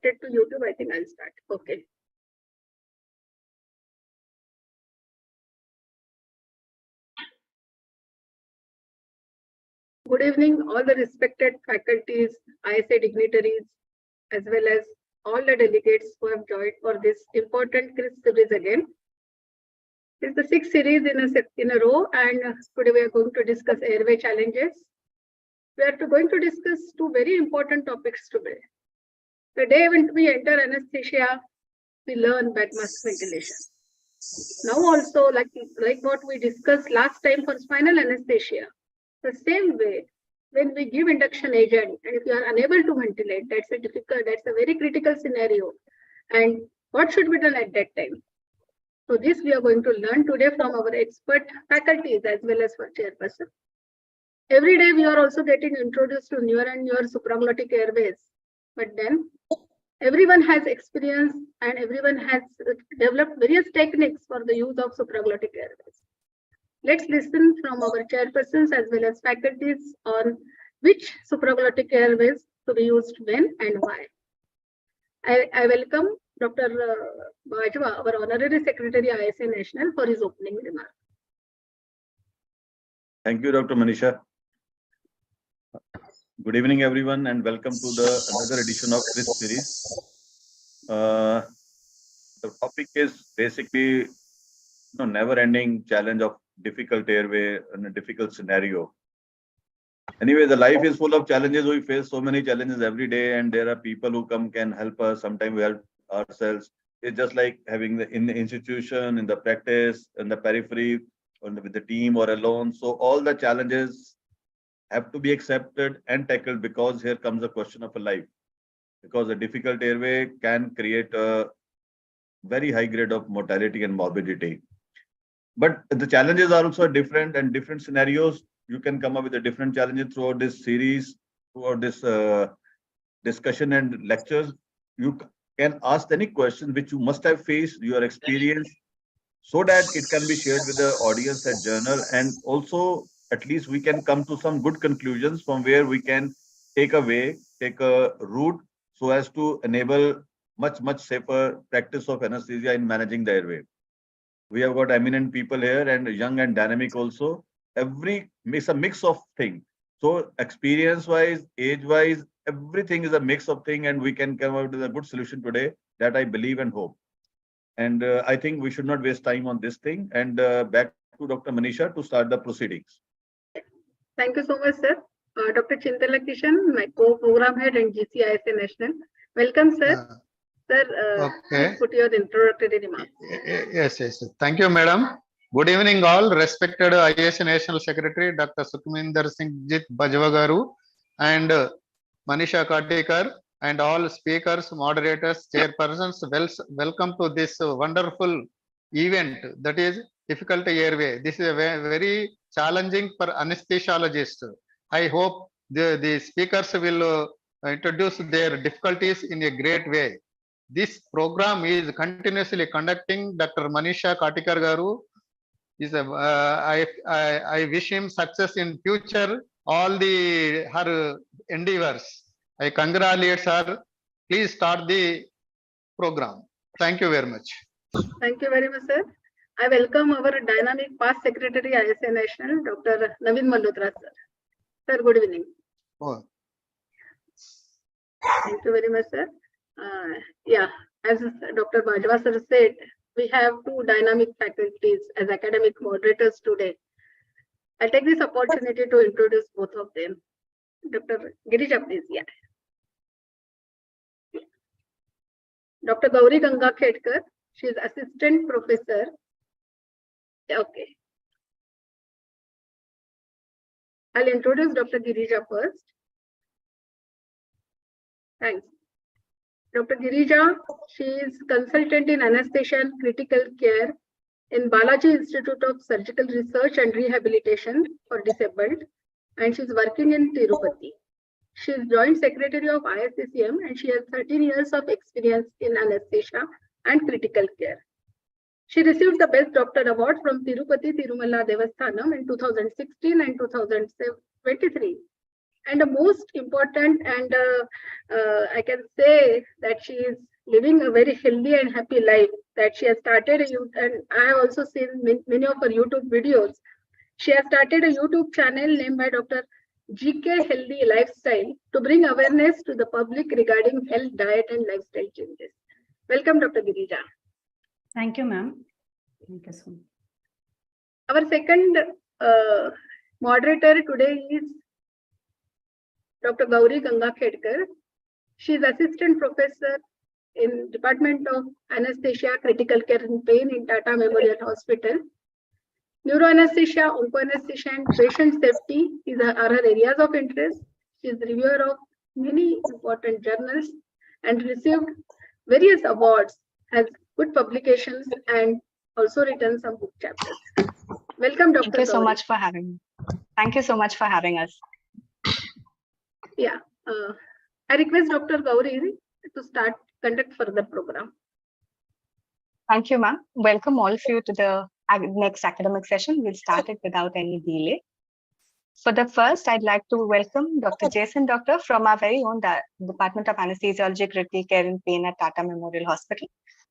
connected to YouTube, I think I'll start. Okay. Good evening, all the respected faculties, ISA dignitaries, as well as all the delegates who have joined for this important quiz series again. It's the sixth series in a row, and today we are going to discuss airway challenges. We are going to discuss two very important topics today. The day when we enter anesthesia, we learn bed mask ventilation. Now also, like what we discussed last time for spinal anesthesia, the same way, when we give induction agent, and if you are unable to ventilate, that's a very critical scenario. And what should be done at that time? So this we are going to learn today from our expert faculties as well as for chairperson. Every day we are also getting introduced to newer and newer supraglottic airways, but then everyone has experience and everyone has developed various techniques for the use of supraglottic airways. Let's listen from our chairpersons as well as faculties on which supraglottic airways to be used when and why. I welcome Dr. Bajwa, our Honorary Secretary ISA National, for his opening remarks. Thank you, Dr. Manisha. Good evening, everyone, and welcome to another edition of this series. The topic is basically never-ending challenge of difficult airway and a difficult scenario. Anyway, the life is full of challenges. We face so many challenges every day, and there are people who can help us. Sometimes we help ourselves. It's just like having in the institution, in the practice, in the periphery, with the team or alone. So all the challenges have to be accepted and tackled, because here comes the question of a life. Because a difficult airway can create a very high grade of mortality and morbidity. But the challenges are also different, and different scenarios. You can come up with a different challenges throughout this series, throughout this discussion and lectures. You can ask any question which you must have faced, your experience, so that it can be shared with the audience at journal, and also at least we can come to some good conclusions from where we can take a route so as to enable much safer practice of anesthesia in managing the airway. We have got eminent people here and young and dynamic also. It's a mix of things. So experience-wise, age-wise, everything is a mix of things, and we can come out with a good solution today, that I believe and hope. And I think we should not waste time on this thing. And back to Dr. Manisha to start the proceedings. Thank you so much, sir. Dr. Chintala Kishan, my co-program head and GCISA National. Welcome, sir. Sir, okay. Put your introductory remarks. Yes. Thank you, madam. Good evening, all. Respected ISA National Secretary, Dr. Sukhminder Singh Jit Bajwa and Manisha Katikar, and all speakers, moderators, chairpersons. Welcome to this wonderful event, that is difficult airway. This is a very challenging for anesthesiologists. I hope the speakers will introduce their difficulties in a great way. This program is continuously conducting Dr. Manisha Katikar Garu. I wish him success in future, all her endeavors. I congratulate her. Please start the program. Thank you very much. Thank you very much, sir. I welcome our dynamic past secretary ISA National, Dr. Naveen Malhotra, sir. Sir, good evening. Oh. Thank you very much, sir. As Dr. Bajwa sir said, we have two dynamic faculties as academic moderators today. I'll take this opportunity to introduce both of them. Dr. Girija, please. Yeah. Dr. Gauri Ganga Khedkar, she is assistant professor. Okay. I'll introduce Dr. Girija first. Thanks. Dr. Girija, she is consultant in anesthesia and critical care in Balaji Institute of Surgical Research and Rehabilitation for Disabled, and she is working in Tirupati. She is Joint Secretary of ISCCM, and she has 13 years of experience in anesthesia and critical care. She received the Best Doctor Award from Tirupati Tirumala Devasthanam in 2016 and 2023. And the most important, and I can say that she is living a very healthy and happy life, that she has started and I have also seen many of her YouTube videos. She has started a YouTube channel named by Dr. GK Healthy Lifestyle to bring awareness to the public regarding health, diet, and lifestyle changes. Welcome, Dr. Girija. Thank you, ma'am. Thank you so much. Our second moderator today is Dr. Gauri Gangakhedkar. She is assistant professor in Department of Anesthesia, Critical Care and Pain in Tata Memorial Hospital. Neuroanesthesia, oncoanesthesia, and patient safety are her areas of interest. She is the reviewer of many important journals and received various awards, has good publications, and also written some book chapters. Welcome, Dr. Thank you so Gauri. much for having me. Thank you so much for having us. Yeah, I request Dr. Gauri to conduct further program. Thank you, ma'am. Welcome all of you to the next academic session. We'll start it without any delay. For the first, I'd like to welcome Dr. Jason Doctor from our very own Department of Anesthesiology, Critical Care and Pain at Tata Memorial Hospital.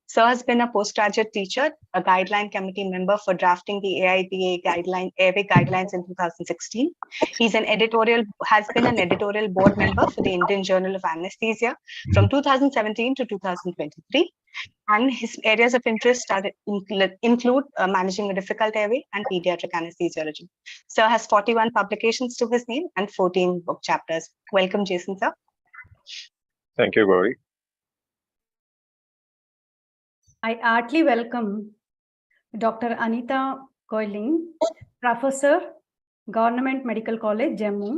Sir has been a postgraduate teacher, a guideline committee member for drafting the AIPA Airway guidelines in 2016. Has been an editorial board member for the Indian Journal of Anesthesia from 2017 to 2023. And his areas of interest include managing a difficult airway and pediatric anesthesiology. Sir has 41 publications to his name and 14 book chapters. Welcome, Jason, sir. Thank you, Gauri. I heartily welcome Dr. Anita Koiling, Professor, Government Medical College, Jammu,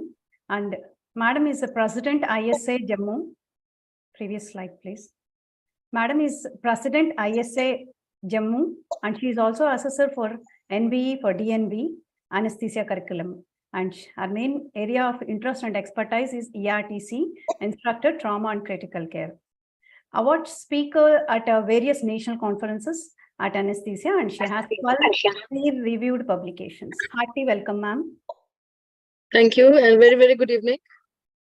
and Madam is the President, ISA, Jammu. Previous slide, please. Madam is President, ISA, Jammu, and she is also assessor for NBE for DNB, anesthesia curriculum. And her main area of interest and expertise is ERTC, instructor, trauma and critical care. Award speaker at various national conferences at anesthesia, and she has 12 peer-reviewed publications. Hearty welcome, ma'am. Thank you, and very, very good evening.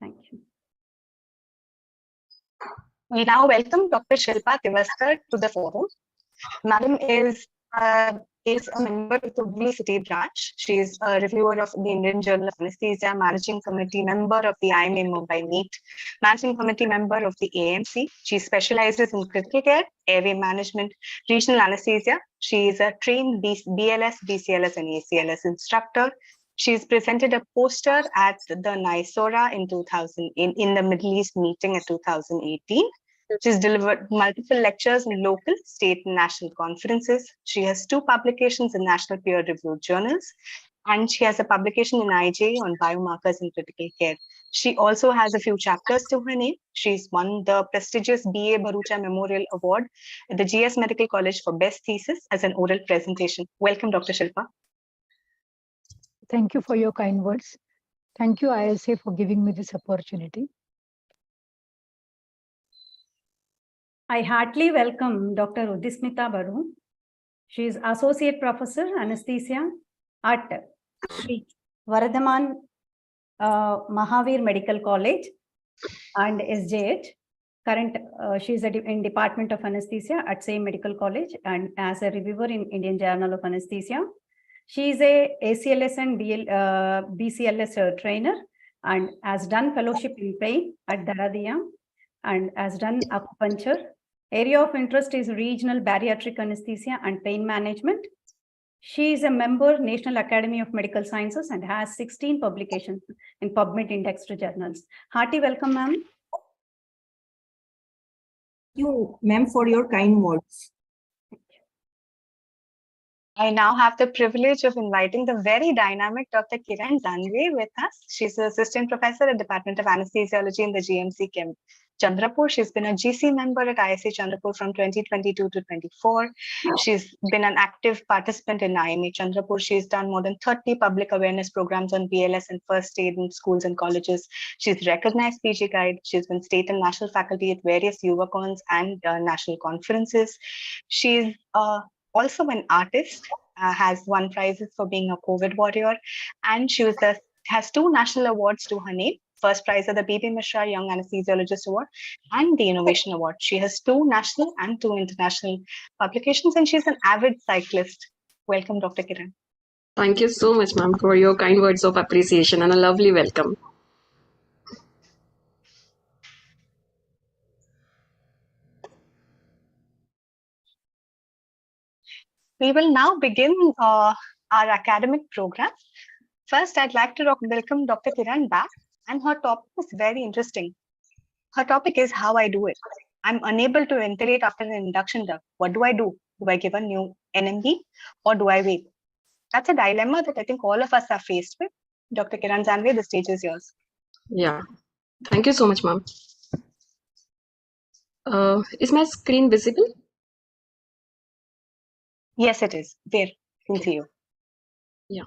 Thank you. We now welcome Dr. Shilpa Tivaskar to the forum. Madam is a member of the Hubli City branch. She is a reviewer of the Indian Journal of Anesthesia, managing committee member of the IMA Mumbai Meet, managing committee member of the AMC. She specializes in critical care, airway management, regional anesthesia. She is a trained BLS, BCLS, and ACLS instructor. She's presented a poster at the NISORA in the Middle East meeting at 2018. She's delivered multiple lectures in local, state, and national conferences. She has 2 publications in national peer-reviewed journals, and she has a publication in IJ on biomarkers in critical care. She also has a few chapters to her name. She's won the prestigious B.A. Bharucha Memorial Award at the GS Medical College for Best Thesis as an oral presentation. Welcome, Dr. Shilpa. Thank you for your kind words. Thank you, ISA, for giving me this opportunity. I heartily welcome Dr. Udismita Baru. She is Associate Professor, Anesthesia at Sri Varadhaman Mahavir Medical College and SJH. She is in Department of Anesthesia at same Medical College and as a reviewer in Indian Journal of Anesthesia. She is a ACLS and BCLS trainer and has done fellowship in pain at Daradia and has done acupuncture. Area of interest is regional bariatric anesthesia and pain management. She is a member National Academy of Medical Sciences and has 16 publications in PubMed indexed journals. Hearty welcome, ma'am. Thank you, ma'am, for your kind words. I now have the privilege of inviting the very dynamic Dr. Kiran Danve with us. She's an assistant professor at Department of Anesthesiology in the GMC Chandrapur. She's been a GC member at ISA Chandrapur from 2022 to 24. She's been an active participant in IMA Chandrapur. She's done more than 30 public awareness programs on BLS and first aid in schools and colleges. She's recognized PG guide. She's been state and national faculty at various UVACons and national conferences. She's also an artist, has won prizes for being a COVID warrior, and she has 2 national awards to her name first prize at the B.P. Mishra Young Anesthesiologist Award and the Innovation Award. She has 2 national and 2 international publications, and she's an avid cyclist. Welcome, Dr. Kiran. Thank you so much, ma'am, for your kind words of appreciation and a lovely welcome. We will now begin our academic program. First, I'd like to welcome Dr. Kiran back, and her topic is very interesting. Her topic is how I do it. I'm unable to ventilate after an induction duct. What do I do? Do I give a new NMB or do I wait? That's a dilemma that I think all of us are faced with. Dr. Kiran Zanve, the stage is yours. Yeah, thank you so much, ma'am. Is my screen visible? Yes, it is. There, I can see you. Yeah.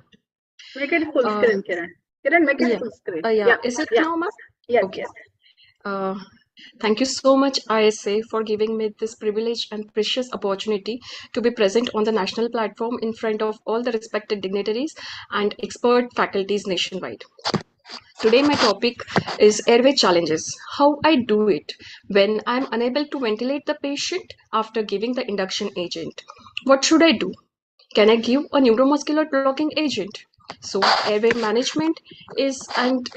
Make it full screen, Kiran. Kiran, make it yeah. full screen. Yeah. Is it now, ma'am? Yes, Okay. yes. Thank you so much, ISA, for giving me this privileged and precious opportunity to be present on the national platform in front of all the respected dignitaries and expert faculties nationwide. Today, my topic is airway challenges. How I do it when I'm unable to ventilate the patient after giving the induction agent. What should I do? Can I give a neuromuscular blocking agent? So airway management is, and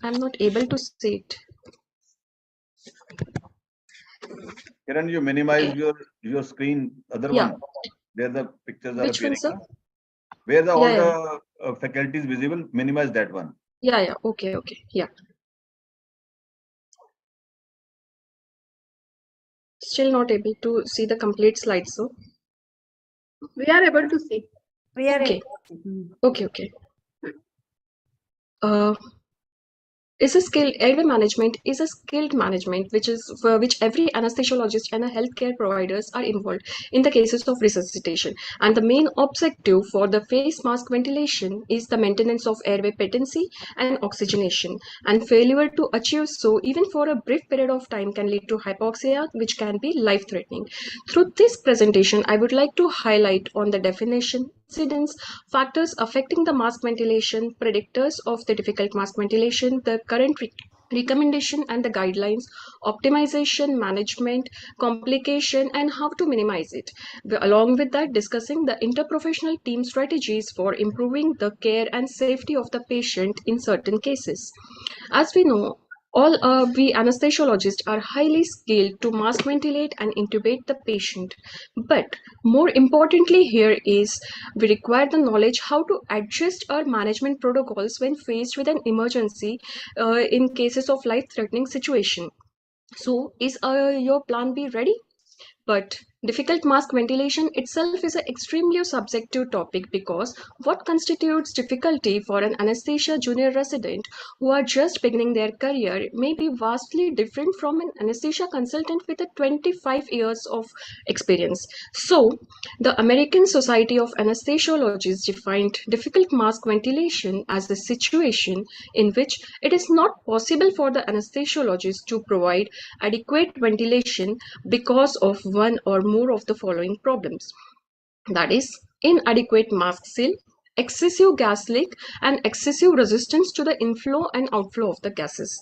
I'm not able to see it. Kiran, you minimize your screen, other Yeah. one. There the pictures are Which one, appearing. sir? Where the all Yeah, the faculties visible, minimize that one. Yeah. Okay. Yeah. Still not able to see the complete slide, so. We are able to see. We are Okay. Okay. Airway management is a skilled management which every anesthesiologist and a healthcare providers are involved in the cases of resuscitation. And the main objective for the face mask ventilation is the maintenance of airway patency and oxygenation. And failure to achieve so, even for a brief period of time, can lead to hypoxia, which can be life-threatening. Through this presentation, I would like to highlight on the definition, incidents, factors affecting the mask ventilation, predictors of the difficult mask ventilation, the current recommendation and the guidelines, optimization, management, complication, and how to minimize it. Along with that, discussing the interprofessional team strategies for improving the care and safety of the patient in certain cases. As we know, all we anesthesiologists are highly skilled to mask ventilate and intubate the patient. But more importantly here is we require the knowledge how to adjust our management protocols when faced with an emergency in cases of life-threatening situation. So is your plan B ready? But difficult mask ventilation itself is an extremely subjective topic because what constitutes difficulty for an anesthesia junior resident who are just beginning their career may be vastly different from an anesthesia consultant with a 25 years of experience. So, the American Society of Anesthesiologists defined difficult mask ventilation as a situation in which it is not possible for the anesthesiologist to provide adequate ventilation because of one or more of the following problems. That is, inadequate mask seal, excessive gas leak, and excessive resistance to the inflow and outflow of the gases.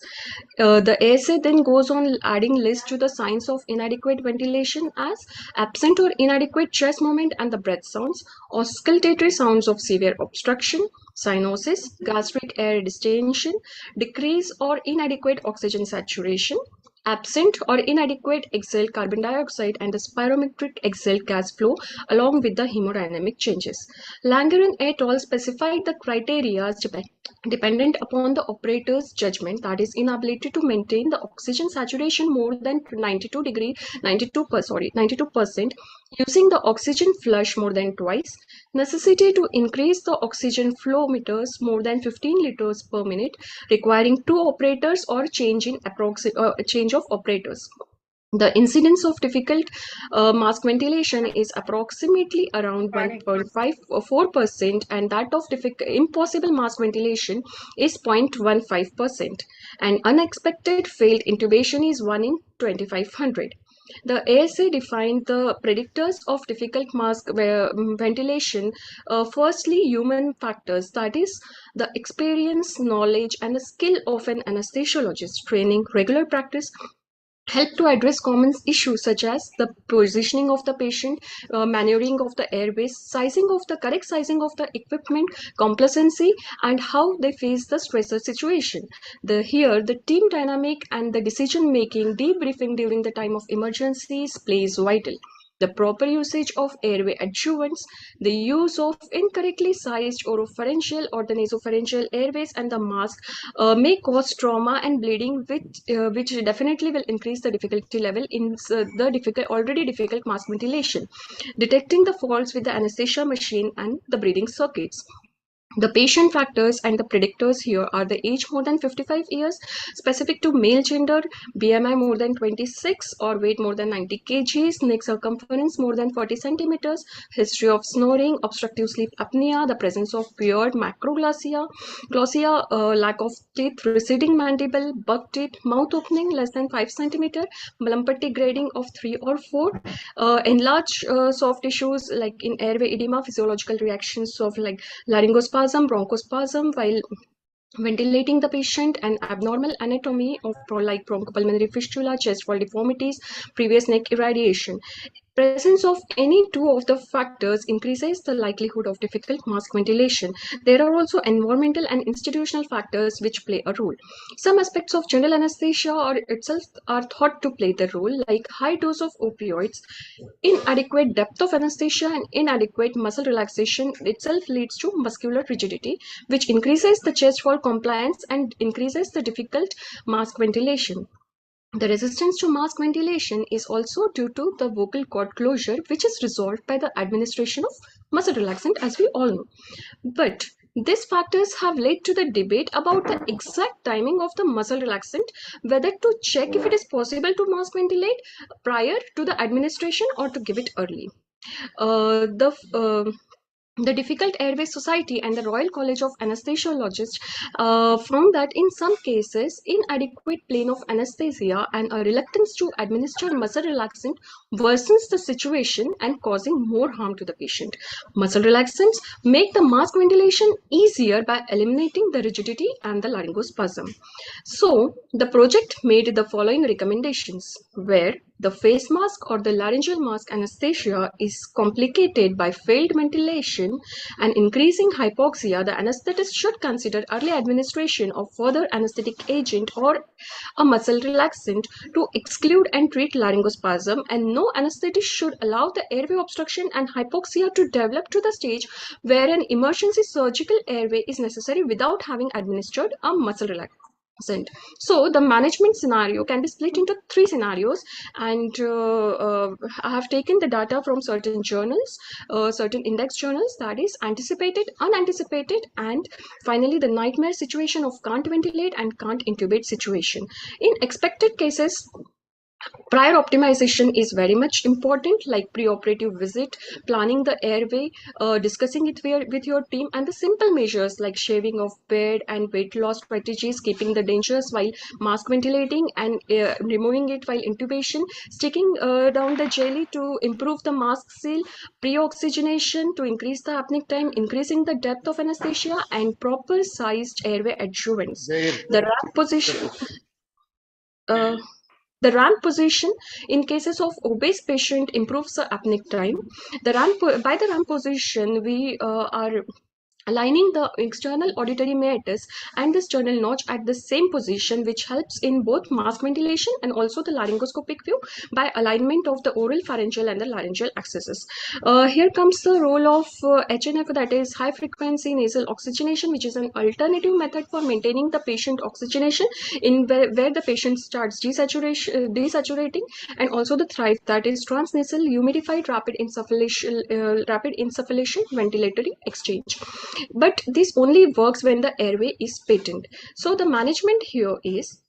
The ASA then goes on adding list to the signs of inadequate ventilation as absent or inadequate chest movement and the breath sounds, auscultatory sounds of severe obstruction, cyanosis, gastric air distension, decrease or inadequate oxygen saturation, absent or inadequate exhaled carbon dioxide and the spirometric exhaled gas flow along with the hemodynamic changes. Langer and et al. Specified the criteria dependent upon the operator's judgment, that is inability to maintain the oxygen saturation more than 92%, using the oxygen flush more than twice, necessity to increase the oxygen flow meters more than 15 liters per minute, requiring 2 operators or change of operators. The incidence of difficult mask ventilation is approximately around 1.54%, and that of impossible mask ventilation is 0.15%, and unexpected failed intubation is 1 in 2500. The ASA defined the predictors of difficult mask ventilation. Firstly, human factors, that is, the experience, knowledge, and the skill of an anesthesiologist. Training, regular practice help to address common issues such as the positioning of the patient, maneuvering of the airways, correct sizing of the equipment, complacency, and how they face the stressor situation. Here, the team dynamic and the decision making, debriefing during the time of emergencies plays vital. The proper usage of airway adjuvants, the use of incorrectly sized oropharyngeal or the nasopharyngeal airways and the mask may cause trauma and bleeding, which definitely will increase the difficulty level in the already difficult mask ventilation. Detecting the faults with the anesthesia machine and the breathing circuits. The patient factors and the predictors here are the age more than 55 years, specific to male gender, BMI more than 26 or weight more than 90 kgs, neck circumference more than 40 centimeters, history of snoring, obstructive sleep apnea, the presence of beard, macroglossia, lack of teeth, receding mandible, buck teeth, mouth opening less than 5 centimeter, Mallampati grading of 3 or 4, enlarged soft tissues like in airway edema, physiological reactions of like laryngospasm, bronchospasm while ventilating the patient, and abnormal anatomy of like bronchopulmonary fistula, chest wall deformities, previous neck irradiation. Presence of any two of the factors increases the likelihood of difficult mask ventilation. There are also environmental and institutional factors which play a role. Some aspects of general anesthesia itself are thought to play the role, like high dose of opioids, inadequate depth of anesthesia, and inadequate muscle relaxation itself leads to muscular rigidity, which increases the chest wall compliance and increases the difficult mask ventilation. The resistance to mask ventilation is also due to the vocal cord closure, which is resolved by the administration of muscle relaxant, as we all know. But these factors have led to the debate about the exact timing of the muscle relaxant, whether to check if it is possible to mask ventilate prior to the administration or to give it early. The Difficult Airway Society and the Royal College of Anesthesiologists found that in some cases, inadequate plane of anesthesia and a reluctance to administer muscle relaxant worsens the situation and causing more harm to the patient. Muscle relaxants make the mask ventilation easier by eliminating the rigidity and the laryngospasm. So, the project made the following recommendations, where the face mask or the laryngeal mask anesthesia is complicated by failed ventilation and increasing hypoxia. The anesthetist should consider early administration of further anesthetic agent or a muscle relaxant to exclude and treat laryngospasm, and no anesthetist should allow the airway obstruction and hypoxia to develop to the stage where an emergency surgical airway is necessary without having administered a muscle relaxant. So the management scenario can be split into 3 scenarios, and I have taken the data from certain journals, certain index journals, that is anticipated, unanticipated, and finally the nightmare situation of can't ventilate and can't intubate situation. In expected cases, prior optimization is very much important, like preoperative visit, planning the airway, discussing it with your team, and the simple measures like shaving of bed and weight loss strategies, keeping the dangers while mask ventilating and removing it while intubation, sticking down the jelly to improve the mask seal, pre-oxygenation to increase the apneic time, increasing the depth of anesthesia, and proper sized airway adjuvants. The ramp position. The ramp position in cases of obese patient improves the apneic time. By the ramp position, we are aligning the external auditory meatus and the sternal notch at the same position, which helps in both mask ventilation and also the laryngoscopic view by alignment of the oral, pharyngeal, and the laryngeal accesses. Here comes the role of HNF, that is high frequency nasal oxygenation, which is an alternative method for maintaining the patient oxygenation in where the patient starts desaturating, and also the thrive, that is transnasal humidified rapid insufflation ventilatory exchange. But this only works when the airway is patent. So the management here is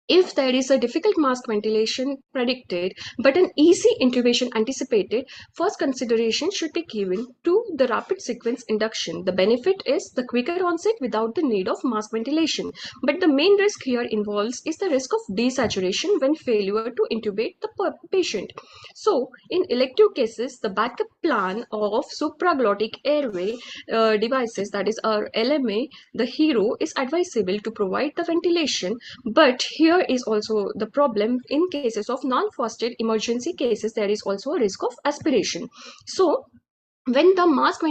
If there is a difficult mask ventilation predicted but an easy intubation anticipated, first consideration should be given to the rapid sequence induction. The benefit is the quicker onset without the need of mask ventilation. But the main risk here involves is the risk of desaturation when failure to intubate the patient. So, in elective cases, the backup plan of supraglottic airway devices, that is our LMA, the hero, is advisable to provide the ventilation. But here is also the problem: in cases of non-fasted emergency cases, there is also a risk of aspiration. So when the mask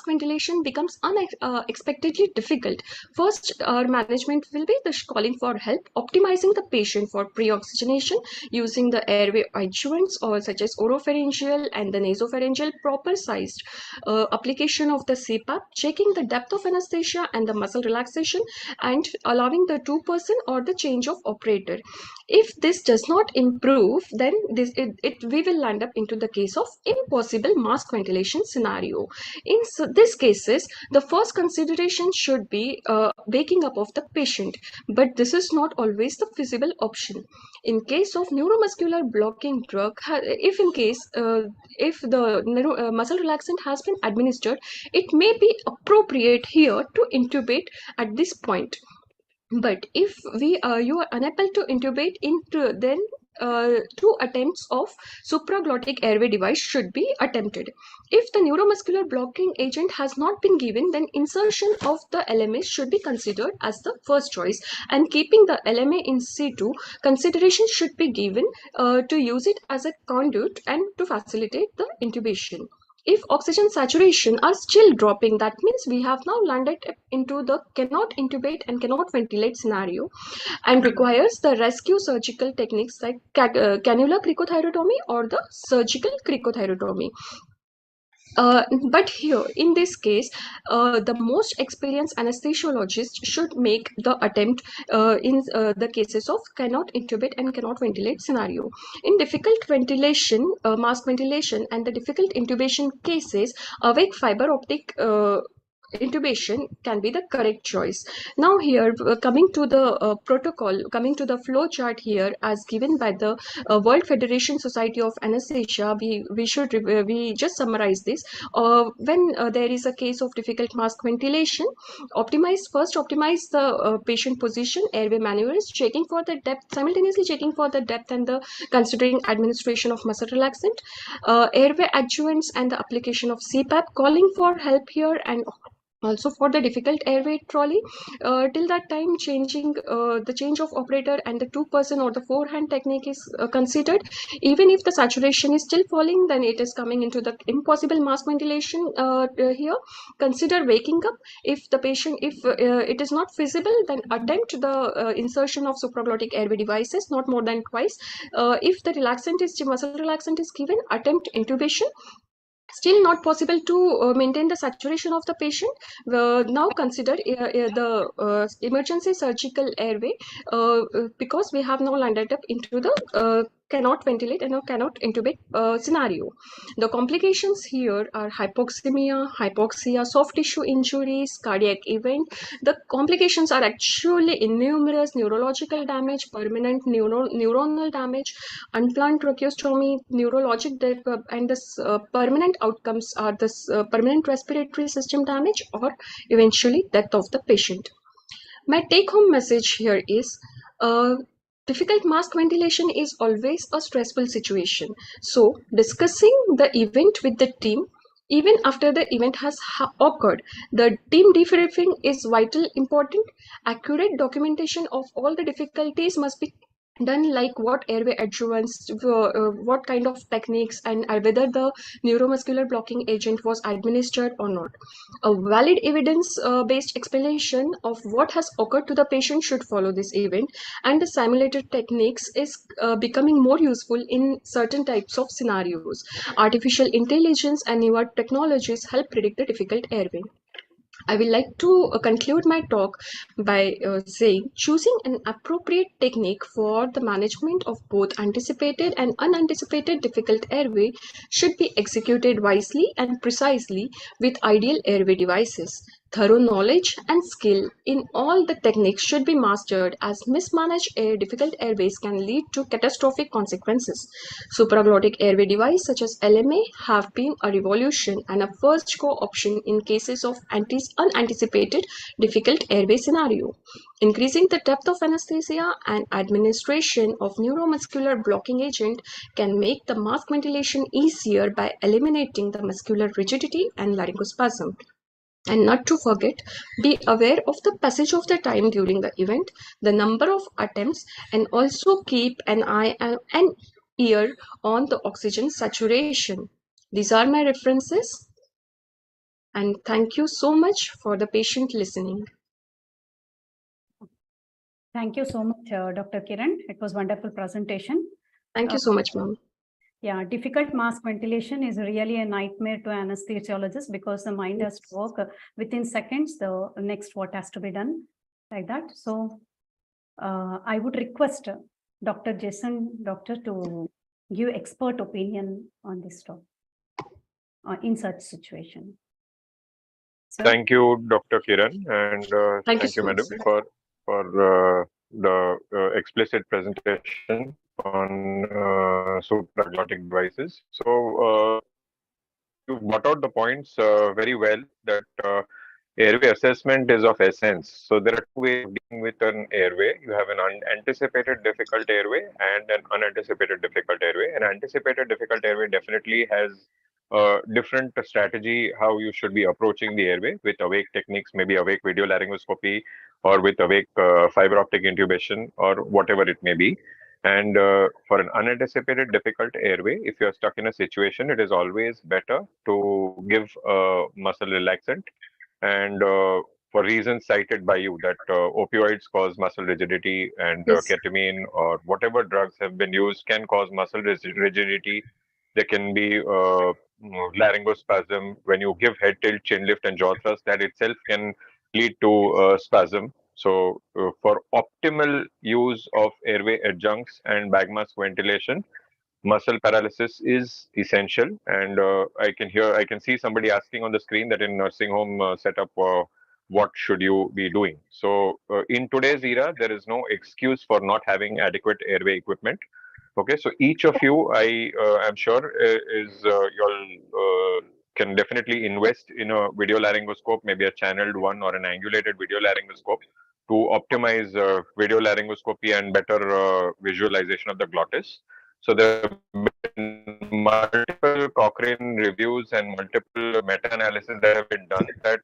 ventilation becomes unexpectedly difficult, first our management will be calling for help, optimizing the patient for pre-oxygenation using the airway adjuvants or such as oropharyngeal and the nasopharyngeal proper sized application of the CPAP, checking the depth of anesthesia and the muscle relaxation, and allowing the 2% or the change of operator. If this does not improve, then we will land up into the case of impossible mask ventilation scenario. In these cases, the first consideration should be waking up of the patient, but this is not always the feasible option. In case of neuromuscular blocking drug, if the muscle relaxant has been administered, it may be appropriate here to intubate at this point. But if you are unable to intubate then 2 attempts of supraglottic airway device should be attempted. If the neuromuscular blocking agent has not been given, then insertion of the LMA should be considered as the first choice, and keeping the LMA in situ, consideration should be given to use it as a conduit and to facilitate the intubation. If oxygen saturation are still dropping, that means we have now landed into the cannot intubate and cannot ventilate scenario, and requires the rescue surgical techniques like cannula cricothyrotomy or the surgical cricothyrotomy. But here, in this case, the most experienced anesthesiologist should make the attempt in the cases of cannot intubate and cannot ventilate scenario. In difficult ventilation, mask ventilation, and the difficult intubation cases, awake fiber optic intubation can be the correct choice. Now here, coming to the protocol, coming to the flow chart here as given by the World Federation Society of Anesthesia, we just summarize this. When there is a case of difficult mask ventilation, first optimize the patient position, airway maneuvers, checking for the depth, simultaneously checking for the depth and the considering administration of muscle relaxant, airway adjuvants and the application of CPAP, calling for help here, and also for the difficult airway trolley. Till that time, changing the change of operator and the 2% or the forehand technique is considered. Even if the saturation is still falling, then it is coming into the impossible mask ventilation here. Consider waking up. If the patient, if it is not feasible, then attempt the insertion of supraglottic airway devices, not more than twice. If the muscle relaxant is given, attempt intubation. Still not possible to maintain the saturation of the patient, now consider the emergency surgical airway, because we have now landed up into the cannot ventilate and cannot intubate scenario. The complications here are hypoxia, soft tissue injuries, cardiac event. The complications are actually innumerous: neurological damage, permanent neuronal damage, unplanned tracheostomy, neurologic death, and the permanent outcomes are this permanent respiratory system damage or eventually death of the patient. My take-home message here is difficult mask ventilation is always a stressful situation. So discussing the event with the team, even after the event has occurred, the team debriefing is vital important. Accurate documentation of all the difficulties must be done, like what airway adjuvants, what kind of techniques, and whether the neuromuscular blocking agent was administered or not. A valid evidence based explanation of what has occurred to the patient should follow this event, and the simulated techniques is becoming more useful in certain types of scenarios. Artificial intelligence and newer technologies help predict the difficult airway. I will like to conclude my talk by saying choosing an appropriate technique for the management of both anticipated and unanticipated difficult airway should be executed wisely and precisely with ideal airway devices. Thorough knowledge and skill in all the techniques should be mastered, as mismanaged difficult airways can lead to catastrophic consequences. Supraglottic airway devices such as LMA have been a revolution and a first go option in cases of unanticipated difficult airway scenario. Increasing the depth of anesthesia and administration of neuromuscular blocking agent can make the mask ventilation easier by eliminating the muscular rigidity and laryngospasm. And not to forget, be aware of the passage of the time during the event, the number of attempts, and also keep an eye and an ear on the oxygen saturation. These are my references. And thank you so much for the patient listening. Thank you so much, Dr. Kiran. It was wonderful presentation. Thank you so much, ma'am. Yeah, difficult mask ventilation is really a nightmare to anesthesiologists because the mind has to work within seconds. The next what has to be done like that. So I would request Dr. Jason, doctor, to give expert opinion on this topic in such situation. So, Thank you, Dr. Kiran, and thank you, so madam, much. for the explicit presentation on supraglottic devices. So you brought out the points very well that airway assessment is of essence. So there are two ways of dealing with an airway. You have an unanticipated difficult airway and an unanticipated difficult airway. An anticipated difficult airway definitely has a different strategy how you should be approaching the airway with awake techniques, maybe awake video laryngoscopy or with awake fiber optic intubation or whatever it may be. And for an unanticipated difficult airway, if you're stuck in a situation, it is always better to give a muscle relaxant. And for reasons cited by you, that opioids cause muscle rigidity and Yes. ketamine or whatever drugs have been used can cause muscle rigidity. There can be laryngospasm. When you give head tilt, chin lift, and jaw thrust, that itself can lead to spasm. So for optimal use of airway adjuncts and bag mask ventilation, muscle paralysis is essential. And I can see somebody asking on the screen that in nursing home setup, what should you be doing? So in today's era, there is no excuse for not having adequate airway equipment. Okay, so each of you, I am sure, you all can definitely invest in a video laryngoscope, maybe a channeled one or an angulated video laryngoscope to optimize video laryngoscopy and better visualization of the glottis. So there have been multiple Cochrane reviews and multiple meta-analysis that have been done that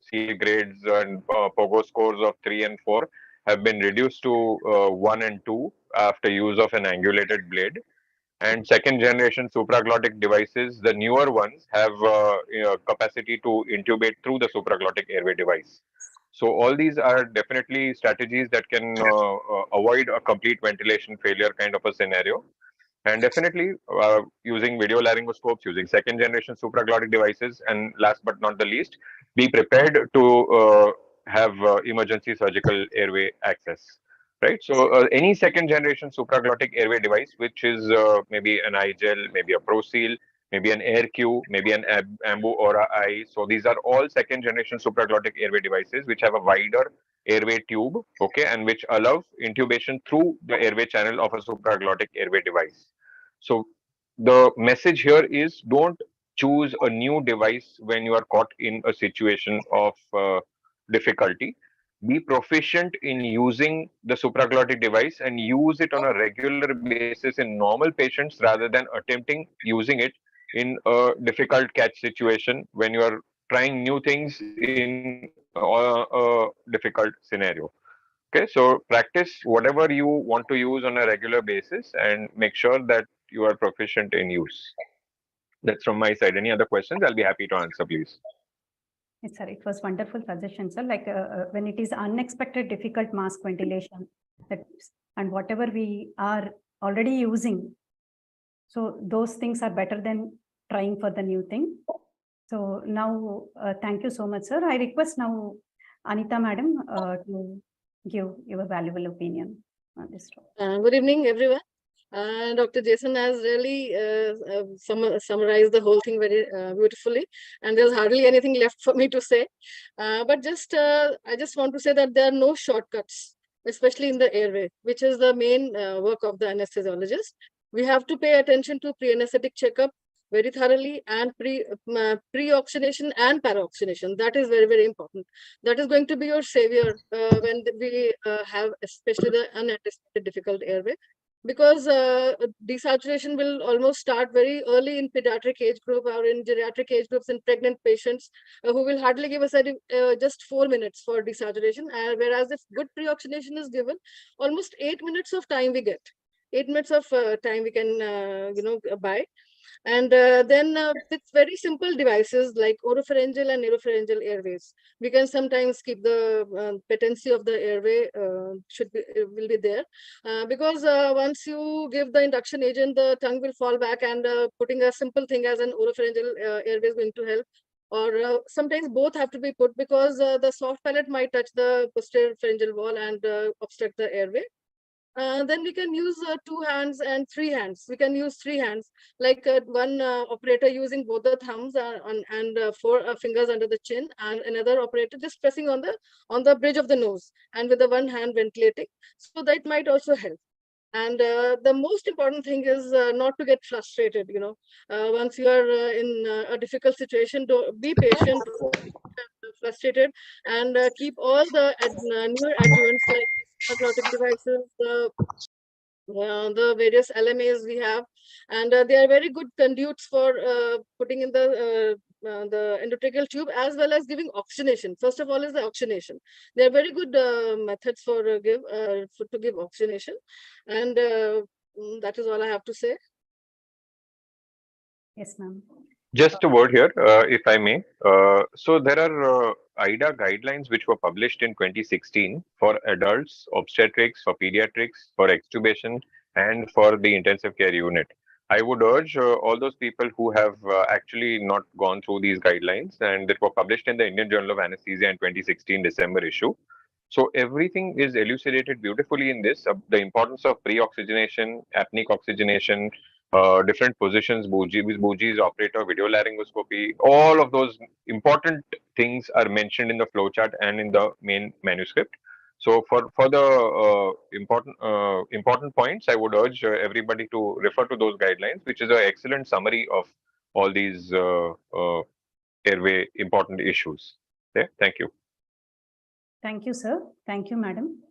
CA grades and POGO scores of 3 and 4 have been reduced to 1 and 2 after use of an angulated blade. And second generation supraglottic devices, the newer ones, have capacity to intubate through the supraglottic airway device. So all these are definitely strategies that can avoid a complete ventilation failure kind of a scenario. And definitely using video laryngoscopes, using second generation supraglottic devices, and last but not the least, be prepared to have emergency surgical airway access. Right. So any second generation supraglottic airway device, which is maybe an iGel, maybe a ProSeal, maybe an AirQ, maybe an Ambu Aura I. So these are all second generation supraglottic airway devices which have a wider airway tube, okay, and which allow intubation through the airway channel of a supraglottic airway device. So the message here is don't choose a new device when you are caught in a situation of difficulty. Be proficient in using the supraglottic device and use it on a regular basis in normal patients rather than attempting using it in a difficult catch situation when you are trying new things in a difficult scenario. Okay, so practice whatever you want to use on a regular basis and make sure that you are proficient in use. That's from my side. Any other questions? I'll be happy to answer, please. Yes, sir. It was wonderful suggestion, sir. Like when it is unexpected, difficult mask ventilation, and whatever we are already using, so those things are better than trying for the new thing. So now, thank you so much, sir. I request now Anita madam to give your valuable opinion on this topic. Good evening, everyone. And Dr. Jason has really summarized the whole thing very beautifully, and there's hardly anything left for me to say. But I just want to say that there are no shortcuts, especially in the airway, which is the main work of the anesthesiologist. We have to pay attention to pre-anesthetic checkup very thoroughly, and pre-oxygenation and para-oxygenation. That is very, very important. That is going to be your savior when we have especially the unanticipated difficult airway, because desaturation will almost start very early in pediatric age group or in geriatric age groups in pregnant patients who will hardly give us just 4 minutes for desaturation. Whereas if good pre-oxygenation is given, almost 8 minutes of time we get. 8 minutes of time we can, buy. And then with very simple devices like oropharyngeal and naropharyngeal airways, we can sometimes keep the patency of the airway will be there. Because once you give the induction agent, the tongue will fall back, and putting a simple thing as an oropharyngeal airway is going to help. Or sometimes both have to be put, because the soft palate might touch the posterior pharyngeal wall and obstruct the airway. Then we can use 2 hands and 3 hands. We can use 3 hands, like one operator using both the thumbs and 4 fingers under the chin, and another operator just pressing on the bridge of the nose, and with the one hand ventilating. So that might also help. And the most important thing is not to get frustrated. Once you are in a difficult situation, be patient, frustrated, and keep all the newer adjuvants like Supraglottic devices, the various LMAs we have, and they are very good conduits for putting in the endotracheal tube, as well as giving oxygenation. First of all is the oxygenation. They are very good methods for to give oxygenation, and that is all I have to say. Yes, ma'am. Just a word here, if I may. So there are IDA guidelines which were published in 2016 for adults, obstetrics, for pediatrics, for extubation, and for the intensive care unit. I would urge all those people who have actually not gone through these guidelines, and that were published in the Indian Journal of Anesthesia in 2016 December issue. So everything is elucidated beautifully in this, the importance of pre-oxygenation, apneic oxygenation, different positions, Buji's operator, video laryngoscopy, all of those important things are mentioned in the flowchart and in the main manuscript. So for the important points, I would urge everybody to refer to those guidelines, which is an excellent summary of all these airway important issues. Okay, thank you. Thank you, sir. Thank you, madam.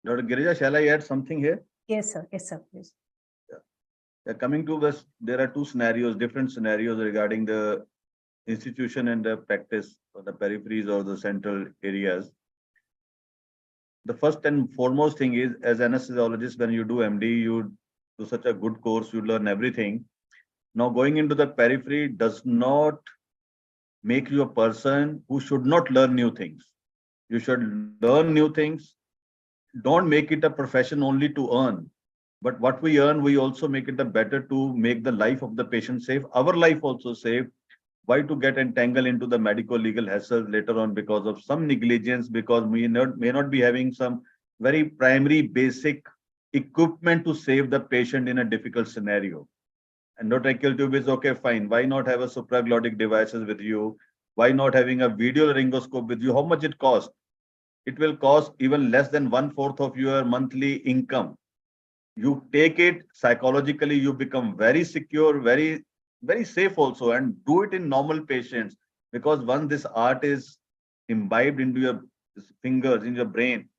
Dr. Girija, shall I add something here? Yes, sir. Yes, sir. Please. Coming to this, there are 2 scenarios, different scenarios regarding the institution and the practice for the peripheries or the central areas. The first and foremost thing is, as anesthesiologist, when you do MD, you do such a good course, you learn everything. Now going into the periphery does not make you a person who should not learn new things. You should learn new things. Don't make it a profession only to earn. But what we earn, we also make it a better to make the life of the patient safe, our life also safe. Why to get entangled into the medical legal hassles later on because of some negligence, because we may not be having some very primary basic equipment to save the patient in a difficult scenario. Endotracheal tube is okay, fine. Why not have a supraglottic devices with you? Why not having a video laryngoscope with you? How much it costs? It will cost even less than 1/4 of your monthly income. You take it psychologically, you become very secure, very safe also, and do it in normal patients, because once this art is imbibed into your fingers, in your brain,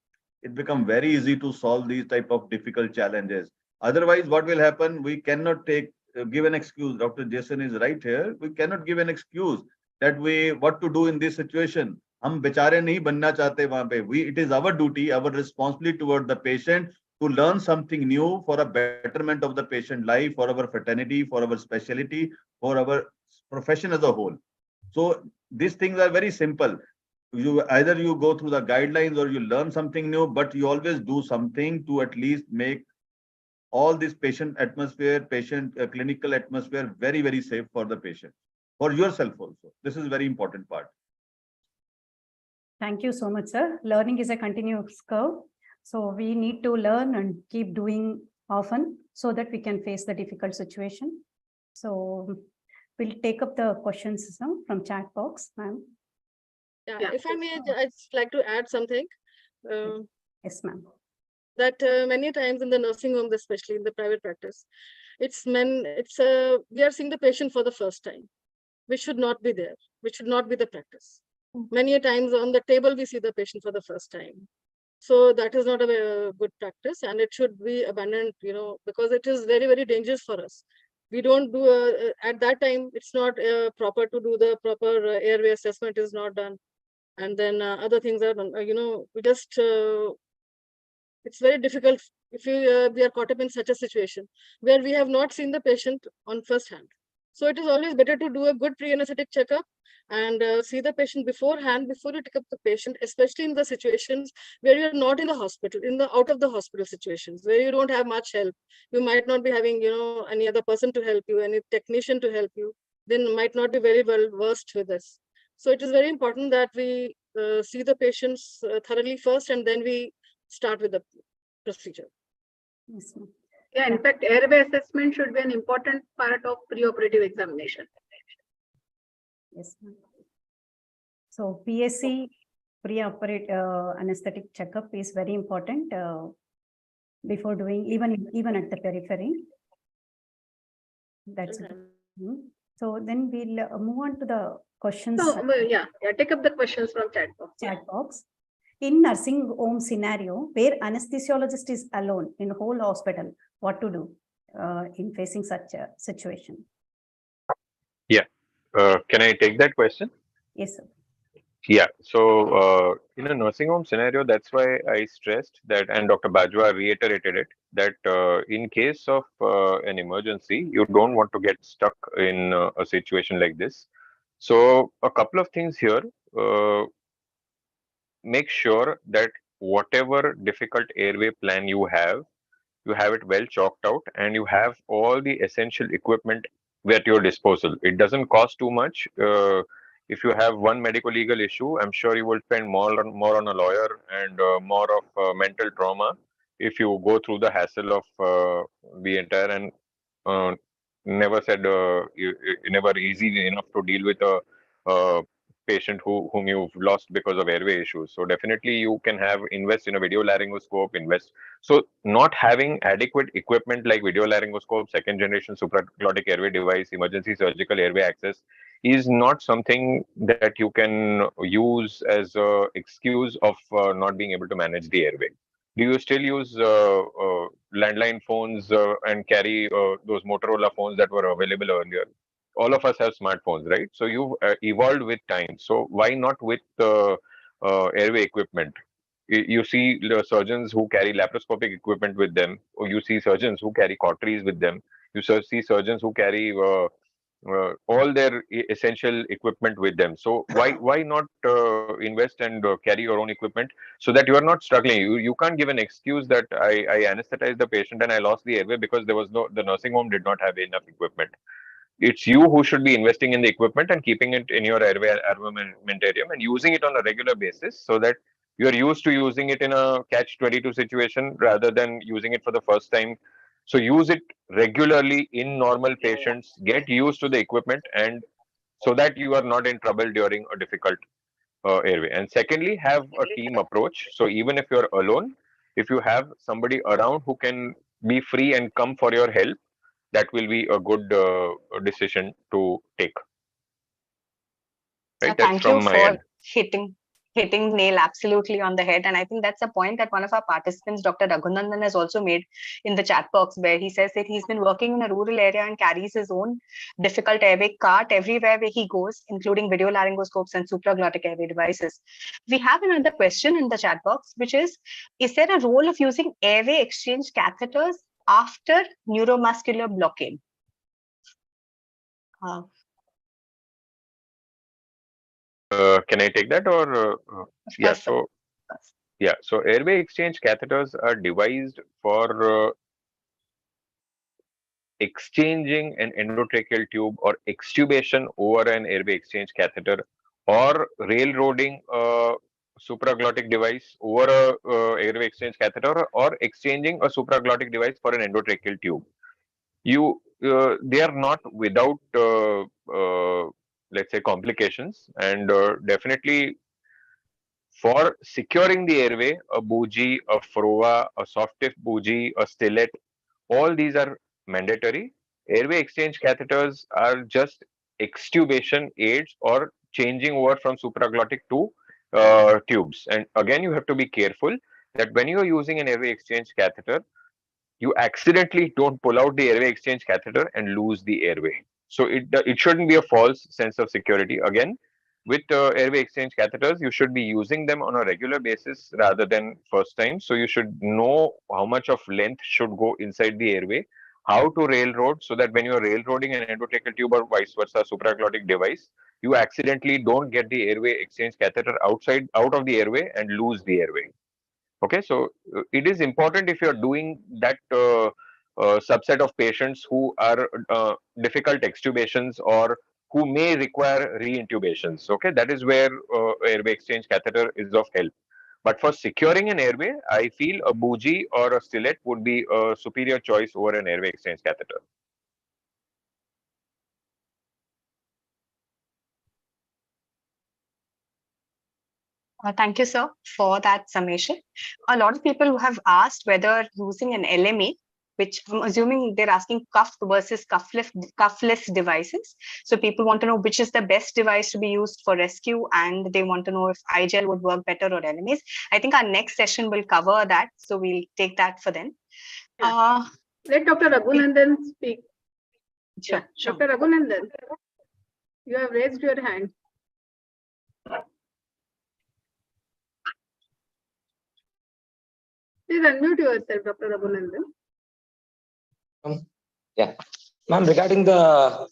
it becomes very easy to solve these type of difficult challenges. Otherwise, what will happen? We cannot give an excuse. Dr. Jason is right here. We cannot give an excuse that what to do in this situation. हम बेचारे नहीं बनना चाहते वहां पे. It is our duty, our responsibility toward the patient to learn something new for a betterment of the patient life, for our fraternity, for our specialty, for our profession as a whole. So these things are very simple. Either you go through the guidelines or you learn something new, but you always do something to at least make all this patient atmosphere, clinical atmosphere very, very safe for the patient, for yourself also. This is a very important part. Thank you so much, sir. Learning is a continuous curve. So we need to learn and keep doing often so that we can face the difficult situation. So we'll take up the questions now from chat box, ma'am. Yeah, if I may, I'd just like to add something. Yes, ma'am. That many times in the nursing homes, especially in the private practice, we are seeing the patient for the first time, which should not be there, which should not be the practice. Many a times on the table, we see the patient for the first time. So that is not a good practice, and it should be abandoned, because it is very, very dangerous for us. We don't do, at that time, it's not proper to do the proper airway assessment is not done. And then other things are done, we just, it's very difficult if we are caught up in such a situation where we have not seen the patient on first hand. So it is always better to do a good pre-anesthetic checkup and see the patient beforehand before you take up the patient, especially in the situations where you're not in the hospital, in the out of the hospital situations where you don't have much help. You might not be having, any other person to help you, any technician to help you, then might not be very well versed with this. So it is very important that we see the patients thoroughly first, and then we start with the procedure. Yes, ma'am. Yeah, in fact, airway assessment should be an important part of preoperative examination. Yes, ma'am. So PSC, pre-operative anesthetic checkup is very important before doing even at the periphery. That's it. So then we'll move on to the questions. So yeah, take up the questions from chat box. Chat box. In nursing home scenario where anesthesiologist is alone in whole hospital, what to do in facing such a situation? Yeah. Can I take that question? Yes, sir. Yeah. So in a nursing home scenario, that's why I stressed that, and Dr. Bajwa reiterated it, that in case of an emergency, you don't want to get stuck in a situation like this. So a couple of things here. Make sure that whatever difficult airway plan you have it well chalked out, and you have all the essential equipment at your disposal. It doesn't cost too much. If you have one medical legal issue, I'm sure you will spend more on a lawyer and more of mental trauma if you go through the hassle of the entire, and never said never easy enough to deal with a patient whom you've lost because of airway issues. So definitely you can invest in a video laryngoscope, so not having adequate equipment like video laryngoscope, second generation supraglottic airway device, emergency surgical airway access is not something that you can use as a excuse of not being able to manage the airway. Do you still use landline phones and carry those Motorola phones that were available earlier? All of us have smartphones, right? So you've evolved with time. So why not with airway equipment? You see the surgeons who carry laparoscopic equipment with them, or you see surgeons who carry cauteries with them. You see surgeons who carry all their essential equipment with them. So why not invest and carry your own equipment so that you are not struggling? You can't give an excuse that I anesthetized the patient and I lost the airway because the nursing home did not have enough equipment. It's you who should be investing in the equipment and keeping it in your airway armamentarium and using it on a regular basis so that you're used to using it in a catch-22 situation rather than using it for the first time. So use it regularly in normal patients, get used to the equipment, and so that you are not in trouble during a difficult airway. And secondly, have a team approach. So even if you're alone, if you have somebody around who can be free and come for your help, that will be a good decision to take. Right? That's Thank from you my for end. hitting nail absolutely on the head. And I think that's a point that one of our participants, Dr. Raghunandan, has also made in the chat box, where he says that he's been working in a rural area and carries his own difficult airway cart everywhere where he goes, including video laryngoscopes and supraglottic airway devices. We have another question in the chat box, which is there a role of using airway exchange catheters after neuromuscular blockade? Can I take that, or yeah? So airway exchange catheters are devised for exchanging an endotracheal tube or extubation over an airway exchange catheter, or railroading a supraglottic device over a airway exchange catheter or exchanging a supraglottic device for an endotracheal tube. They are not without let's say complications, and definitely for securing the airway, a bougie, a froa, a soft tip bougie, a stillet, all these are mandatory. Airway exchange catheters are just extubation aids or changing over from supraglottic to tubes. And again, you have to be careful that when you are using an airway exchange catheter, you accidentally don't pull out the airway exchange catheter and lose the airway. So it shouldn't be a false sense of security. Again, with airway exchange catheters, you should be using them on a regular basis rather than first time. So you should know how much of length should go inside the airway, how to railroad, so that when you are railroading an endotracheal tube or vice versa supraglottic device, you accidentally don't get the airway exchange catheter out of the airway and lose the airway. Okay, so it is important if you're doing that subset of patients who are difficult extubations or who may require re-intubations. Okay, that is where airway exchange catheter is of help. But for securing an airway, I feel a bougie or a stillet would be a superior choice over an airway exchange catheter. Thank you, sir, for that summation. A lot of people who have asked whether using an LME, which I'm assuming they're asking cuff versus cuffless devices. So people want to know which is the best device to be used for rescue, and they want to know if iGel would work better or LMEs. I think our next session will cover that, so we'll take that for then. Let Dr. Raghunandan speak. Sure, sure. Dr. Raghunandan, you have raised your hand. Please unmute yourself, Dr. Raghunandan. Yeah, ma'am, regarding the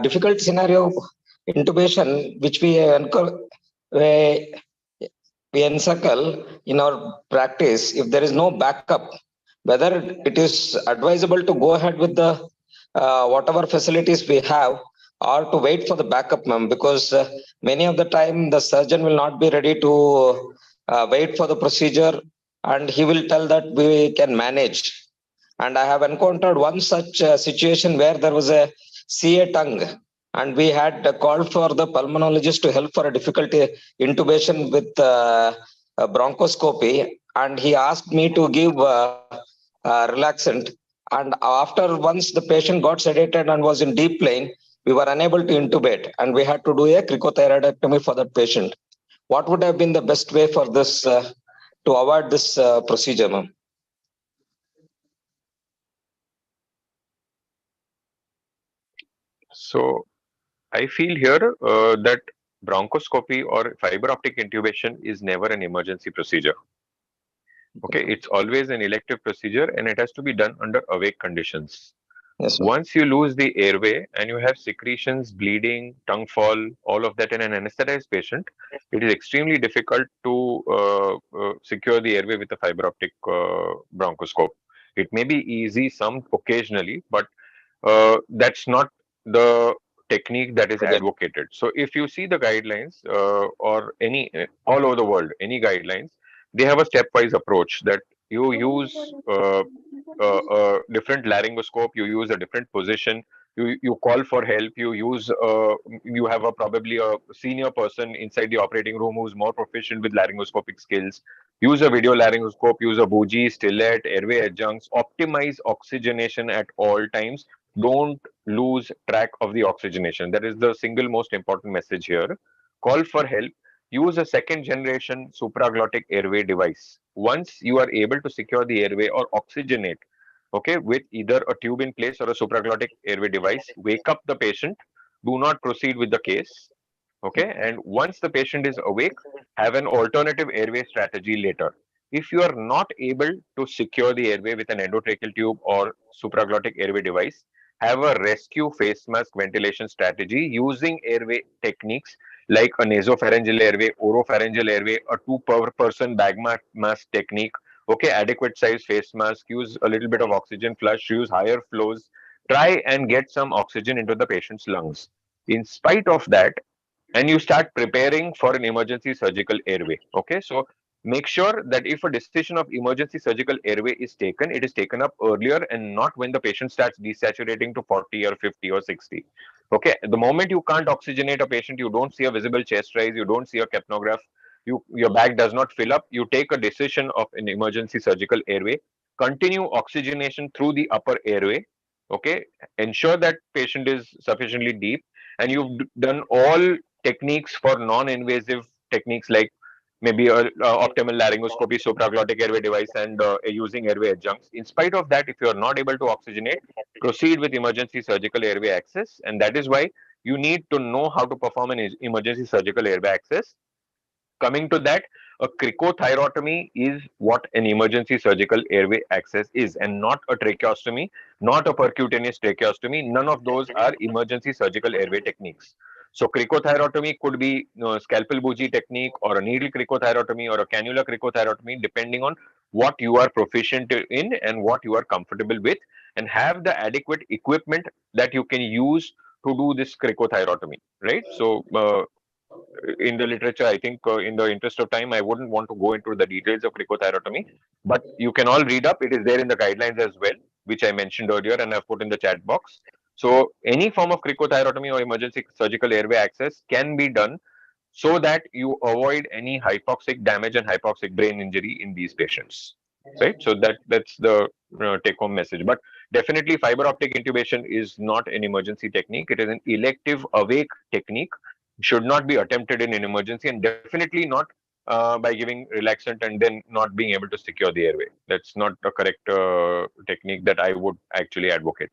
difficult scenario intubation, which we encircle in our practice, if there is no backup, whether it is advisable to go ahead with the whatever facilities we have, or to wait for the backup, ma'am, because many of the time the surgeon will not be ready to wait for the procedure, and he will tell that we can manage. And I have encountered one such situation where there was a CA tongue, and we had called for the pulmonologist to help for a difficulty intubation with a bronchoscopy, and he asked me to give relaxant. And after once the patient got sedated and was in deep plane, we were unable to intubate, and we had to do a cricothyroidectomy for that patient. What would have been the best way for this to avoid this procedure, ma'am? So I feel here that bronchoscopy or fiber optic intubation is never an emergency procedure. Okay, it's always an elective procedure, and it has to be done under awake conditions. Yes, once you lose the airway and you have secretions, bleeding, tongue fall, all of that in an anesthetized patient, it is extremely difficult to secure the airway with a fiber optic bronchoscope. It may be easy some occasionally, but that's not the technique that is advocated. So if you see the guidelines or any all over the world, any guidelines, they have a stepwise approach that you use a different laryngoscope, you use a different position, you call for help, you use you have probably a senior person inside the operating room who's more proficient with laryngoscopic skills. Use a video laryngoscope, use a bougie, stillet, airway adjuncts, optimize oxygenation at all times. Don't lose track of the oxygenation. That is the single most important message here. Call for help. Use a second generation supraglottic airway device. Once you are able to secure the airway or oxygenate, okay, with either a tube in place or a supraglottic airway device, wake up the patient. Do not proceed with the case. Okay, and once the patient is awake, have an alternative airway strategy later. If you are not able to secure the airway with an endotracheal tube or supraglottic airway device, have a rescue face mask ventilation strategy using airway techniques like a nasopharyngeal airway, oropharyngeal airway, a two per person bag mask technique. Okay, adequate size face mask, use a little bit of oxygen flush, use higher flows, try and get some oxygen into the patient's lungs. In spite of that, and you start preparing for an emergency surgical airway. Okay, so make sure that if a decision of emergency surgical airway is taken, it is taken up earlier and not when the patient starts desaturating to 40 or 50 or 60. Okay, the moment you can't oxygenate a patient, you don't see a visible chest rise, you don't see a capnograph, your bag does not fill up, you take a decision of an emergency surgical airway, continue oxygenation through the upper airway. Okay, ensure that patient is sufficiently deep, and you've done all techniques for non-invasive techniques like maybe optimal laryngoscopy, supraglottic airway device, and using airway adjuncts. In spite of that, if you are not able to oxygenate, proceed with emergency surgical airway access, and that is why you need to know how to perform an emergency surgical airway access. Coming to that, a cricothyrotomy is what an emergency surgical airway access is, and not a tracheostomy, not a percutaneous tracheostomy. None of those are emergency surgical airway techniques. So cricothyrotomy could be scalpel bougie technique, or a needle cricothyrotomy, or a cannula cricothyrotomy, depending on what you are proficient in and what you are comfortable with, and have the adequate equipment that you can use to do this cricothyrotomy, right? So in the literature, I think in the interest of time, I wouldn't want to go into the details of cricothyrotomy, but you can all read up. It is there in the guidelines as well, which I mentioned earlier and I've put in the chat box. So any form of cricothyrotomy or emergency surgical airway access can be done so that you avoid any hypoxic damage and hypoxic brain injury in these patients, right? So that's the take home message. But definitely fiber optic intubation is not an emergency technique. It is an elective awake technique, should not be attempted in an emergency, and definitely not by giving relaxant and then not being able to secure the airway. That's not a correct technique that I would actually advocate.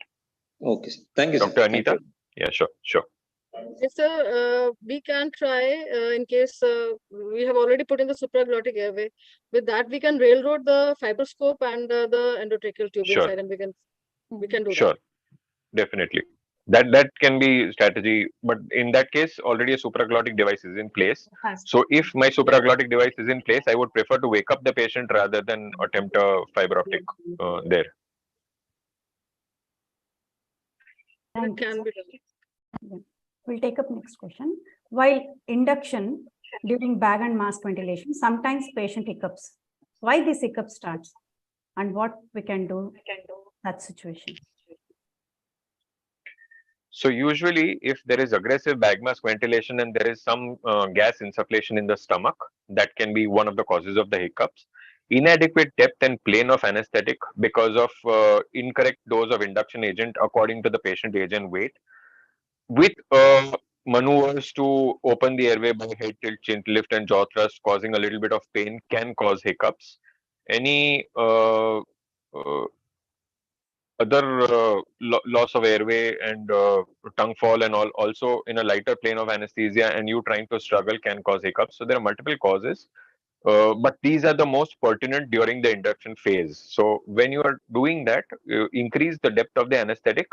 Okay, thank you, Dr. sir. Anita? Yeah, sure. Yes, sir. We can try in case we have already put in the supraglottic airway. With that, we can railroad the fibroscope and the endotracheal tube Sure. inside, and we can do Sure, definitely. That can be strategy, but in that case, already a supraglottic device is in place. So if my supraglottic device is in place, I would prefer to wake up the patient rather than attempt a fiber optic there. that. It Thank you, can sir. be done. Yeah. We'll take up next question. While induction during bag and mask ventilation, sometimes patient hiccups. Why this hiccup starts and what we can do that situation? So usually, if there is aggressive bag mask ventilation and there is some gas insufflation in the stomach, that can be one of the causes of the hiccups. Inadequate depth and plane of anesthetic because of incorrect dose of induction agent according to the patient age and weight, with maneuvers to open the airway by head tilt, chin lift, and jaw thrust, causing a little bit of pain, can cause hiccups. Any other loss of airway and tongue fall and all, also in a lighter plane of anesthesia, and you trying to struggle, can cause hiccups. So there are multiple causes. But these are the most pertinent during the induction phase. So when you are doing that, increase the depth of the anesthetic,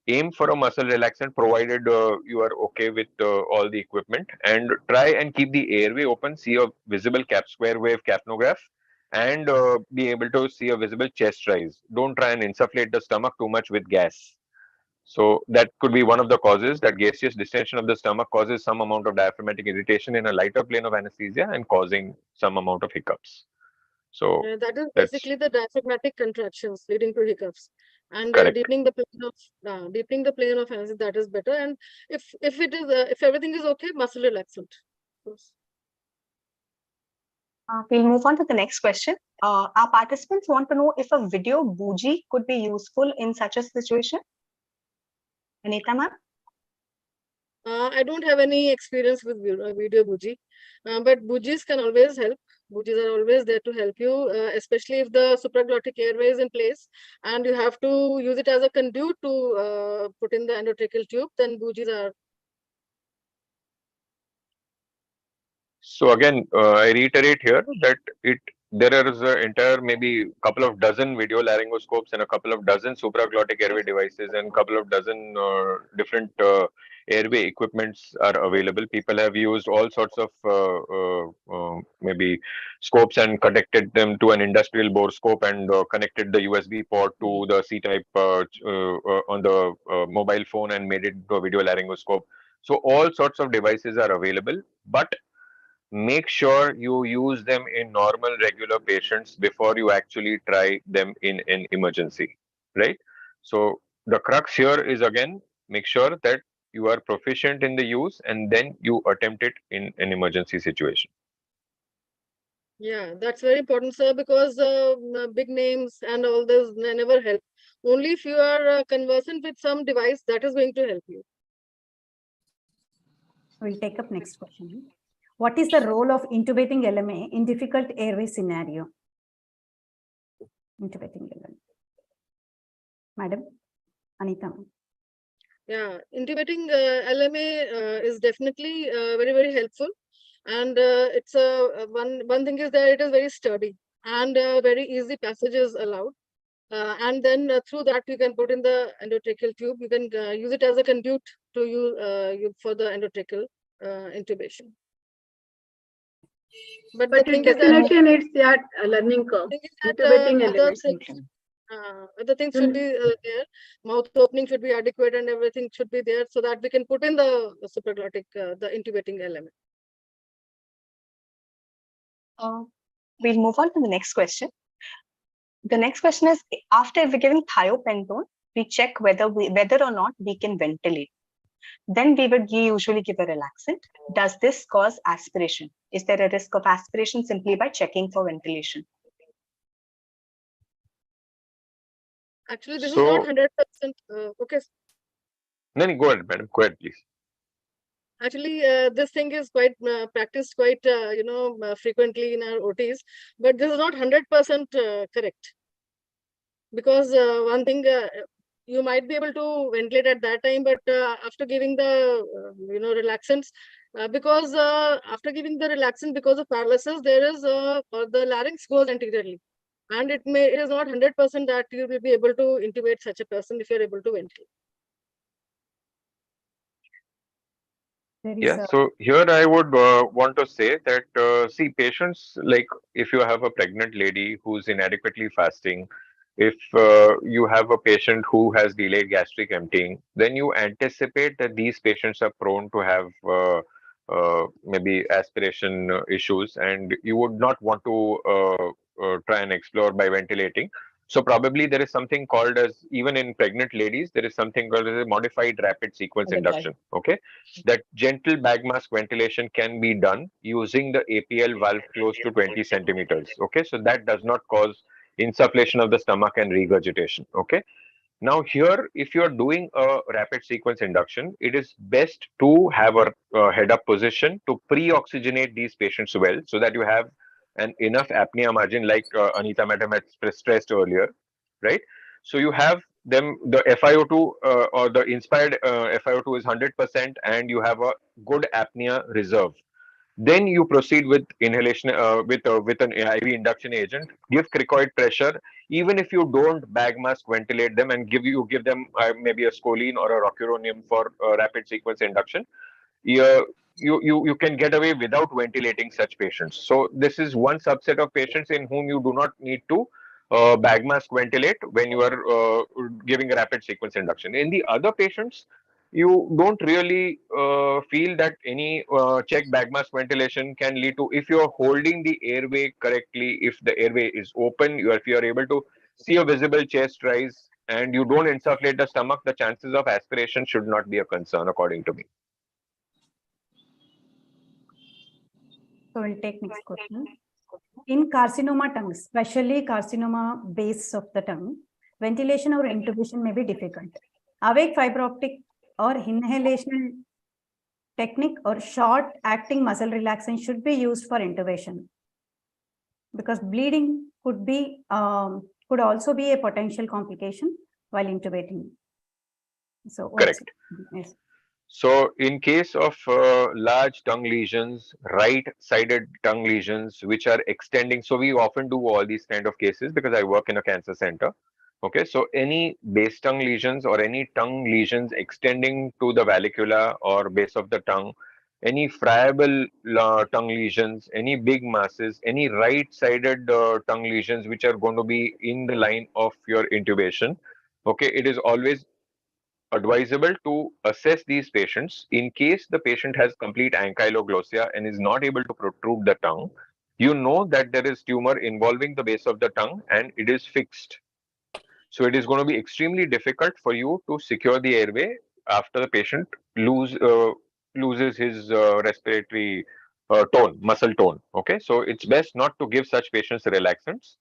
aim for a muscle relaxant provided you are okay with all the equipment, and try and keep the airway open, see a visible cap square wave capnograph, and be able to see a visible chest rise. Don't try and insufflate the stomach too much with gas. So that could be one of the causes, that gaseous distension of the stomach causes some amount of diaphragmatic irritation in a lighter plane of anesthesia and causing some amount of hiccups. So That is that's basically the diaphragmatic contractions leading to hiccups, and correct. deepening the plane of anesthesia, that is better. And if it is if everything is okay, muscle relaxant. We'll move on to the next question. Our participants want to know if a video bougie could be useful in such a situation. Anita ma'am? I don't have any experience with video bougie, but bougies can always help. Bougies are always there to help you, especially if the supraglottic airway is in place and you have to use it as a conduit to put in the endotracheal tube, then bougies are. So again, I reiterate here that there is an entire maybe couple of dozen video laryngoscopes and a couple of dozen supraglottic airway devices and a couple of dozen different airway equipments are available. People have used all sorts of maybe scopes and connected them to an industrial bore scope and connected the USB port to the C-type on the mobile phone and made it into a video laryngoscope. So all sorts of devices are available, but make sure you use them in normal regular patients before you actually try them in an emergency, right? So the crux here is, again, make sure that you are proficient in the use and then you attempt it in an emergency situation. Yeah, that's very important, sir, because big names and all this never help. Only if you are conversant with some device, that is going to help you. We'll take up next question. What is the role of intubating LMA in difficult airway scenario? Intubating LMA. Madam Anita. Yeah, intubating LMA is definitely very helpful, and it's one thing is that it is very sturdy and very easy passage is allowed, and then through that you can put in the endotracheal tube. You can use it as a conduit to you for the endotracheal intubation. But the But thing it is that definitely needs that learning curve. Intubating other elevation. things should be there. Mouth opening should be adequate, and everything should be there so that we can put in the supraglottic, the intubating element. We'll move on to the next question. The next question is, after we're giving thiopentone, we check whether or not we can ventilate. Then we usually give a relaxant. Does this cause aspiration? Is there a risk of aspiration simply by checking for ventilation? Actually, this is not 100%. Okay. No, go ahead, madam. Go ahead, please. Actually, this thing is quite practiced quite frequently in our OTs, but this is not 100% correct. Because one thing, you might be able to ventilate at that time, but after giving the relaxants, because after giving the relaxant because of paralysis, there is the larynx goes anteriorly, and it is not 100% that you will be able to intubate such a person if you are able to ventilate. Yeah, so here I would want to say that, see, patients, like if you have a pregnant lady who's inadequately fasting, if you have a patient who has delayed gastric emptying, then you anticipate that these patients are prone to have maybe aspiration issues, and you would not want to try and explore by ventilating. So probably there is something called as, even in pregnant ladies, there is something called as a modified rapid sequence induction. Okay, that gentle bag mask ventilation can be done using the APL valve close to 20 centimeters. Okay, so that does not cause insufflation of the stomach and regurgitation. Okay, now here, if you are doing a rapid sequence induction, it is best to have a head up position to pre-oxygenate these patients well, so that you have an enough apnea margin, like Anita madam had stressed earlier, right? So you have them, the FiO2 or the inspired FiO2 is 100%, and you have a good apnea reserve. Then you proceed with inhalation with an IV induction agent. Give cricoid pressure, even if you don't bag mask ventilate them, and give them maybe a scoline or a rocuronium for rapid sequence induction. You can get away without ventilating such patients. So this is one subset of patients in whom you do not need to bag mask ventilate when you are giving a rapid sequence induction. In the other patients, you don't really feel that any check bag mask ventilation can lead to, if you are holding the airway correctly, if the airway is open, if you are able to see a visible chest rise and you don't insufflate the stomach, the chances of aspiration should not be a concern, according to me. So we'll take next question. In carcinoma tongues, especially carcinoma base of the tongue, ventilation or intubation may be difficult. Awake fiber optic or inhalation technique or short acting muscle relaxant should be used for intubation, because bleeding could also be a potential complication while intubating. So correct. Yes. So in case of large tongue lesions, right-sided tongue lesions, which are extending, so we often do all these kind of cases because I work in a cancer center. Okay, so any base tongue lesions or any tongue lesions extending to the vallecula or base of the tongue, any friable tongue lesions, any big masses, any right-sided tongue lesions which are going to be in the line of your intubation. Okay, it is always advisable to assess these patients in case the patient has complete ankyloglossia and is not able to protrude the tongue. You know that there is tumor involving the base of the tongue and it is fixed. So it is going to be extremely difficult for you to secure the airway after the patient loses his respiratory muscle tone. Okay, so it's best not to give such patients relaxants.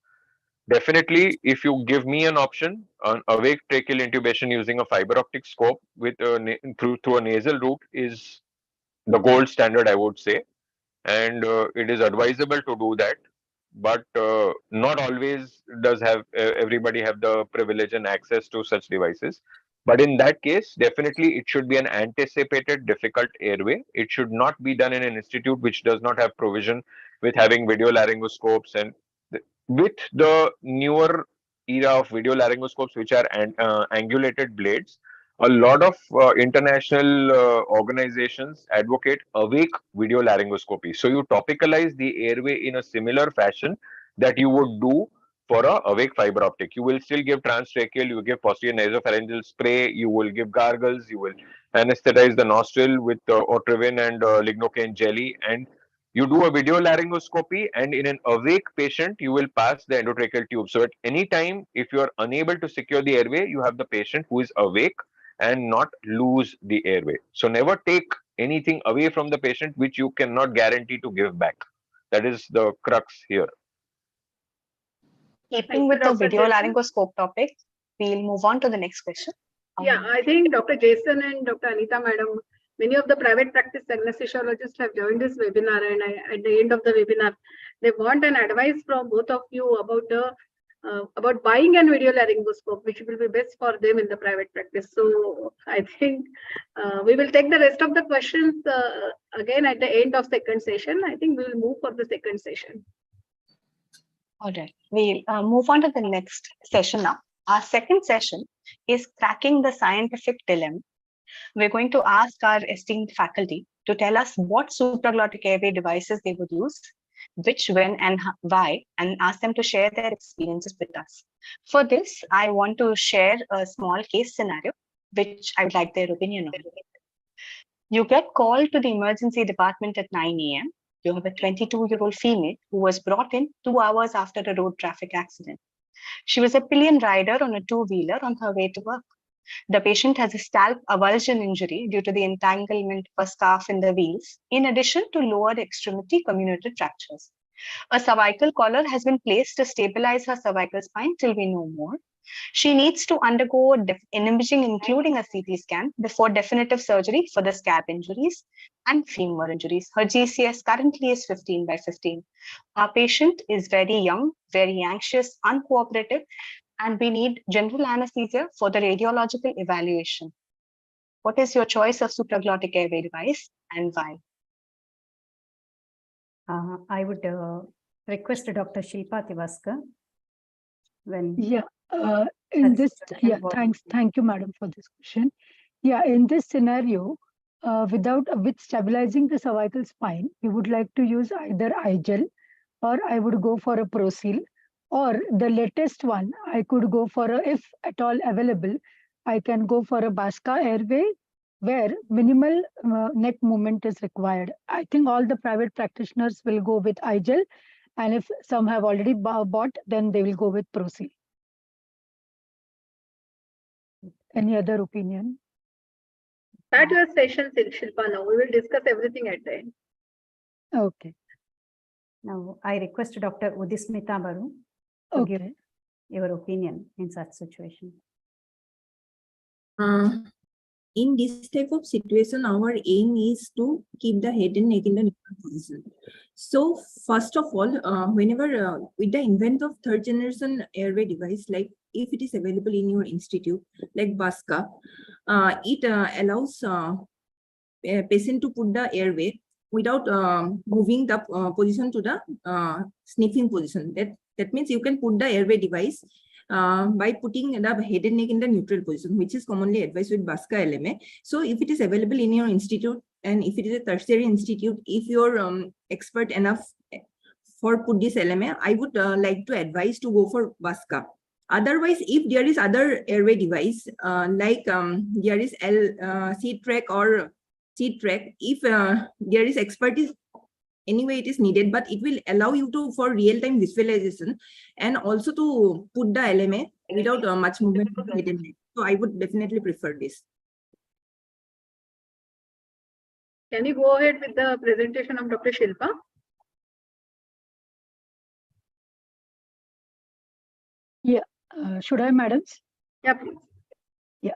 Definitely, if you give me an option, an awake tracheal intubation using a fiber optic scope with through a nasal route is the gold standard, I would say, and it is advisable to do that. But not always does everybody have the privilege and access to such devices. But in that case, definitely it should be an anticipated difficult airway. It should not be done in an institute which does not have provision with having video laryngoscopes and with the newer era of video laryngoscopes, which are angulated blades. A lot of international organizations advocate awake video laryngoscopy. So you topicalize the airway in a similar fashion that you would do for a awake fiber optic. You will still give transtracheal, you will give posterior nasopharyngeal spray, you will give gargles, you will anesthetize the nostril with Otrivin and lignocaine jelly, and you do a video laryngoscopy, and in an awake patient, you will pass the endotracheal tube. So at any time, if you are unable to secure the airway, you have the patient who is awake and not lose the airway. So never take anything away from the patient which you cannot guarantee to give back. That is the crux here. Keeping with the video laryngoscope topic, we'll move on to the next question. Yeah, I think Dr. Jason and Dr. Anita Madam, many of the private practice anesthesiologists have joined this webinar, and at the end of the webinar, they want an advice from both of you about buying a video laryngoscope, which will be best for them in the private practice. So I think we will take the rest of the questions again at the end of second session. I think we will move for the second session. All right, we'll move on to the next session now. Our second session is cracking the scientific dilemma. We're going to ask our esteemed faculty to tell us what supraglottic airway devices they would use, which, when, and why, and ask them to share their experiences with us. For this, I want to share a small case scenario, which I would like their opinion on. You get called to the emergency department at 9 a.m. You have a 22-year-old female who was brought in 2 hours after a road traffic accident. She was a pillion rider on a two-wheeler on her way to work. The patient has a scalp avulsion injury due to the entanglement of a scarf in the wheels, in addition to lower extremity comminuted fractures. A cervical collar has been placed to stabilize her cervical spine till we know more. She needs to undergo imaging, including a CT scan, before definitive surgery for the scalp injuries and femur injuries. Her GCS currently is 15/15. Our patient is very young, very anxious, uncooperative, and we need general anesthesia for the radiological evaluation. What is your choice of supraglottic airway device and why? I would request Dr. Shilpa Tivaskar. Thank you, madam, for this question. Yeah, in this scenario, with stabilizing the cervical spine, we would like to use either iGel, or I would go for a Prosil, or the latest one, I could go for if at all available, I can go for a Basca airway, where minimal neck movement is required. I think all the private practitioners will go with iGel, and if some have already bought, then they will go with Prosil. Any other opinion? Start your session, Shilpa. Now we will discuss everything at the end. Okay. Now I request Dr. Udismita Baru to give your opinion in such situation. In this type of situation, our aim is to keep the head and neck in the neutral position. So first of all, whenever with the invent of third generation airway device, like if it is available in your institute, like Basca, it allows a patient to put the airway without moving the position to the sniffing position. That means you can put the airway device by putting the head and neck in the neutral position, which is commonly advised with Basca LMA. So if it is available in your institute, and if it is a tertiary institute, if you're expert enough for put this LMA, I would like to advise to go for Basca. Otherwise, if there is other airway device, like there is C-track or C-track, if there is expertise, anyway it is needed, but it will allow you to for real-time visualization and also to put the LMA without much movement of head and neck. So I would definitely prefer this. Can you go ahead with the presentation of Dr. Shilpa? Should I, madams? Yeah, please. Yeah.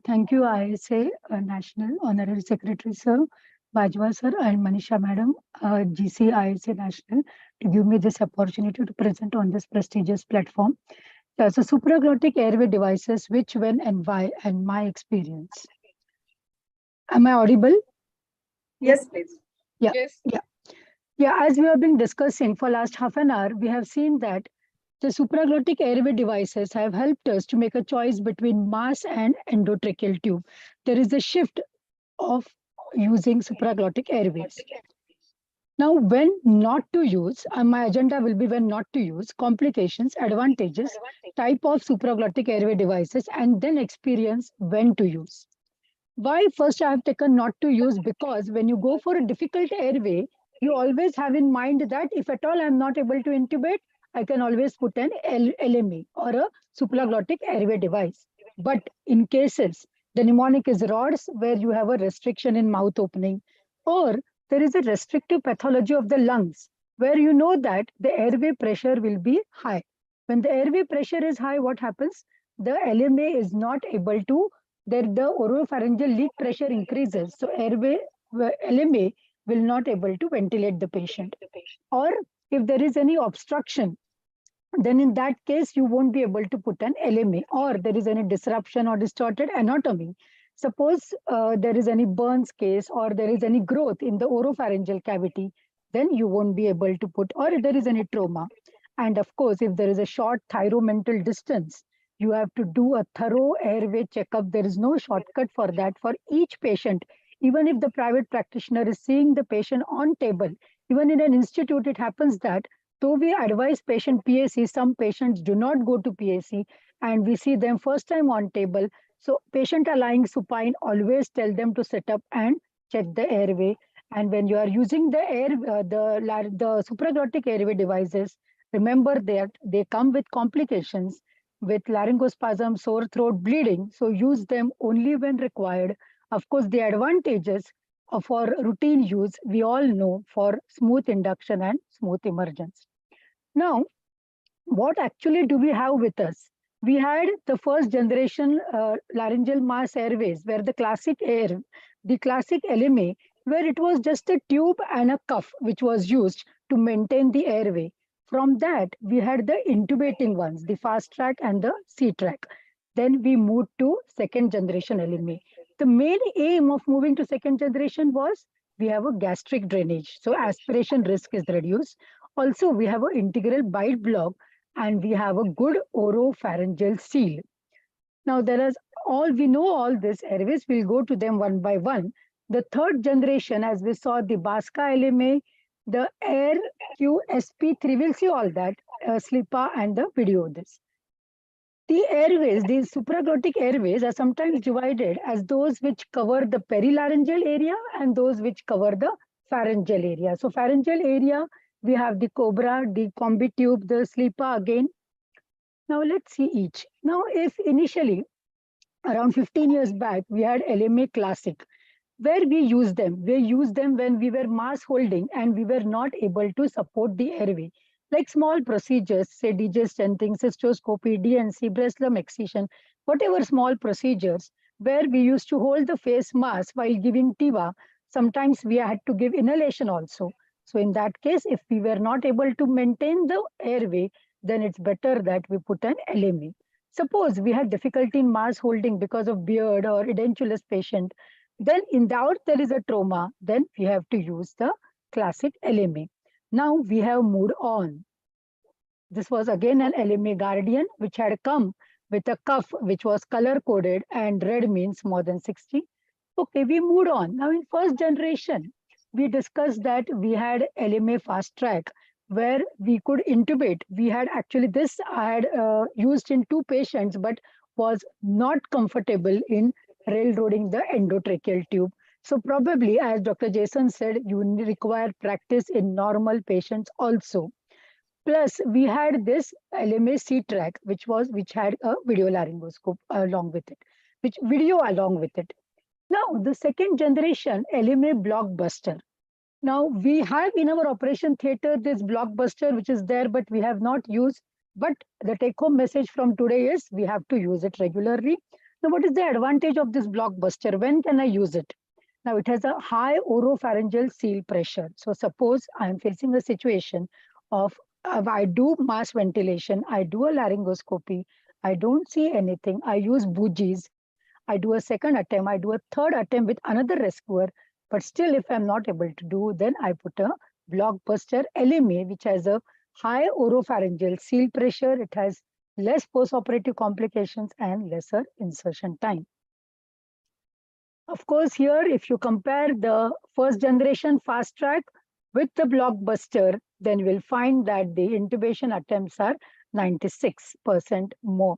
Thank you, ISA National Honorary Secretary Sir, Bajwa Sir, and Manisha Madam, GC ISA National, to give me this opportunity to present on this prestigious platform. So supraglottic airway devices, which, when, and why, and my experience. Am I audible? Yes, please. Yeah. Yes. Yeah, as we have been discussing for last half an hour, we have seen that the supraglottic airway devices have helped us to make a choice between mask and endotracheal tube. There is a shift of using supraglottic airways. Now, when not to use, my agenda will be when not to use, complications, advantages, type of supraglottic airway devices, and then experience when to use. Why first I have taken not to use? Because when you go for a difficult airway, you always have in mind that if at all I'm not able to intubate, I can always put an LME or a supraglottic airway device. But in cases, the mnemonic is RODS, where you have a restriction in mouth opening, or there is a restrictive pathology of the lungs, where you know that the airway pressure will be high. When the airway pressure is high, what happens? The LMA is not able to, the oropharyngeal leak pressure increases. So airway LMA will not able to ventilate the patient. Or if there is any obstruction, then in that case, you won't be able to put an LMA, or there is any disruption or distorted anatomy. Suppose there is any burns case, or there is any growth in the oropharyngeal cavity, then you won't be able to put, or if there is any trauma. And of course, if there is a short thyromental distance, you have to do a thorough airway checkup. There is no shortcut for that for each patient. Even if the private practitioner is seeing the patient on table, even in an institute, it happens that though we advise patient PAC, some patients do not go to PAC, and we see them first time on table. So patient are lying supine, always tell them to sit up and check the airway. And when you are using the the supraglottic airway devices, remember that they come with complications, with laryngospasm, sore throat, bleeding. So use them only when required. Of course, the advantages for routine use, we all know, for smooth induction and smooth emergence. Now, what actually do we have with us? We had the first generation laryngeal mass airways, where the classic LMA, where it was just a tube and a cuff which was used to maintain the airway. From that, we had the intubating ones, the fast track and the C-track. Then we moved to second generation LMA. The main aim of moving to second generation was we have a gastric drainage, so aspiration risk is reduced. Also, we have an integral bite block, and we have a good oropharyngeal seal. Now, we know all these airways. We'll go to them one by one. The third generation, as we saw, the Basca LMA, the Air QSP3, we'll see all that, SLIPA and the video of this. The airways, these supraglottic airways, are sometimes divided as those which cover the perilaryngeal area and those which cover the pharyngeal area. So pharyngeal area, we have the cobra, the combi tube, the SLIPA again. Now let's see each. Now, if initially, around 15 years back, we had LMA Classic, where we used them. We used them when we were mass holding and we were not able to support the airway. Like small procedures, say DJ stenting, cystoscopy, DNC, breast lump excision, whatever small procedures, where we used to hold the face mask while giving TIVA. Sometimes we had to give inhalation also. So in that case, if we were not able to maintain the airway, then it's better that we put an LMA. Suppose we had difficulty in mass holding because of beard or edentulous patient, then in doubt there is a trauma, then we have to use the classic LMA. Now we have moved on. This was again an LMA Guardian, which had come with a cuff which was color coded and red means more than 60. Okay, we moved on. Now in first generation, we discussed that we had LMA fast track where we could intubate. We had actually this I had used in 2 patients, but was not comfortable in railroading the endotracheal tube. So probably, as Dr. Jason said, you require practice in normal patients also. Plus, we had this LMA C track, which had a video laryngoscope along with it, which video along with it. Now, the second generation LMA blockbuster. Now, we have in our operation theater this blockbuster, which is there, but we have not used. But the take-home message from today is we have to use it regularly. Now, what is the advantage of this blockbuster? When can I use it? Now, it has a high oropharyngeal seal pressure. So, suppose I am facing a situation of I do mass ventilation, I do a laryngoscopy, I don't see anything, I use bougies, I do a second attempt, I do a third attempt with another rescuer, but still if I'm not able to do, then I put a blockbuster LMA, which has a high oropharyngeal seal pressure, it has less postoperative complications and lesser insertion time. Of course, here, if you compare the first generation fast track with the blockbuster, then you will find that the intubation attempts are 96% more.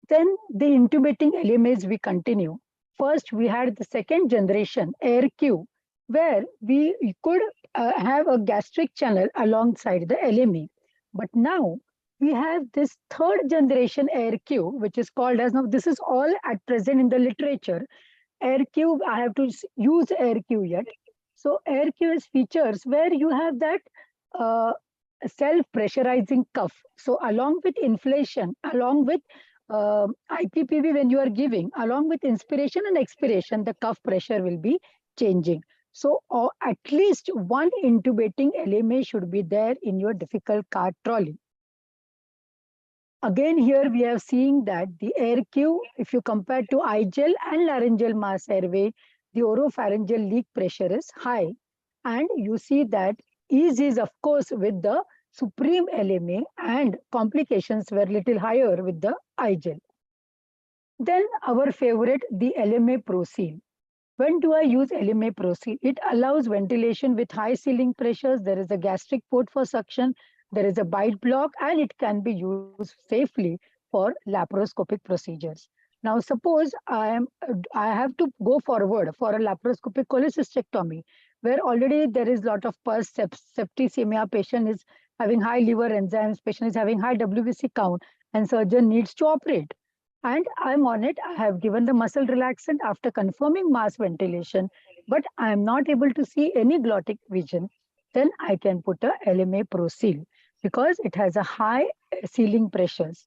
Then the intubating LMAs we continue. First, we had the second generation AirQ, where we could have a gastric channel alongside the LMA. But now we have this third generation AirQ, which is called as, now this is all at present in the literature. AirQ, I have to use AirQ yet. So AirQ is features where you have that self-pressurizing cuff. So along with inflation, along with IPPV when you are giving, along with inspiration and expiration, the cuff pressure will be changing. So at least one intubating LMA should be there in your difficult cart trolley. Again, here we are seeing that the AirQ, if you compare to iGel and laryngeal mass airway, the oropharyngeal leak pressure is high. And you see that ease is, of course, with the Supreme LMA and complications were little higher with the iGel. Then our favorite, the LMA ProSeal. When do I use LMA ProSeal? It allows ventilation with high sealing pressures. There is a gastric port for suction. There is a bite block, and it can be used safely for laparoscopic procedures. Now, suppose I have to go forward for a laparoscopic cholecystectomy, where already there is a lot of pus, septicemia, patient is having high liver enzymes, patient is having high WBC count, and surgeon needs to operate. And I'm on it. I have given the muscle relaxant after confirming mass ventilation, but I am not able to see any glottic vision. Then I can put a LMA ProSeal because it has a high sealing pressures.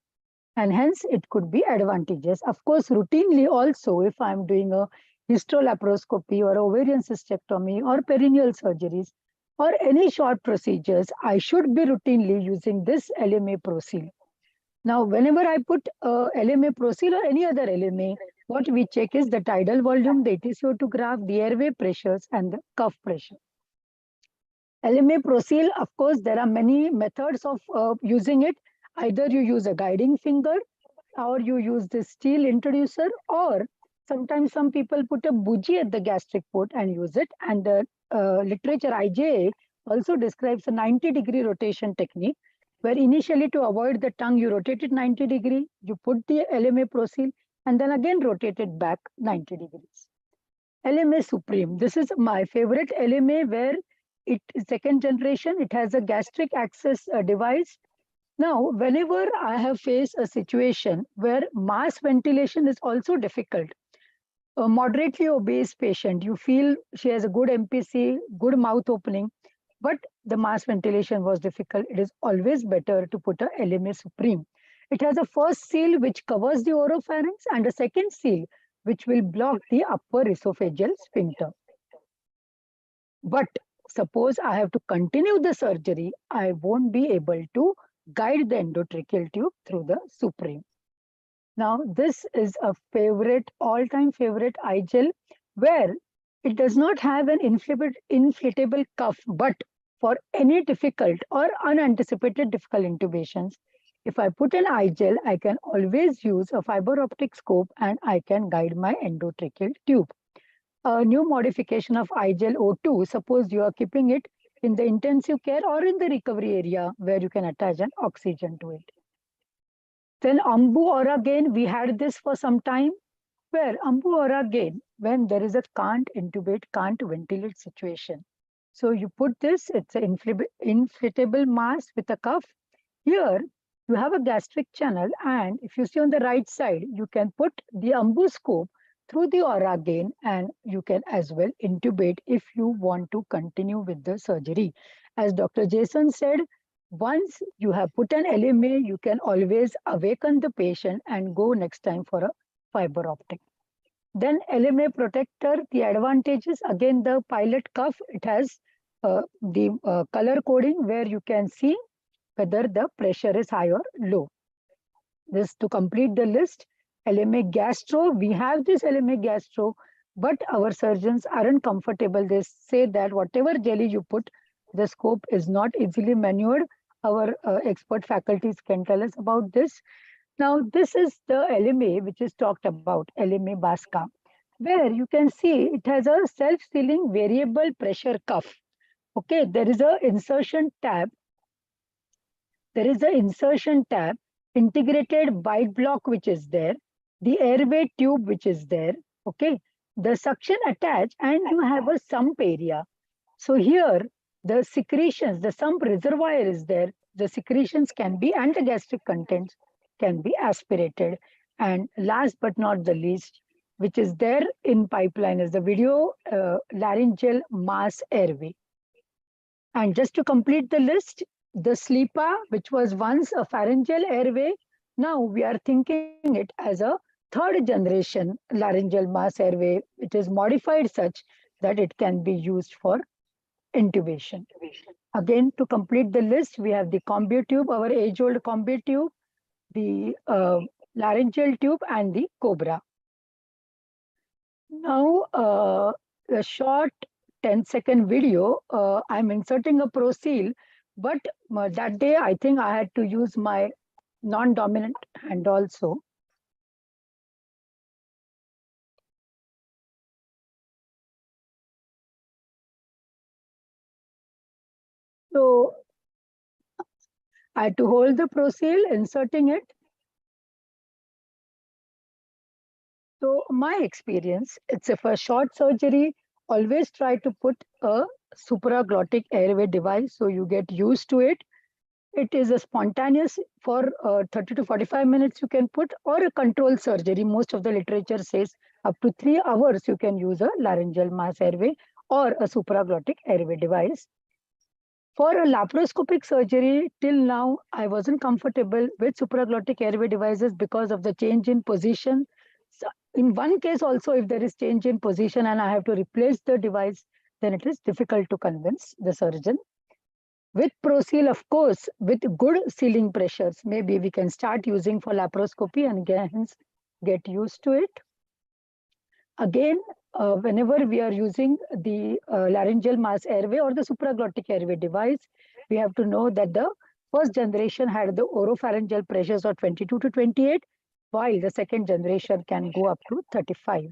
And hence it could be advantageous. Of course, routinely also, if I'm doing a histolaparoscopy or ovarian cystectomy or perineal surgeries or any short procedures, I should be routinely using this LMA ProSeal. Now, whenever I put LMA ProSeal or any other LMA, what we check is the tidal volume, the ETCO2 graph, the airway pressures, and the cuff pressure. LMA ProSeal, of course, there are many methods of using it. Either you use a guiding finger or you use the steel introducer, or sometimes some people put a bougie at the gastric port and use it. And the literature IJA also describes a 90-degree rotation technique, where initially to avoid the tongue, you rotate it 90 degrees, you put the LMA ProSeal, and then again rotate it back 90 degrees. LMA Supreme, this is my favorite LMA, where it is second generation, it has a gastric access device. Now, whenever I have faced a situation where mass ventilation is also difficult, a moderately obese patient, you feel she has a good MPC, good mouth opening, but the mass ventilation was difficult, it is always better to put a LMA Supreme. It has a first seal which covers the oropharynx and a second seal which will block the upper esophageal sphincter. But suppose I have to continue the surgery, I won't be able to guide the endotracheal tube through the Supreme. Now, this is a favorite, all-time favorite iGel, where It does not have an inflatable cuff, but for any difficult or unanticipated difficult intubations, if I put an eye gel, I can always use a fiber optic scope and I can guide my endotracheal tube. A new modification of eye gel O2, suppose you are keeping it in the intensive care or in the recovery area where you can attach an oxygen to it. Then Ambu Aura gain, we had this for some time, where Ambu Aura gain, when there is a can't intubate, can't ventilate situation. So you put this, it's an inflatable mask with a cuff. Here, you have a gastric channel, and if you see on the right side, you can put the Ambu scope through the aura gain, and you can as well intubate if you want to continue with the surgery. As Dr. Jason said, once you have put an LMA, you can always awaken the patient and go next time for a fiber optic. Then LMA protector, the advantages, again the pilot cuff, it has the color coding where you can see whether the pressure is high or low. This to complete the list. LMA gastro, we have this LMA gastro, but our surgeons aren't comfortable. They say that whatever jelly you put, the scope is not easily maneuvered. Our expert faculties can tell us about this. Now, this is the LMA which is talked about, LMA Basca, where you can see it has a self-sealing variable pressure cuff. Okay, there is a insertion tab. There is an insertion tab, integrated bite block which is there, the airway tube which is there, okay, the suction attached, and you have a sump area. So here, the secretions, the sump reservoir is there, the secretions can be, and the gastric contents can be aspirated. And last but not the least, which is there in pipeline, is the video laryngeal mass airway. And just to complete the list, the SLEEPA, which was once a pharyngeal airway, now we are thinking it as a third generation laryngeal mass airway. It is modified such that it can be used for intubation. Again, to complete the list, we have the combi tube, our age-old combi tube, the laryngeal tube, and the cobra. Now, a short 10-second video, I'm inserting a ProSeal, but that day I think I had to use my non-dominant hand also. So I had to hold the ProSeal, inserting it. So my experience, it's if a short surgery, always try to put a supraglottic airway device so you get used to it. It is a spontaneous for 30 to 45 minutes you can put, or a controlled surgery. Most of the literature says up to 3 hours you can use a laryngeal mass airway or a supraglottic airway device. For a laparoscopic surgery, till now, I wasn't comfortable with supraglottic airway devices because of the change in position. So in one case also, if there is change in position and I have to replace the device, then it is difficult to convince the surgeon. With ProSeal, of course, with good sealing pressures, maybe we can start using for laparoscopy and hence get used to it. Again, whenever we are using the laryngeal mass airway or the supraglottic airway device, we have to know that the first generation had the oropharyngeal pressures of 22 to 28, while the second generation can go up to 35.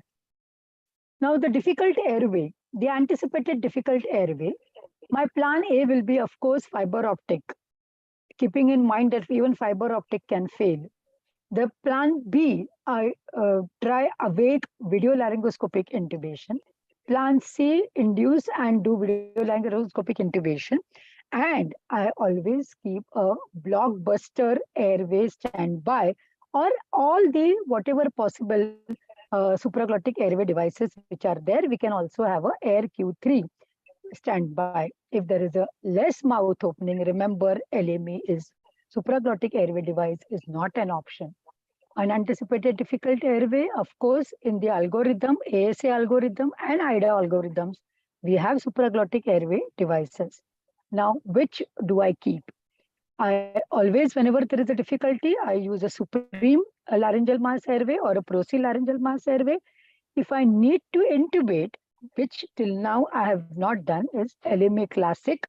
Now, the difficult airway, the anticipated difficult airway, my plan A will be, of course, fiber optic, keeping in mind that even fiber optic can fail. The plan B, I try await video laryngoscopic intubation. Plan C, induce and do video laryngoscopic intubation. And I always keep a blockbuster airway standby, or all the whatever possible supraglottic airway devices which are there. We can also have a Air Q3 standby. If there is a less mouth opening, remember LME is supraglottic airway device is not an option. Unanticipated difficult airway, of course, in the algorithm, ASA algorithm and IDA algorithms, we have supraglottic airway devices. Now, which do I keep? I always, whenever there is a difficulty, I use a Supreme laryngeal mass airway or a ProSeal laryngeal mass airway. If I need to intubate, which till now I have not done, is LMA Classic.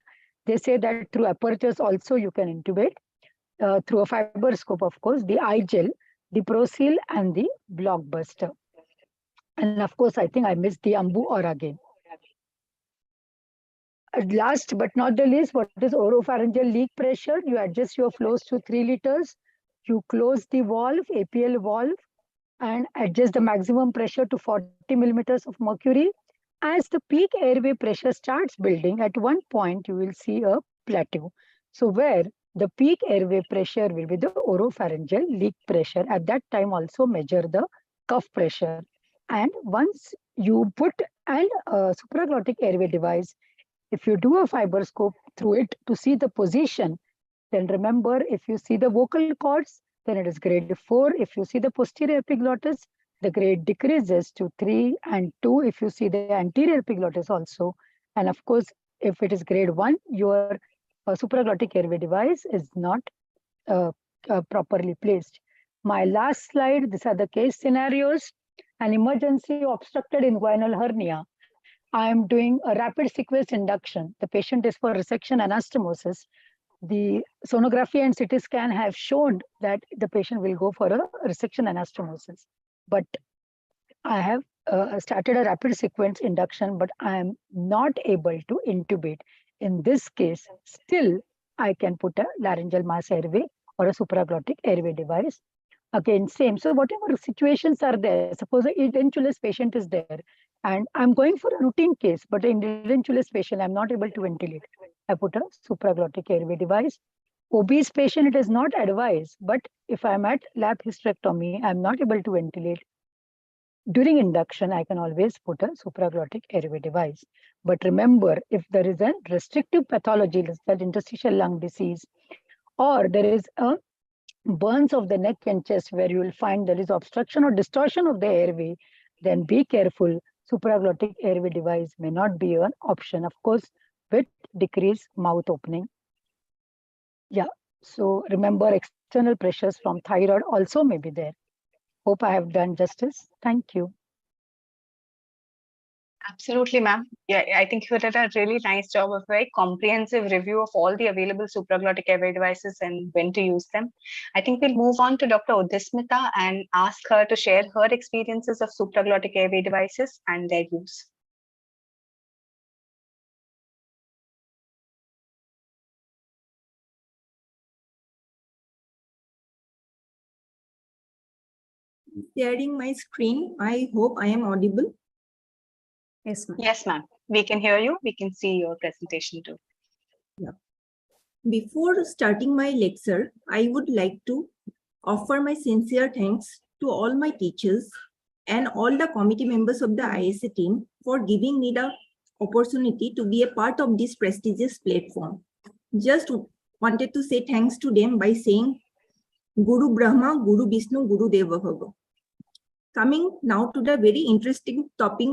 They say that through apertures also you can intubate, through a fiber scope, of course, the iGel, the Prosil, and the Blockbuster. And of course, I think I missed the Ambu or again. Last but not the least, what is oropharyngeal leak pressure? You adjust your flows to 3 liters. You close the valve, APL valve, and adjust the maximum pressure to 40 millimeters of mercury. As the peak airway pressure starts building, at one point you will see a plateau. So where the peak airway pressure will be the oropharyngeal leak pressure. At that time also measure the cuff pressure. And once you put an supraglottic airway device, if you do a fiber scope through it to see the position, then remember, if you see the vocal cords, then it is grade 4. If you see the posterior epiglottis, the grade decreases to 3 and 2. If you see the anterior epiglottis also, and of course, if it is grade 1, your supraglottic airway device is not properly placed. My last slide, these are the case scenarios. An emergency obstructed inguinal hernia. I am doing a rapid sequence induction. The patient is for resection anastomosis. The sonography and CT scan have shown that the patient will go for a resection anastomosis. But I have started a rapid sequence induction, but I am not able to intubate. In this case, still I can put a laryngeal mass airway or a supraglottic airway device. Again, same. So whatever situations are there, suppose an edentulous patient is there, and I'm going for a routine case, but in edentulous patient, I'm not able to ventilate. I put a supraglottic airway device. Obese patient, it is not advised, but if I'm at lap hysterectomy, I'm not able to ventilate. During induction, I can always put a supraglottic airway device. But remember, if there is a restrictive pathology, that interstitial lung disease, or there is a burns of the neck and chest where you will find there is obstruction or distortion of the airway, then be careful. Supraglottic airway device may not be an option, of course, with decreased mouth opening. Yeah, so remember, external pressures from thyroid also may be there. Hope I have done justice. Thank you. Absolutely, ma'am. Yeah, I think you did a really nice job of very comprehensive review of all the available supraglottic airway devices and when to use them. I think we'll move on to Dr. Udismita and ask her to share her experiences of supraglottic airway devices and their use. Sharing my screen. I hope I am audible. Yes, ma'am. Yes, ma'am. We can hear you. We can see your presentation too. Yeah. Before starting my lecture, I would like to offer my sincere thanks to all my teachers and all the committee members of the ISA team for giving me the opportunity to be a part of this prestigious platform. Just wanted to say thanks to them by saying Guru Brahma, Guru Vishnu, Guru Deva Bhava. Coming now to the very interesting topic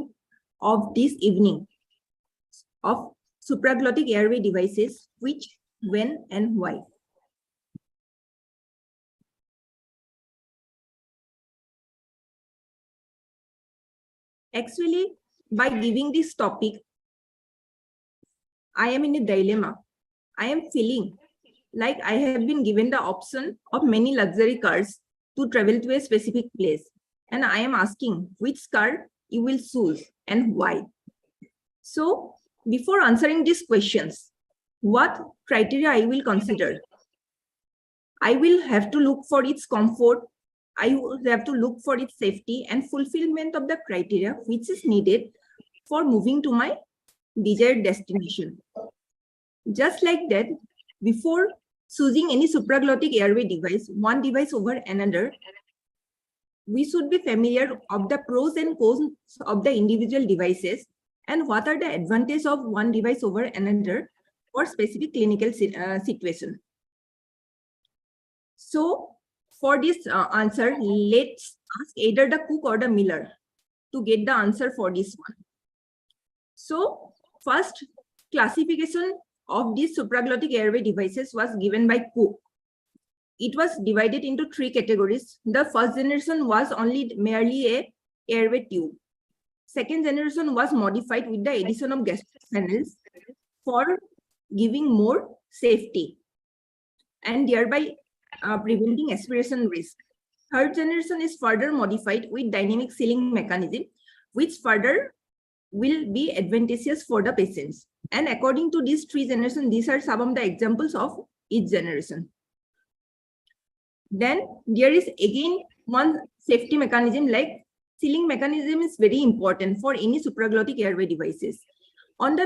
of this evening of supraglottic airway devices, which, when, and why. Actually, by giving this topic, I am in a dilemma. I am feeling like I have been given the option of many luxury cars to travel to a specific place. And I am asking which car you will choose and why. So before answering these questions, what criteria I will consider? I will have to look for its comfort. I will have to look for its safety and fulfillment of the criteria which is needed for moving to my desired destination. Just like that, before choosing any supraglottic airway device, one device over another, we should be familiar of the pros and cons of the individual devices and what are the advantages of one device over another for specific clinical situation. So for this answer, let's ask either the cook or the miller to get the answer for this one. So first classification of these supraglottic airway devices was given by Cook. It was divided into 3 categories. The first generation was only merely a airway tube. second generation was modified with the addition of gastric channels for giving more safety and thereby preventing aspiration risk. Third generation is further modified with dynamic sealing mechanism, which further will be advantageous for the patients. And according to these three generations, these are some of the examples of each generation. Then there is again one safety mechanism, like sealing mechanism is very important for any supraglottic airway devices. On the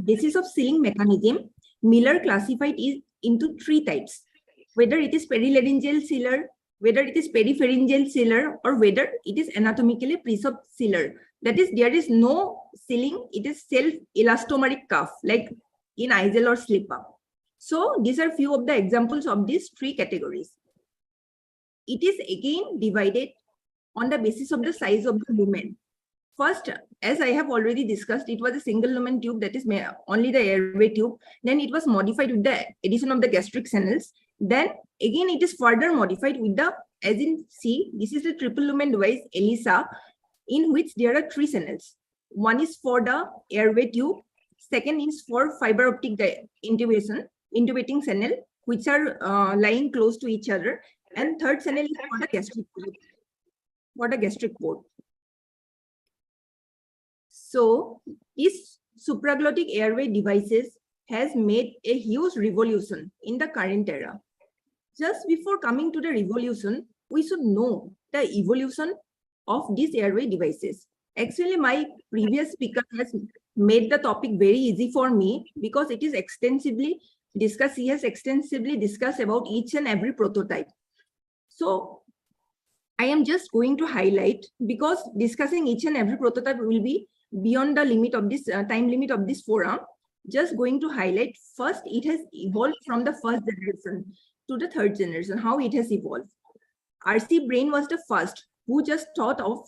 basis of sealing mechanism, Miller classified it into three types, whether it is perilaryngeal sealer, whether it is peripharyngeal sealer, or whether it is anatomically preserved sealer. That is, there is no sealing, it is self-elastomeric cuff, like in IGEL or slip-up. So these are few of the examples of these three categories. It is again divided on the basis of the size of the lumen. First, as I have already discussed, it was a single lumen tube, that is only the airway tube. Then it was modified with the addition of the gastric channels. Then again, it is further modified with the, as in C, this is a triple lumen device, ELISA, in which there are three channels. One is for the airway tube. Second is for fiber optic intubating channel, which are lying close to each other. And third channel is for the gastric port. So these supraglottic airway devices has made a huge revolution in the current era. Just before coming to the revolution, we should know the evolution of these airway devices. Actually, my previous speaker has made the topic very easy for me because it is extensively discussed. He has extensively discussed about each and every prototype. So I am just going to highlight, because discussing each and every prototype will be beyond the limit of this time limit of this forum. Just going to highlight first, it has evolved from the first generation to the third generation, how it has evolved. RC Brain was the first who just thought of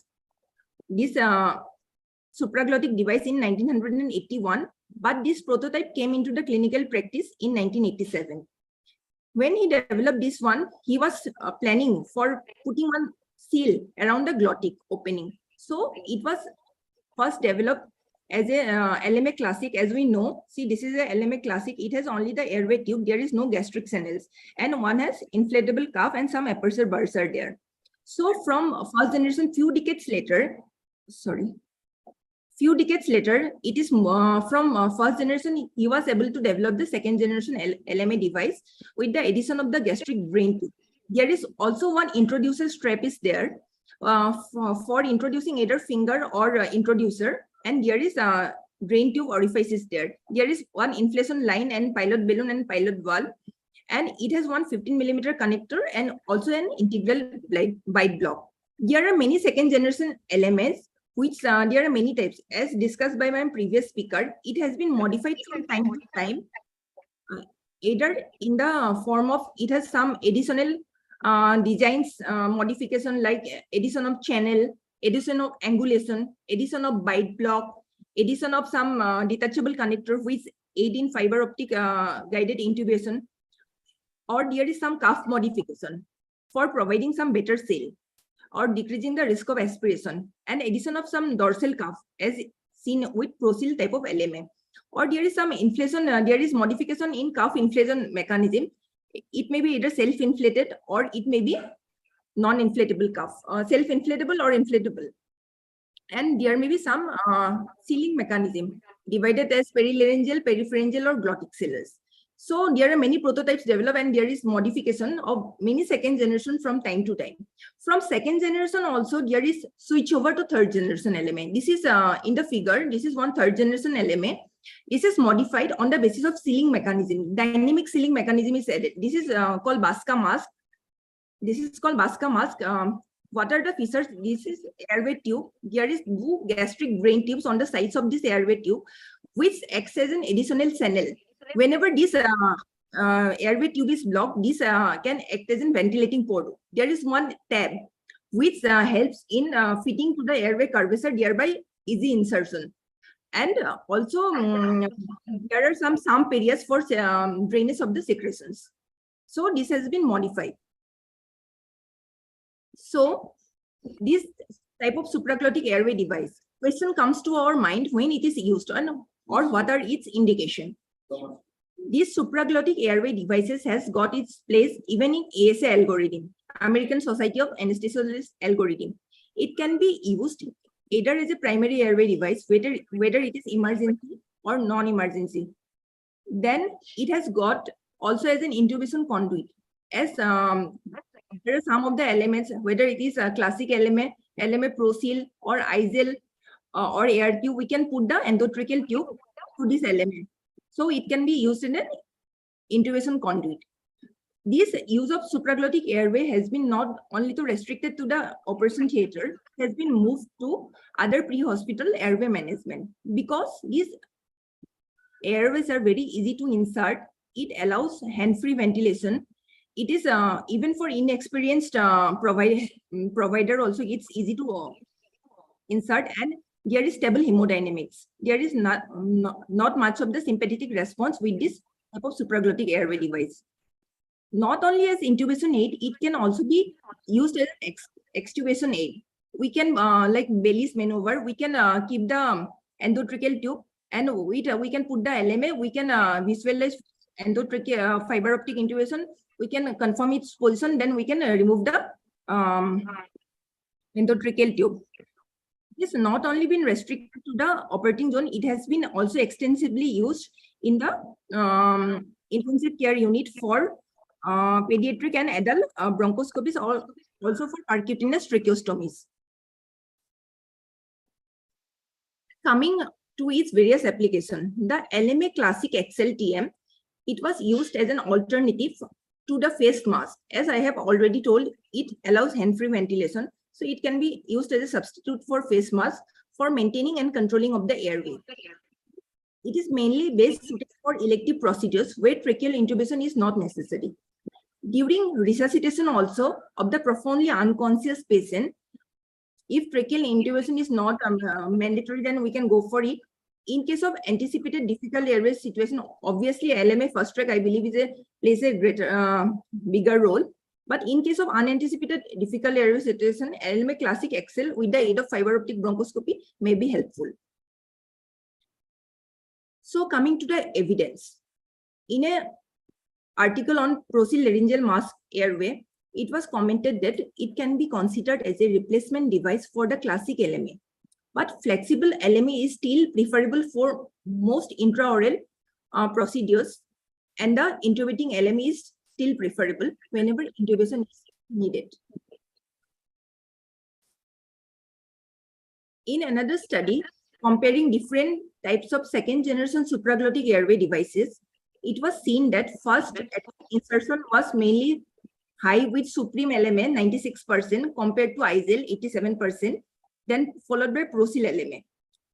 this supraglottic device in 1981, but this prototype came into the clinical practice in 1987. When he developed this one, he was planning for putting one seal around the glottic opening. So it was first developed as a LMA classic, as we know. See, this is a LMA classic. It has only the airway tube. There is no gastric channels, and one has inflatable cuff and some aperture burrs are there. So from first generation, few decades later, it is from first generation, he was able to develop the second generation LMA device with the addition of the gastric brain tube. There is also one introducer strap is there for introducing either finger or introducer, and there is a brain tube orifice is there. There is one inflation line and pilot balloon and pilot valve, and it has one 15mm connector and also an integral bite block. There are many second generation LMS, which there are many types. As discussed by my previous speaker, it has been modified from time to time, either in the form of, it has some additional designs modification, like addition of channel, addition of angulation, addition of bite block, addition of some detachable connector which aid in fiber optic guided intubation, or there is some cuff modification for providing some better seal or decreasing the risk of aspiration, and addition of some dorsal cuff as seen with ProSeal type of LMA, or there is some inflation, there is modification in cuff inflation mechanism. It may be either self-inflated or it may be non-inflatable cuff, self-inflatable or inflatable. And there may be some sealing mechanism divided as perilaryngeal, peripharyngeal, or glottic sealers. So there are many prototypes developed, and there is modification of many second generation from time to time. From second generation also, there is switch over to third generation LMA. This is in the figure, this is one third generation LMA. This is modified on the basis of sealing mechanism. Dynamic sealing mechanism is added. This is called Baska mask. This is called Baska mask. What are the features? This is airway tube. There is two gastric brain tubes on the sides of this airway tube, which acts as an additional channel. Whenever this airway tube is blocked, this can act as a ventilating port. There is one tab which helps in fitting to the airway curvature, thereby easy insertion. And also there are some areas for drainage of the secretions. So this has been modified. So this type of supraglottic airway device question comes to our mind when it is used or what are its indication. These supraglottic airway devices has got its place even in ASA algorithm, American Society of Anesthesiologists algorithm. It can be used either as a primary airway device, whether it is emergency or non-emergency. Then it has got also as an intubation conduit. As there are some of the elements, whether it is a classic LMA ProSeal or ISL or air tube, we can put the endotracheal tube to this element. So it can be used in an intubation conduit. This use of supraglottic airway has been not only restricted to the operation theater, has been moved to other pre-hospital airway management because these airways are very easy to insert. It allows hand-free ventilation. It is even for inexperienced provider also, it's easy to insert, and there is stable hemodynamics. There is not much of the sympathetic response with this type of supraglottic airway device. Not only as intubation aid, it can also be used as extubation aid. We can like Bailey's maneuver, we can keep the endotracheal tube, and we can put the LMA, we can visualize endotracheal fiber optic intubation, we can confirm its position, then we can remove the endotracheal tube. It has not only been restricted to the operating zone, it has been also extensively used in the intensive care unit for pediatric and adult bronchoscopies, or also for percutaneous tracheostomies. Coming to its various applications, the LMA Classic XLTM, it was used as an alternative to the face mask. As I have already told, it allows hand-free ventilation, so it can be used as a substitute for face mask for maintaining and controlling of the airway. It is mainly best suited for elective procedures where tracheal intubation is not necessary. During resuscitation also of the profoundly unconscious patient, if tracheal intubation is not mandatory, then we can go for it. In case of anticipated difficult airway situation, obviously LMA fast track, I believe, plays a greater, bigger role. But in case of unanticipated difficult airway situation, LMA Classic XL with the aid of fiber optic bronchoscopy may be helpful. So coming to the evidence, in a article on ProSeal laryngeal mask airway, it was commented that it can be considered as a replacement device for the classic LMA. But flexible LMA is still preferable for most intraoral procedures, and the intubating LMA is still preferable whenever intubation is needed. In another study comparing different types of second generation supraglottic airway devices, it was seen that first insertion was mainly high with Supreme LMA 96% compared to ISL 87%, then followed by ProSeal LMA,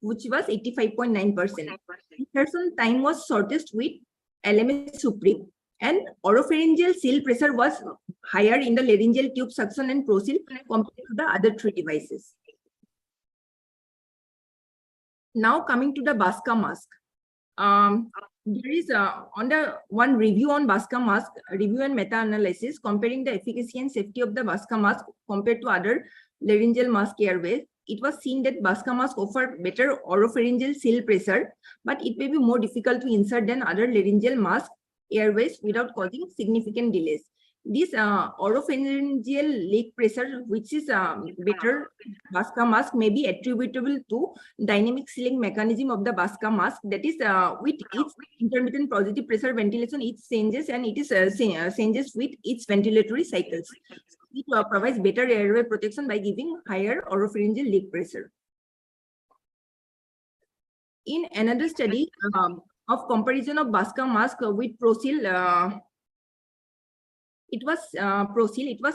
which was 85.9%. Insertion time was shortest with LMA Supreme, and oropharyngeal seal pressure was higher in the laryngeal tube suction and ProSeal compared to the other three devices. Now coming to the BASCA mask. There is on the one review on BASCA mask, review and meta-analysis comparing the efficacy and safety of the BASCA mask compared to other laryngeal mask airways. It was seen that BASCA mask offer better oropharyngeal seal pressure, but it may be more difficult to insert than other laryngeal mask airways without causing significant delays. This oropharyngeal leak pressure, which is better BASCA mask, may be attributable to dynamic sealing mechanism of the BASCA mask. That is, with each intermittent positive pressure ventilation, it changes, and it is changes with its ventilatory cycles. It provides better airway protection by giving higher oropharyngeal leak pressure. In another study of comparison of BASCA mask with ProSeal, it was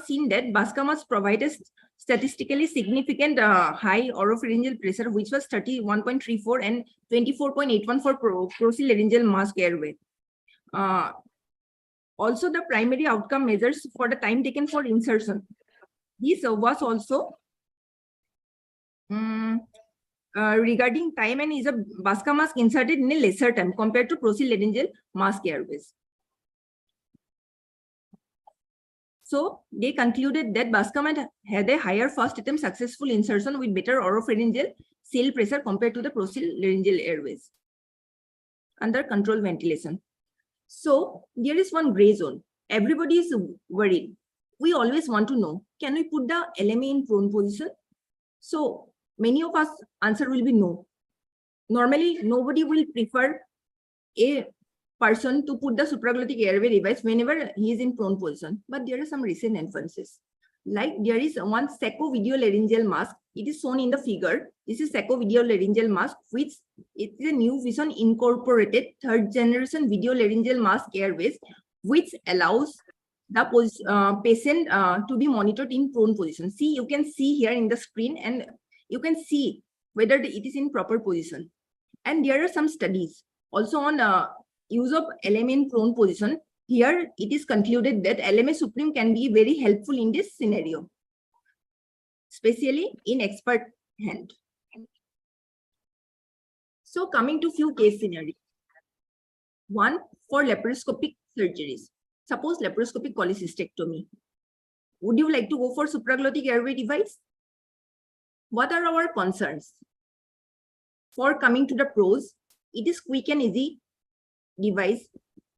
seen that BASCA mask provided statistically significant high oropharyngeal pressure, which was 31.34 and 24.81 for ProSeal laryngeal mask airway. Also, the primary outcome measures for the time taken for insertion. This was also regarding time, and is a BASCA mask inserted in a lesser time compared to ProSeal laryngeal mask airways. So they concluded that BASCA had a higher first attempt successful insertion with better oropharyngeal seal pressure compared to the prosil-laryngeal airways under controlled ventilation. So there is one gray zone. Everybody is worried. We always want to know, can we put the LMA in prone position? So many of us answer will be no. Normally, nobody will prefer a person to put the supraglottic airway device whenever he is in prone position. But there are some recent inferences. Like there is one sacrovideolaryngeal mask. It is shown in the figure. This is sacrovideolaryngeal mask, which it is a new vision incorporated third generation videolaryngeal mask airways, which allows the patient to be monitored in prone position. See, you can see here in the screen, and you can see whether it is in proper position. And there are some studies also on use of LMA in prone position. Here it is concluded that LMA Supreme can be very helpful in this scenario, especially in expert hand. So coming to few case scenarios. One, for laparoscopic surgeries. Suppose laparoscopic cholecystectomy. Would you like to go for supraglottic airway device? What are our concerns? For coming to the pros, it is quick and easy device.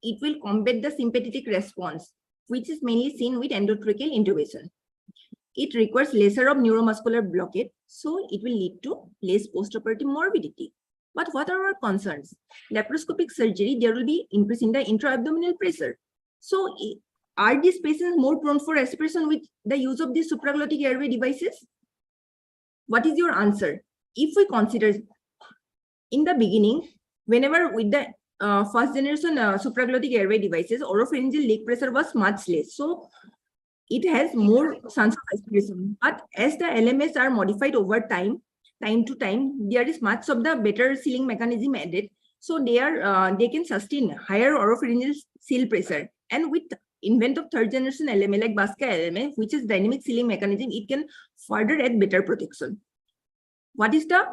It will combat the sympathetic response, which is mainly seen with endotracheal intubation. It requires lesser of neuromuscular blockade, so it will lead to less postoperative morbidity. But what are our concerns? Laparoscopic surgery, there will be increase in the intra-abdominal pressure. So are these patients more prone for aspiration with the use of these supraglottic airway devices? What is your answer? If we consider in the beginning, whenever with the first generation supraglottic airway devices, oropharyngeal leak pressure was much less. So it has more chance of aspiration. But as the LMS are modified over time to time, there is much of the better sealing mechanism added. So they can sustain higher oropharyngeal seal pressure. And with invent of third generation LMA like Basca LMA, which is dynamic sealing mechanism, it can further add better protection. What is the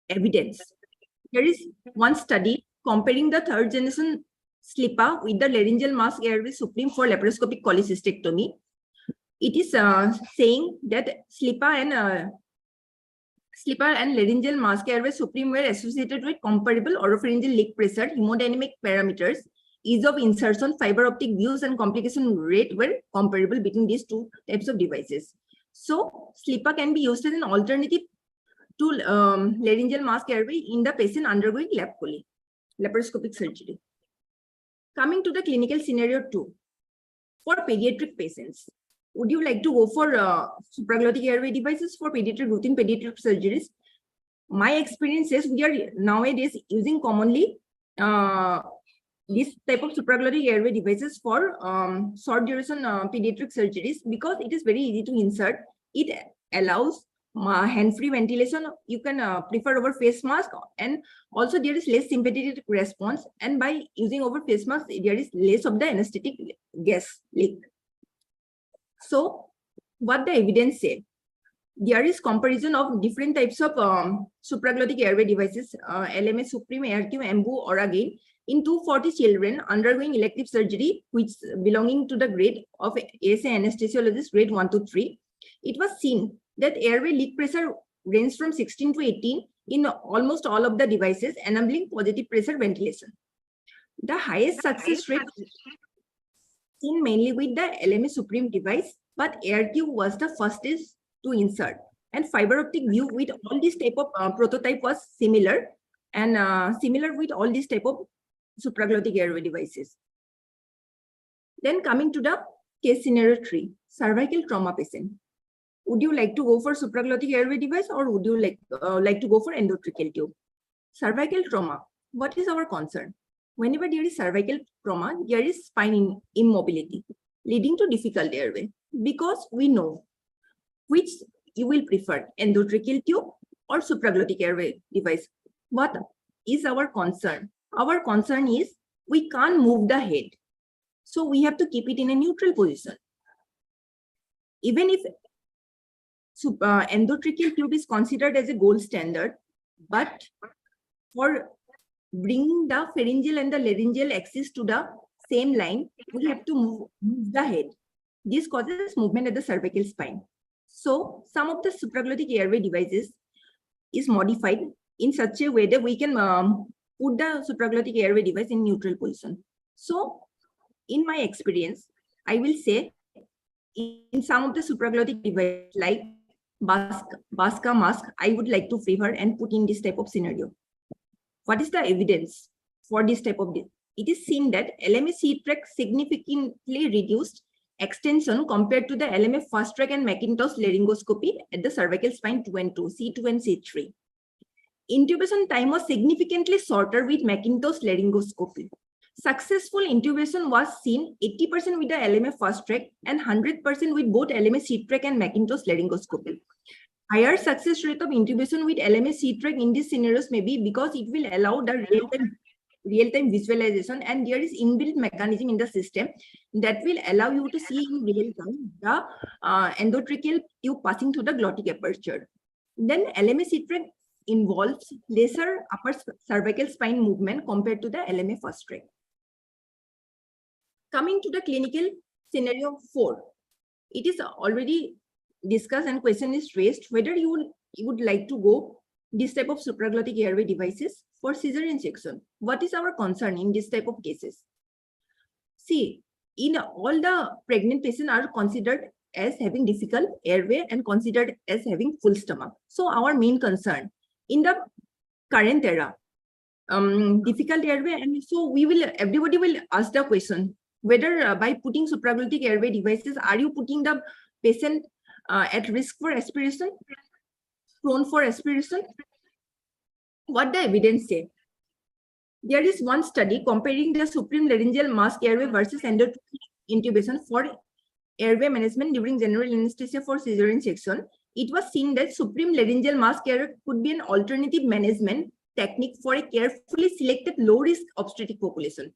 evidence? There is one study comparing the third generation SLIPA with the laryngeal mask airway Supreme for laparoscopic cholecystectomy. It is saying that SLIPA and laryngeal mask airway Supreme were associated with comparable oropharyngeal leak pressure, hemodynamic parameters, ease of insertion, fiber optic views, and complication rate were comparable between these two types of devices. So SLIPA can be used as an alternative to laryngeal mask airway in the patient undergoing laparoscopic surgery. Coming to the clinical scenario 2, for pediatric patients, would you like to go for supraglottic airway devices for pediatric routine pediatric surgeries? My experience says we are nowadays using commonly this type of supraglottic airway devices for short duration pediatric surgeries because it is very easy to insert. It allows hand-free ventilation. You can prefer over face mask, and also there is less sympathetic response, and by using over face mask there is less of the anesthetic gas leak. So what the evidence say? There is comparison of different types of supraglottic airway devices, LMA Supreme, AirQ, Ambu, or again in 240 children undergoing elective surgery, which belonging to the grade of ASA anesthesiologist grade 1 to 3. It was seen that airway leak pressure ranged from 16 to 18 in almost all of the devices, enabling positive pressure ventilation. The highest success rate seen mainly with the LMA Supreme device, but AirQ was the fastest to insert. And fiber optic view with all these type of prototype was similar, and similar with all these type of supraglottic airway devices. Then coming to the case scenario 3, cervical trauma patient. Would you like to go for supraglottic airway device, or would you like to go for endotracheal tube? Cervical trauma, what is our concern? Whenever there is cervical trauma, there is spine immobility leading to difficult airway, because we know which you will prefer, endotracheal tube or supraglottic airway device. What is our concern? Our concern is we can't move the head, so we have to keep it in a neutral position. Even if endotracheal tube is considered as a gold standard, but for bringing the pharyngeal and the laryngeal axis to the same line, we have to move the head. This causes movement at the cervical spine. So some of the supraglottic airway devices is modified in such a way that we can put the supraglottic airway device in neutral position. So in my experience, I will say in some of the supraglottic devices like Basca mask, I would like to favor and put in this type of scenario. What is the evidence for this type of? It is seen that LMA C-track significantly reduced extension compared to the LMA fast track and Macintosh laryngoscopy at the cervical spine 2 and 2, C2 and C3. Intubation time was significantly shorter with Macintosh laryngoscopy. Successful intubation was seen 80% with the LMA fast track and 100% with both LMA C-track and Macintosh laryngoscopy. Higher success rate of intubation with LMA C-track in these scenarios may be because it will allow the real-time visualization, and there is inbuilt mechanism in the system that will allow you to see in real time the endotracheal tube passing through the glottic aperture. Then LMA C-track involves lesser upper cervical spine movement compared to the LMA fast track. Coming to the clinical scenario 4, it is already discussed and question is raised whether you would like to go this type of supraglottic airway devices for cesarean section. What is our concern in this type of cases? See, in all the pregnant patients are considered as having difficult airway and considered as having full stomach. So our main concern in the current era, difficult airway, and so everybody will ask the question whether by putting supraglottic airway devices, are you putting the patient at risk for aspiration, prone for aspiration? What the evidence say? There is one study comparing the supreme laryngeal mask airway versus endotracheal intubation for airway management during general anesthesia for cesarean section. It was seen that supreme laryngeal mask airway could be an alternative management technique for a carefully selected low-risk obstetric population.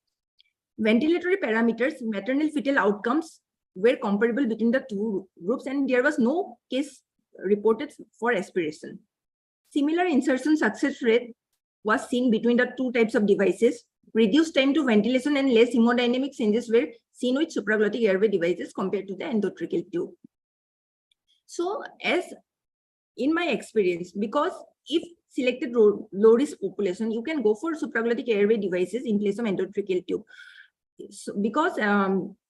Ventilatory parameters, maternal fetal outcomes were comparable between the two groups, and there was no case reported for aspiration. Similar insertion success rate was seen between the two types of devices. Reduced time to ventilation and less hemodynamic changes were seen with supraglottic airway devices compared to the endotracheal tube. So, as in my experience, because if selected low-risk population, you can go for supraglottic airway devices in place of endotracheal tube. So, because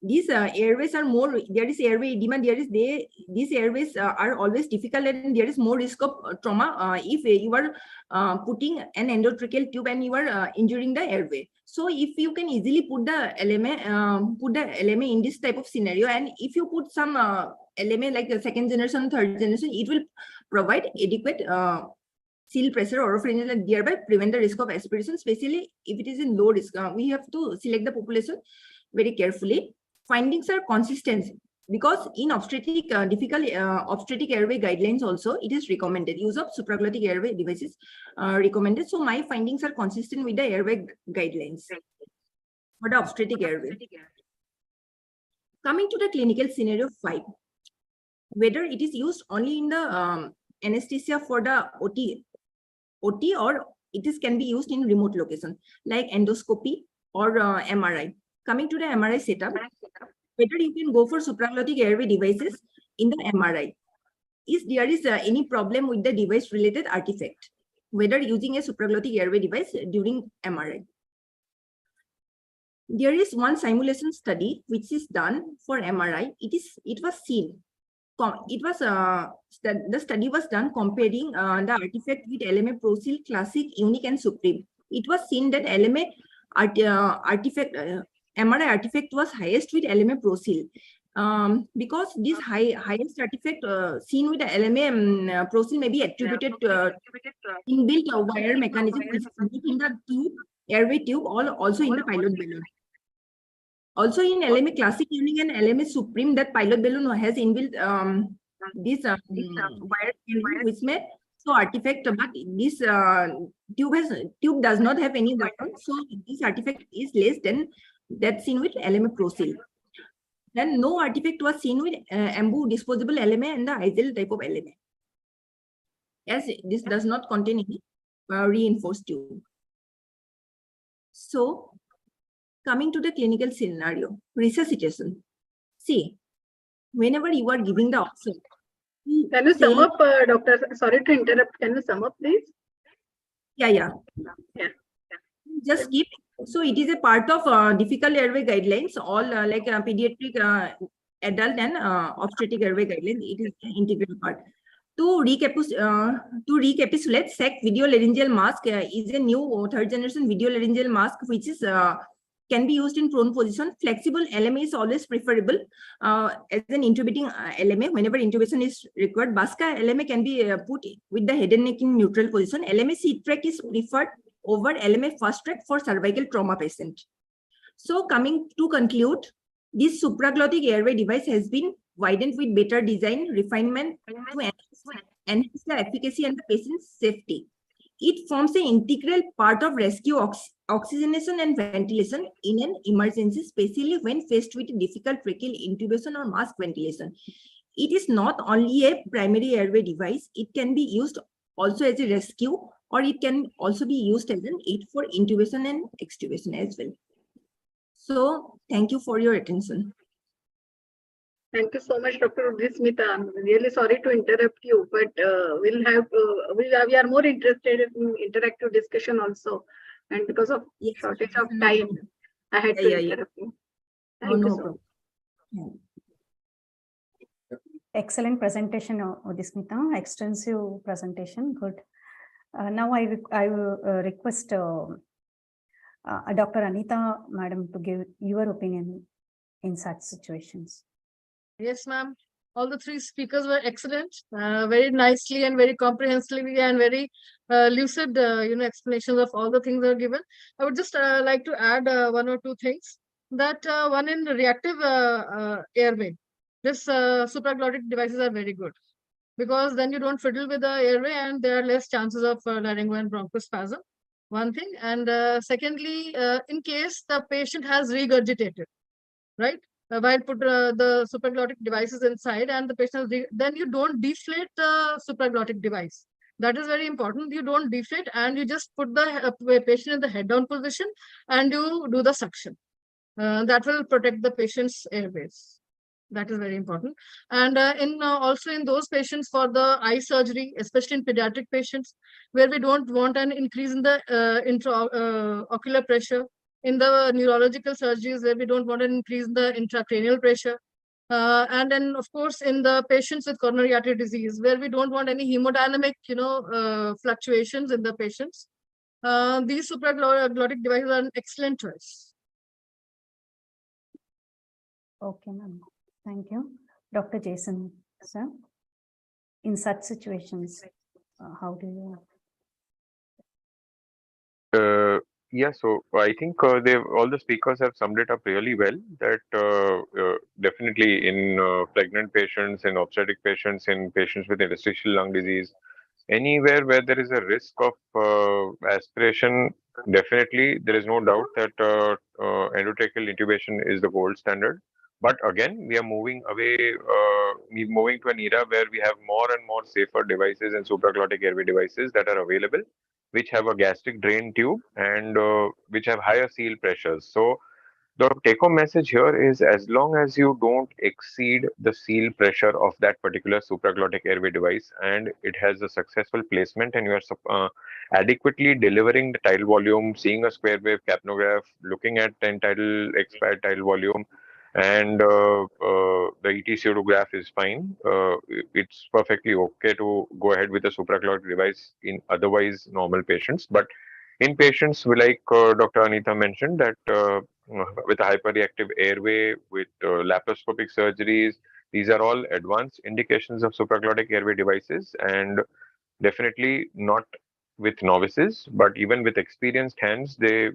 these airways are more, there is airway edema, these airways are always difficult, and there is more risk of trauma if you are putting an endotracheal tube and you are injuring the airway. So if you can easily put the LMA in this type of scenario, and if you put some LMA like a second generation, third generation, it will provide adequate seal pressure oropharyngeal and thereby prevent the risk of aspiration, especially if it is in low risk. We have to select the population very carefully. Findings are consistent because in obstetric difficult obstetric airway guidelines also it is recommended. Use of supraglottic airway devices recommended. So my findings are consistent with the airway guidelines for the obstetric airway. Coming to the clinical scenario 5, whether it is used only in the anesthesia for the OT or can be used in remote location like endoscopy or MRI. Coming to the MRI setup, whether you can go for supraglottic airway devices in the MRI. If there is any problem with the device related artifact, whether using a supraglottic airway device during MRI. There is one simulation study which is done for MRI. It was seen. The study was done comparing the artifact with LMA Prosil, Classic, Unique, and Supreme. It was seen that LMA artifact, MRI artifact was highest with LMA Prosil. Because this highest artifact seen with the LMA Prosil may be attributed to inbuilt wire mechanism in the tube, airway tube, or also in the pilot balloon. Also in LMA Classic, Unique, and LMA Supreme, that pilot balloon has inbuilt this wire which may show artifact, but this tube does not have any wire, so this artifact is less than that seen with LMA Prosil. Then no artifact was seen with AMBU disposable LMA and the IGEL type of LMA, as this does not contain any reinforced tube. So, coming to the clinical scenario, resuscitation. See, whenever you are giving the option, Can you sum say- up, Doctor? Sorry to interrupt. Can you sum up, please? Yeah. Yeah. Just skip. So it is a part of difficult airway guidelines, all like pediatric, adult and obstetric airway guidelines. It is an integral part. To recapitulate, SEC video laryngeal mask is a new third generation video laryngeal mask, which is can be used in prone position. Flexible LMA is always preferable as an intubating LMA whenever intubation is required. Basca LMA can be put with the head and neck in neutral position. LMA seat track is preferred over LMA fast track for cervical trauma patient. So coming to conclude, this supraglottic airway device has been widened with better design refinement to enhance the efficacy and the patient's safety. It forms an integral part of rescue oxygenation and ventilation in an emergency, especially when faced with difficult tracheal intubation or mask ventilation. It is not only a primary airway device, it can be used also as a rescue, or it can also be used as an aid for intubation and extubation as well. So thank you for your attention. Thank you so much, Dr. Udismita. I'm really sorry to interrupt you, but we are more interested in interactive discussion also. And because of shortage of time, I had to interrupt you. Thank you so much. Excellent presentation, Udismita. Extensive presentation. Good. Now I will request Dr. Anita, Madam, to give your opinion in such situations. Yes, ma'am. All the three speakers were excellent, very nicely and very comprehensively and very lucid, explanations of all the things that are given. I would just like to add one or two things. That one in reactive airway, this supraglottic devices are very good because then you don't fiddle with the airway and there are less chances of laryngo and bronchospasm. One thing, and secondly, in case the patient has regurgitated, right? While put the supraglottic devices inside and the patient then you don't deflate the supraglottic device. That is very important. You don't deflate and you just put the patient in the head down position and you do the suction. That will protect the patient's airways. That is very important. And also in those patients for the eye surgery, especially in pediatric patients, where we don't want an increase in the intraocular pressure, in the neurological surgeries where we don't want an increase in the intracranial pressure. And then, of course, in the patients with coronary artery disease, where we don't want any hemodynamic, fluctuations in the patients. These supraglottic devices are an excellent choice. Okay, ma'am. Thank you. Dr. Jason, sir, in such situations, how do you? Yeah, so I think all the speakers have summed it up really well. That definitely in pregnant patients, in obstetric patients, in patients with interstitial lung disease, anywhere where there is a risk of aspiration, definitely there is no doubt that endotracheal intubation is the gold standard. But again, we are moving away, moving to an era where we have more and more safer devices and supraglottic airway devices that are available, which have a gastric drain tube and which have higher seal pressures. So the take-home message here is as long as you don't exceed the seal pressure of that particular supraglottic airway device and it has a successful placement and you are adequately delivering the tidal volume, seeing a square wave capnograph, looking at end-tidal, expired tidal volume, and the ET graph is fine. It's perfectly okay to go ahead with a supraglottic device in otherwise normal patients. But in patients like Dr. Anita mentioned that with a hyperreactive airway, with laparoscopic surgeries, these are all advanced indications of supraglottic airway devices and definitely not with novices, but even with experienced hands, they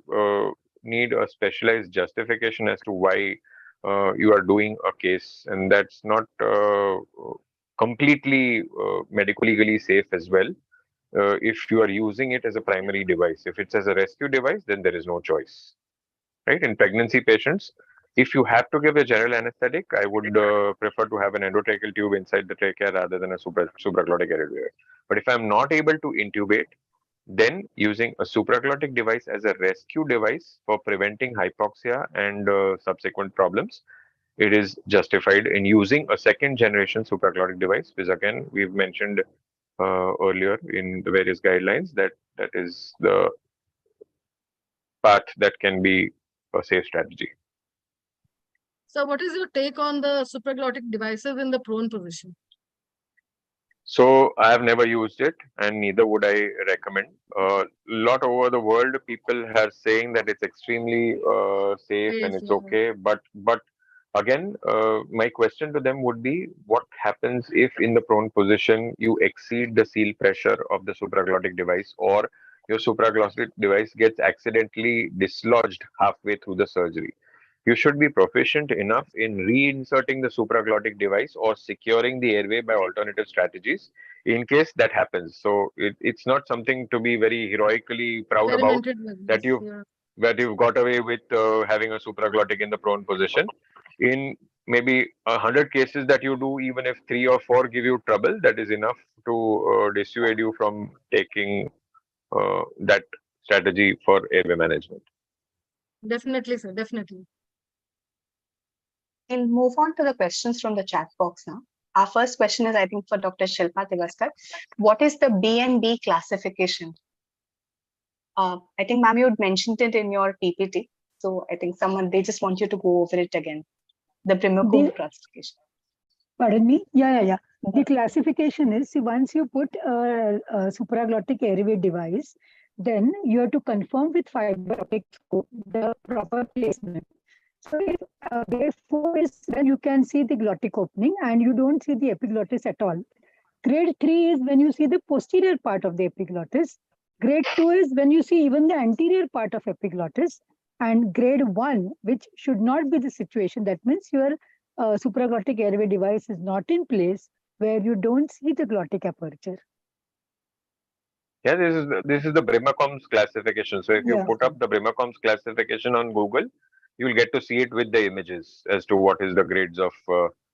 need a specialized justification as to why you are doing a case, and that's not completely medico-legally safe as well. If you are using it as a primary device, if it's as a rescue device, then there is no choice, right? In pregnancy patients, if you have to give a general anesthetic, I would prefer to have an endotracheal tube inside the trachea rather than a supraglottic airway. But if I'm not able to intubate, then using a supraglottic device as a rescue device for preventing hypoxia and subsequent problems it is justified in using a second generation supraglottic device, which again we've mentioned earlier in the various guidelines that that is the path that can be a safe strategy. So what is your take on the supraglottic devices in the prone position? So I have never used it, and neither would I recommend. A lot over the world, people are saying that it's extremely safe and Yes, it's yeah. okay. But again, my question to them would be: what happens if, in the prone position, you exceed the seal pressure of the supraglottic device, or your supraglottic device gets accidentally dislodged halfway through the surgery? You should be proficient enough in reinserting the supraglottic device or securing the airway by alternative strategies in case that happens. So it's not something to be very heroically proud about Experimented with that this, you've yeah. that you've got away with having a supraglottic in the prone position. In maybe 100 cases that you do, even if 3 or 4 give you trouble, that is enough to dissuade you from taking that strategy for airway management. Definitely, sir, definitely. We'll move on to the questions from the chat box now. Our first question is, I think, for Dr. Shilpa Tivaskar. What is the B&B classification? I think, ma'am, you had mentioned it in your PPT. So I think they just want you to go over it again. The Brimacombe classification. Pardon me? Yeah. The classification is, see, once you put a supraglottic airway device, then you have to confirm with fiber optic scope the proper placement. So if grade 4 is when you can see the glottic opening and you don't see the epiglottis at all. Grade 3 is when you see the posterior part of the epiglottis. Grade 2 is when you see even the anterior part of epiglottis. And grade 1, which should not be the situation, that means your supraglottic airway device is not in place where you don't see the glottic aperture. Yeah, this is the Brimacombe's classification. So if you put up the Brimacombe's classification on Google, you will get to see it with the images as to what is the grades of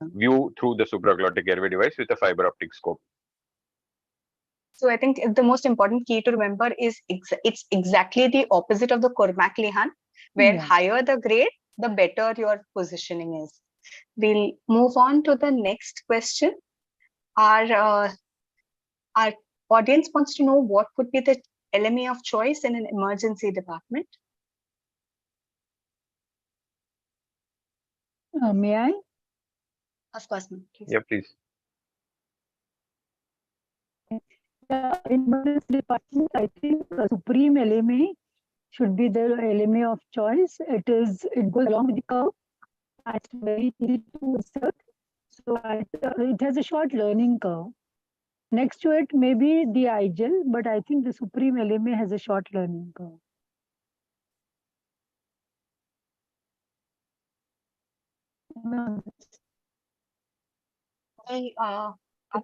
view through the supraglottic airway device with a fiber optic scope. So I think the most important key to remember is it's exactly the opposite of the Cormack-Lihan, where higher the grade, the better your positioning is. We'll move on to the next question. Our audience wants to know what would be the LMA of choice in an emergency department. May I? Of course, ma'am. Yeah, please. In emergency department, I think supreme LMA should be the LMA of choice. It goes along with the curve. It's very easy to insert. So it has a short learning curve. Next to it may be the IGEL, but I think the supreme LMA has a short learning curve.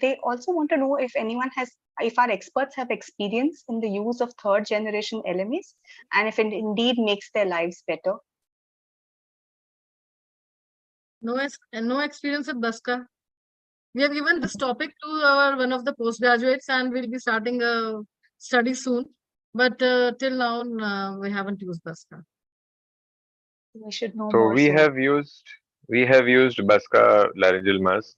They also want to know if if our experts have experience in the use of third generation LMAs and if it indeed makes their lives better. No experience with BASCA. We have given this topic to one of the postgraduates and we'll be starting a study soon. But till now, we haven't used BASCA. We should know so more. We have used BASCA laryngeal mask.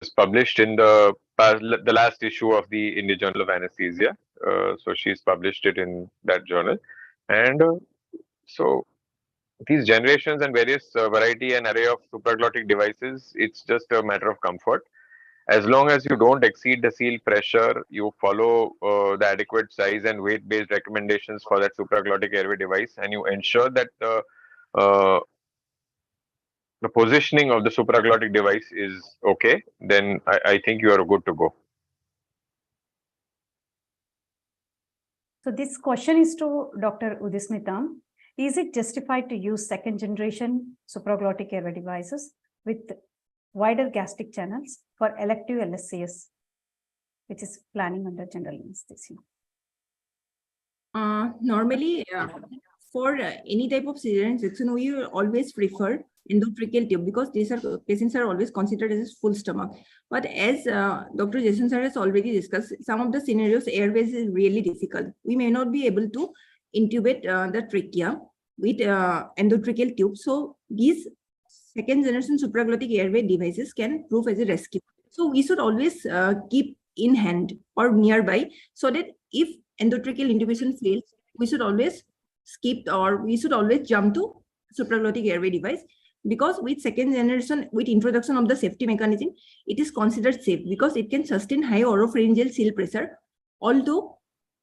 It's published in the last issue of the Indian Journal of Anesthesia. So she's published it in that journal. And so these generations and various variety and array of supraglottic devices, it's just a matter of comfort. As long as you don't exceed the seal pressure, you follow the adequate size and weight based recommendations for that supraglottic airway device, and you ensure that the positioning of the supraglottic device is okay, then I think you are good to go. So this question is to Dr. Udismita. Is it justified to use second generation supraglottic airway devices with wider gastric channels for elective LSCS, which is planning under general anesthesia? Normally, for any type of cesarean section, we always prefer endotracheal tube because these patients are always considered as full stomach. But as Dr. Jason sir has already discussed, some of the scenarios airways is really difficult. We may not be able to intubate the trachea with endotracheal tube. So these second generation supraglottic airway devices can prove as a rescue. So we should always keep in hand or nearby, so that if endotracheal intubation fails, we should always skip, or we should always jump to supraglottic airway device, because with second generation, with introduction of the safety mechanism, it is considered safe because it can sustain high oropharyngeal seal pressure, although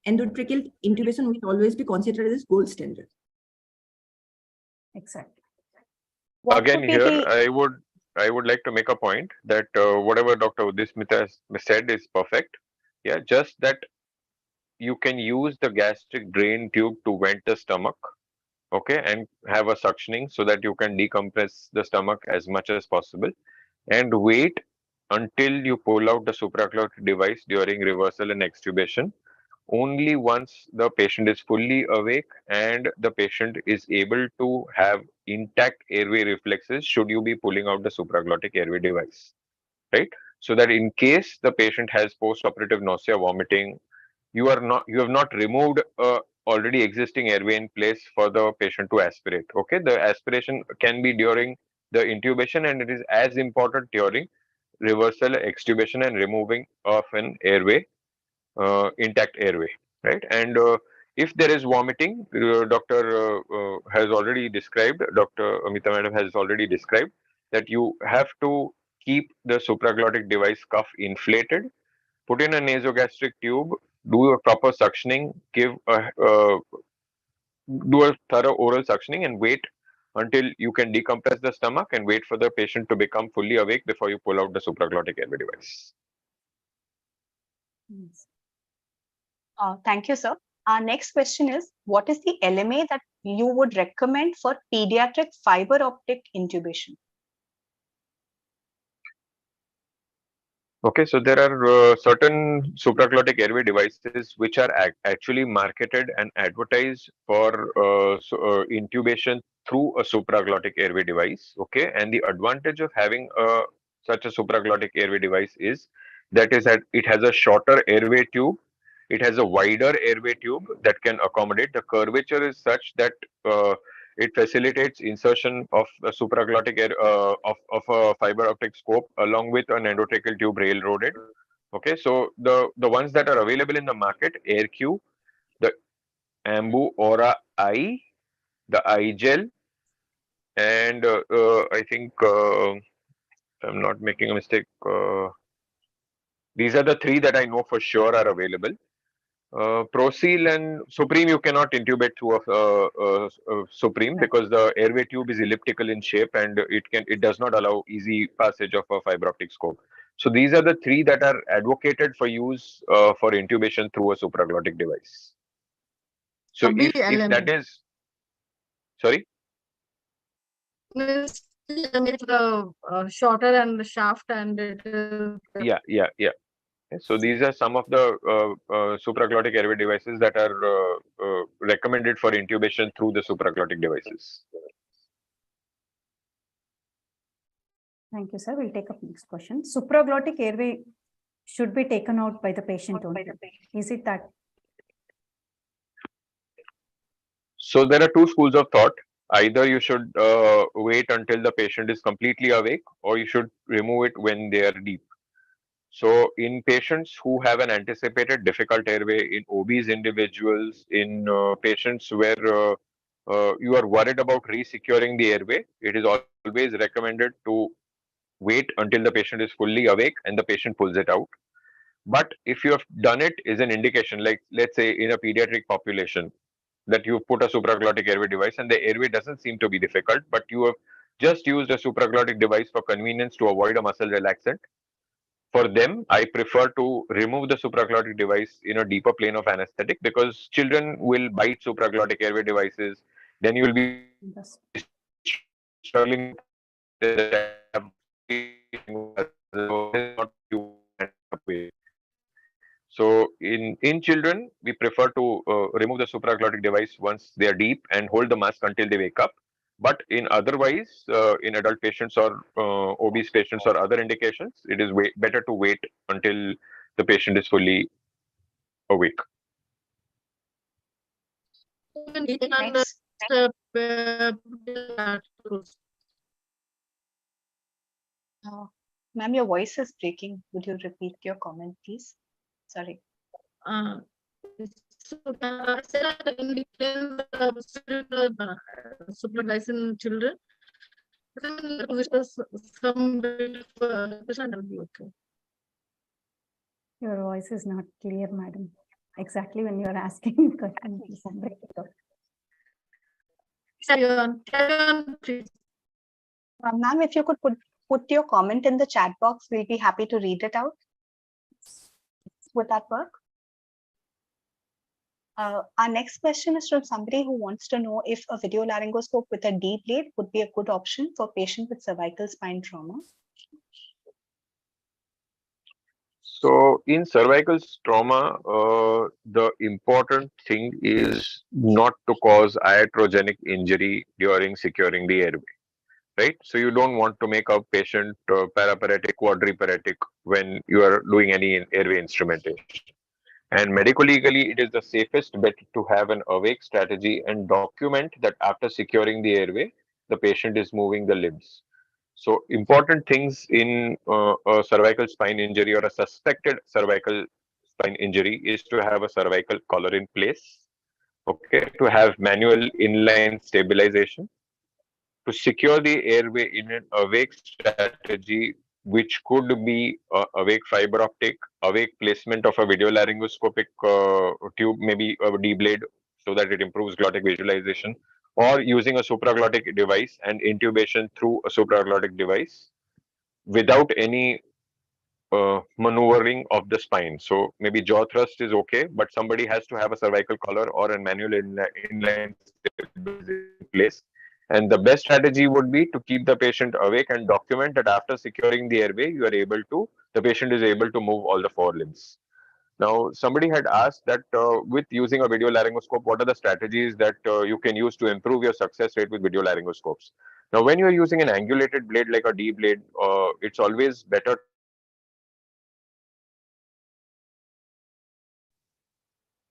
endotracheal intubation will always be considered as gold standard. Exactly. Again, here I would like to make a point that whatever Dr. Udismita said is perfect. Yeah, just that you can use the gastric drain tube to vent the stomach, okay, and have a suctioning so that you can decompress the stomach as much as possible, and wait until you pull out the supraglottic device during reversal and extubation. Only once the patient is fully awake and the patient is able to have intact airway reflexes should you be pulling out the supraglottic airway device, right? So that in case the patient has post-operative nausea, vomiting, you have not removed a already existing airway in place for the patient to aspirate. Okay, the aspiration can be during the intubation, and it is as important during reversal, extubation, and removing of an airway, intact airway, right? And if there is vomiting, doctor has already described, Dr. Amita madam has already described that you have to keep the supraglottic device cuff inflated, put in a nasogastric tube, do a proper suctioning, do a thorough oral suctioning, and wait until you can decompress the stomach and wait for the patient to become fully awake before you pull out the supraglottic airway device. Thank you, sir. Our next question is, what is the LMA that you would recommend for pediatric fiber optic intubation? Okay, so there are certain supraglottic airway devices which are actually marketed and advertised for intubation through a supraglottic airway device. Okay, and the advantage of having such a supraglottic airway device is that it has a shorter airway tube. It has a wider airway tube that can accommodate. The curvature is such that it facilitates insertion of a supraglottic air of a fiber optic scope along with an endotracheal tube railroaded. Okay, so the ones that are available in the market: AirQ, the Ambu Aura I, the iGel, and I think I'm not making a mistake. These are the three that I know for sure are available. Proceal and Supreme, you cannot intubate through a Supreme because the airway tube is elliptical in shape and it does not allow easy passage of a fiber optic scope. So these are the three that are advocated for use for intubation through a supraglottic device. So if that is, sorry? The shorter and the shaft and it is. Yeah. So these are some of the supraglottic airway devices that are recommended for intubation through the supraglottic devices. Thank you, sir. We'll take up next question. Supraglottic airway should be taken out by the patient only. Is it that? So there are two schools of thought. Either you should wait until the patient is completely awake, or you should remove it when they are deep. So in patients who have an anticipated difficult airway, in obese individuals, in patients where you are worried about resecuring the airway, it is always recommended to wait until the patient is fully awake and the patient pulls it out. But if you have done it is an indication, like let's say in a pediatric population, that you put a supraglottic airway device and the airway doesn't seem to be difficult, but you have just used a supraglottic device for convenience to avoid a muscle relaxant. For them, I prefer to remove the supraglottic device in a deeper plane of anesthetic because children will bite supraglottic airway devices. Then you will be struggling. So in children, we prefer to remove the supraglottic device once they are deep and hold the mask until they wake up. But in otherwise, in adult patients or obese patients or other indications, it is better to wait until the patient is fully awake. Next. Ma'am, your voice is breaking. Would you repeat your comment, please? Sorry. Supraglottic children. Some bit of okay. Your voice is not clear, madam. Exactly when you are asking question, please break it up. Carry on, please. Ma'am, if you could put your comment in the chat box, we'll be happy to read it out. Would that work? Our next question is from somebody who wants to know if a video laryngoscope with a D blade would be a good option for patient with cervical spine trauma. So in cervical trauma, the important thing is not to cause iatrogenic injury during securing the airway, right? So you don't want to make a patient paraparetic, quadriparetic when you are doing any airway instrumentation. And medico-legally, it is the safest bet to have an awake strategy and document that after securing the airway, the patient is moving the limbs. So important things in a cervical spine injury or a suspected cervical spine injury is to have a cervical collar in place, okay, to have manual inline stabilization, to secure the airway in an awake strategy, which could be awake fiber optic, awake placement of a video laryngoscopic tube, maybe a D blade, so that it improves glottic visualization, or using a supraglottic device and intubation through a supraglottic device without any maneuvering of the spine. So maybe jaw thrust is okay, but somebody has to have a cervical collar or a manual inline stabilization in place. And the best strategy would be to keep the patient awake and document that after securing the airway, the patient is able to move all the four limbs. Now, somebody had asked that with using a video laryngoscope, what are the strategies that you can use to improve your success rate with video laryngoscopes? Now, when you're using an angulated blade like a D blade, it's always better.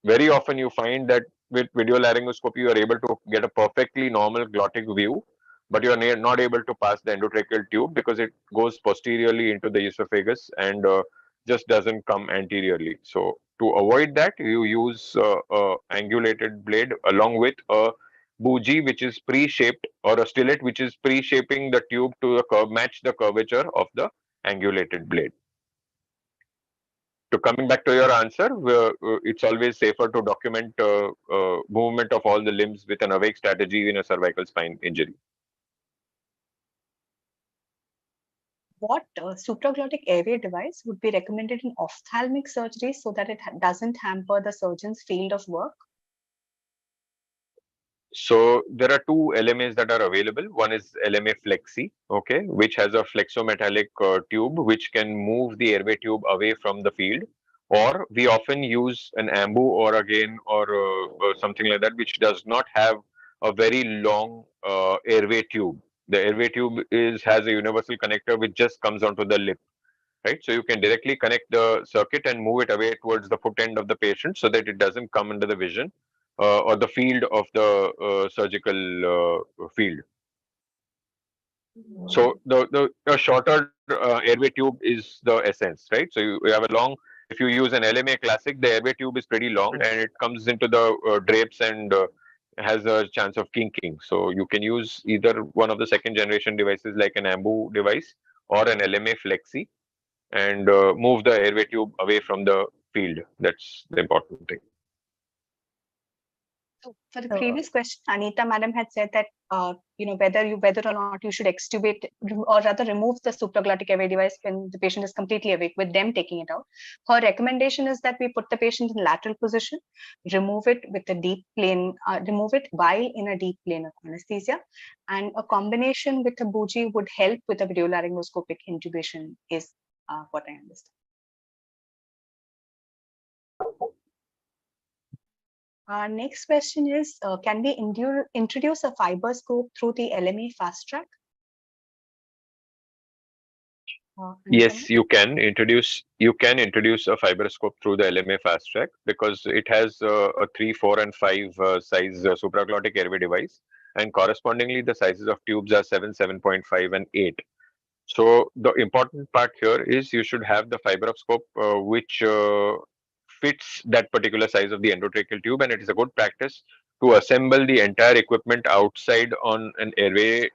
Very often you find that with video laryngoscopy, you are able to get a perfectly normal glottic view, but you are not able to pass the endotracheal tube because it goes posteriorly into the esophagus and just doesn't come anteriorly. So to avoid that, you use a angulated blade along with a bougie which is pre-shaped, or a stillet which is pre-shaping the tube to the curve, match the curvature of the angulated blade. To coming back to your answer, it's always safer to document movement of all the limbs with an awake strategy in a cervical spine injury. What supraglottic airway device would be recommended in ophthalmic surgery so that it doesn't hamper the surgeon's field of work? So there are two LMAs that are available. One is LMA Flexi, okay, which has a flexometallic tube which can move the airway tube away from the field. Or we often use an AMBU or again or something like that, which does not have a very long airway tube. The airway tube has a universal connector which just comes onto the lip, right? So you can directly connect the circuit and move it away towards the foot end of the patient so that it doesn't come under the vision or the field of the surgical field. So the shorter airway tube is the essence, right? So you have a long, if you use an LMA Classic, the airway tube is pretty long and it comes into the drapes and has a chance of kinking. So you can use either one of the second generation devices like an AMBU device or an LMA Flexi and move the airway tube away from the field. That's the important thing. So for the previous question, Anita madam had said that whether or not you should extubate or rather remove the supraglottic airway device when the patient is completely awake with them taking it out. Her recommendation is that we put the patient in lateral position, remove it with a deep plane, remove it while in a deep plane of anesthesia, and a combination with a bougie would help with a video laryngoscopic intubation is what I understand. Our next question is, can we introduce a fiber scope through the LMA fast track? Yes, you can introduce a fibroscope through the LMA fast track because it has a 3, 4, and 5 size supraglottic airway device, and correspondingly the sizes of tubes are 7, 7.5, and 8. So the important part here is you should have the fibroscope which fits that particular size of the endotracheal tube, and it is a good practice to assemble the entire equipment outside on an airway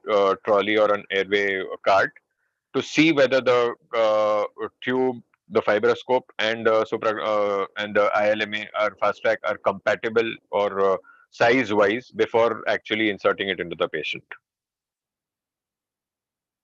trolley or an airway cart to see whether the tube, the fibroscope, and and the ILMA or fast track are compatible or size wise before actually inserting it into the patient.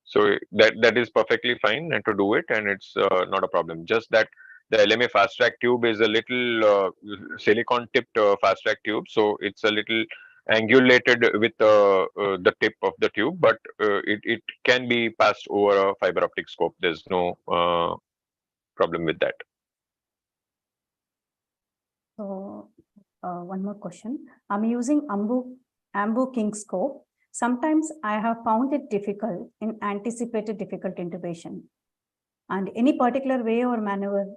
So that is perfectly fine and to do it, and it's not a problem. Just that the LMA fast track tube is a little silicon tipped fast track tube, so it's a little angulated with the tip of the tube, but it can be passed over a fiber optic scope. There's no problem with that. So one more question. I'm using Ambu King scope. Sometimes I have found it difficult in anticipated difficult intubation. And any particular way or maneuver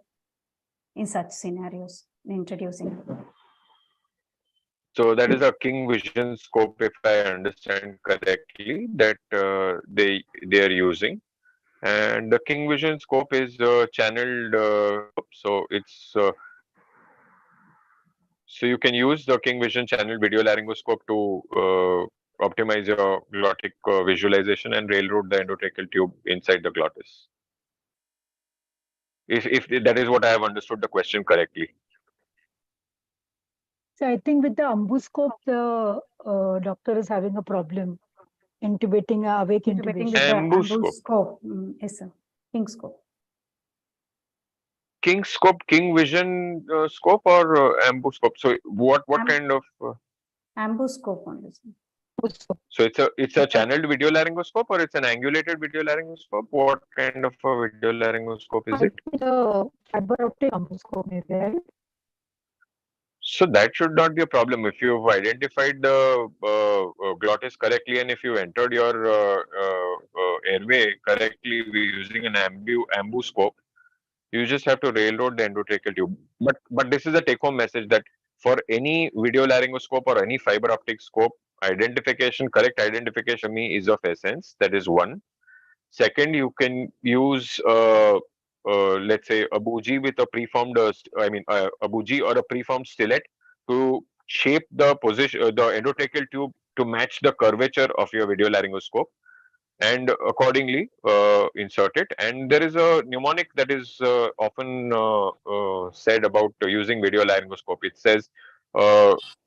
in such scenarios in introducing? So that is a King Vision scope, if I understand correctly, that they are using. And the King Vision scope is channeled, so it's so you can use the King Vision channel video laryngoscope to optimize your glottic visualization and railroad the endotracheal tube inside the glottis. If that is what I have understood the question correctly. So I think with the ambuscope, the doctor is having a problem intubating awake intubation. Ambuscope. Yes, sir. King scope. King scope, King Vision scope, or ambuscope? So what kind of? Ambuscope on this. So it's a channeled video laryngoscope, or it's an angulated video laryngoscope? What kind of a video laryngoscope is it? The fiber optic ambuscope, maybe, right? So that should not be a problem if you've identified the glottis correctly, and if you entered your airway correctly using an ambuscope. You just have to railroad the endotracheal tube. But this is a take-home message that for any video laryngoscope or any fiber optic scope, correct identification me is of essence. That is one. Second, you can use let's say a bougie with a preformed, a bougie or a preformed stillet to shape the position, the endotracheal tube to match the curvature of your video laryngoscope, and accordingly insert it. And there is a mnemonic that is often said about using video laryngoscope. It says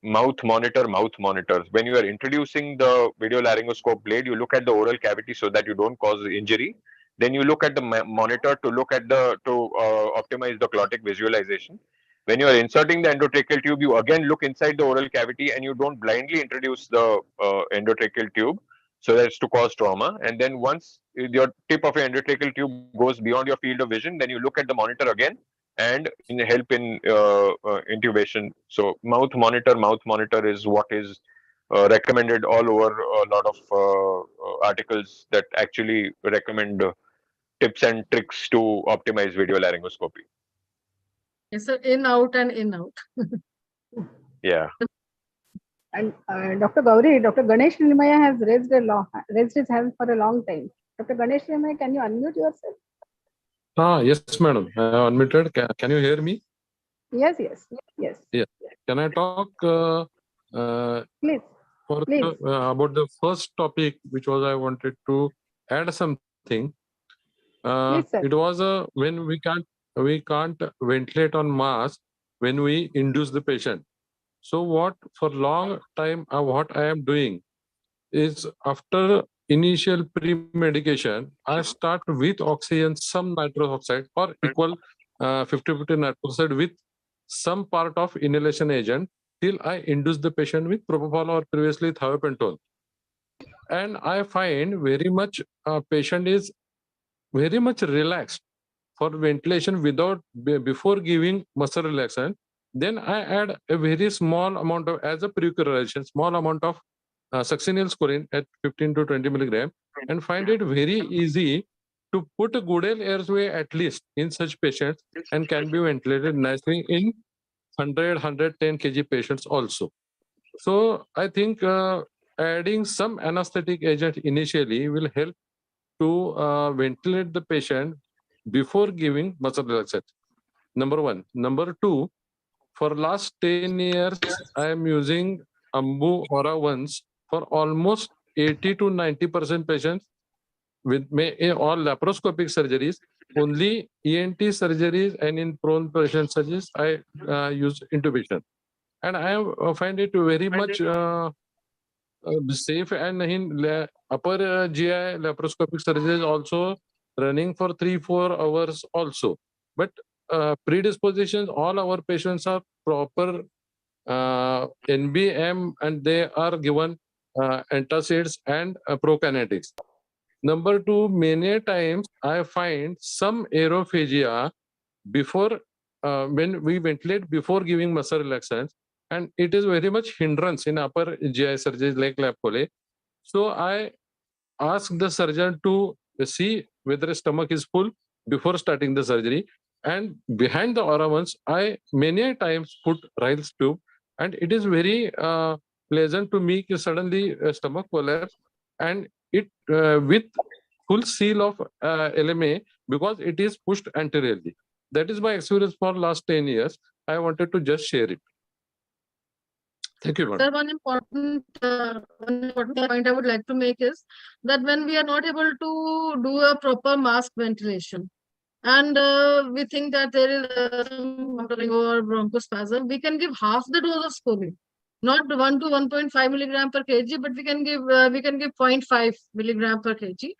mouth monitor. When you are introducing the video laryngoscope blade, you look at the oral cavity so that you don't cause injury. Then you look at the monitor to optimize the glottic visualization. When you are inserting the endotracheal tube, you again look inside the oral cavity and you don't blindly introduce the endotracheal tube so that's to cause trauma. And then once your tip of your endotracheal tube goes beyond your field of vision, then you look at the monitor again and help in intubation. So mouth monitor is what is recommended all over a lot of articles that actually recommend tips and tricks to optimize video laryngoscopy. Yes, sir. In, out, and in, out. Yeah. And Dr. Gauri, Dr. Ganesh Nilmaya has raised his hand for a long time. Dr. Ganesh Nilmaya, can you unmute yourself? Yes, madam. I am unmuted. Can you hear me? Yes. Yeah. Can I talk Please. About the first topic, which was I wanted to add something. Please, sir. It was when we can't ventilate on mask when we induce the patient. So what for long time what I am doing is after initial pre-medication, I start with oxygen, some nitrous oxide or equal 50-50 nitrous oxide with some part of inhalation agent till I induce the patient with propofol or previously thiopentone. And I find very much patient is very much relaxed for ventilation before giving muscle relaxation. Then I add a very small amount of, as a precursor, small amount of succinyl scorin at 15 to 20 milligram and find it very easy to put a Goodale airway at least in such patients and can be ventilated nicely in 110 kg patients also. So I think adding some anesthetic agent initially will help to ventilate the patient before giving muscle relaxant. Number one. Number two, for last 10 years, I am using Ambu Aura ones for almost 80 to 90% patients with all laparoscopic surgeries. Only ENT surgeries and in prone patient surgeries, I use intubation. And I find it very much safe, and in upper GI laparoscopic surgeries also running for 3-4 hours also. But predispositions, all our patients are proper NBM and they are given antacids and prokinetics. Number two, many times I find some aerophagia before when we ventilate before giving muscle relaxants, and it is very much hindrance in upper GI surgeries like lap chole. So I ask the surgeon to see whether stomach is full before starting the surgery, and behind the aura ones I many times put Ryle's tube, and it is very pleasant to me suddenly stomach collapse, and it with full seal of LMA because it is pushed anteriorly. That is my experience for last 10 years. I wanted to just share it. Thank you, madam. Sir, one important point I would like to make is that when we are not able to do a proper mask ventilation, and we think that there is some or bronchospasm, we can give half the dose of scopolamine, not 1 to 1.5 milligram per kg, but we can give 0.5 milligram per kg,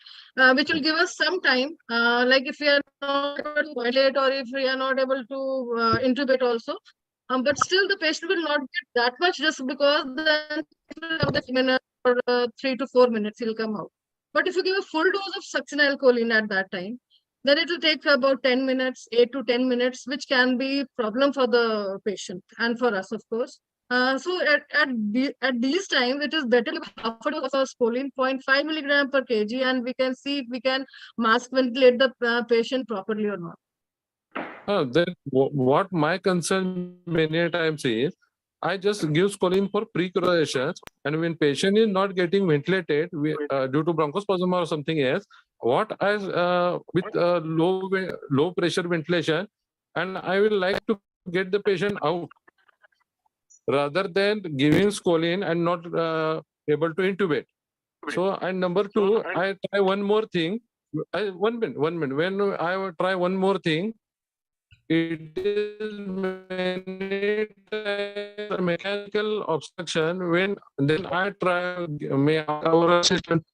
which will give us some time. Like if we are not able to ventilate or if we are not able to intubate also. But still, the patient will not get that much just because then the minute or 3 to 4 minutes he'll come out. But if you give a full dose of succinylcholine at that time, then it will take about 10 minutes, 8 to 10 minutes, which can be problem for the patient and for us, of course. So at these times, it is better to have half a dose of scopolamine, 0.5 milligram per kg, and we can see if we can mask ventilate the patient properly or not. Then what my concern many times is, I just give scopolamine for pre-coagulation, and when patient is not getting ventilated due to bronchospasm or something else, what I with low pressure ventilation, and I will like to get the patient out rather than giving scopolamine and not able to intubate. So, and number two, I try one more thing. 1 minute. When I will try one more thing, it is mechanical obstruction. When then I try our assistant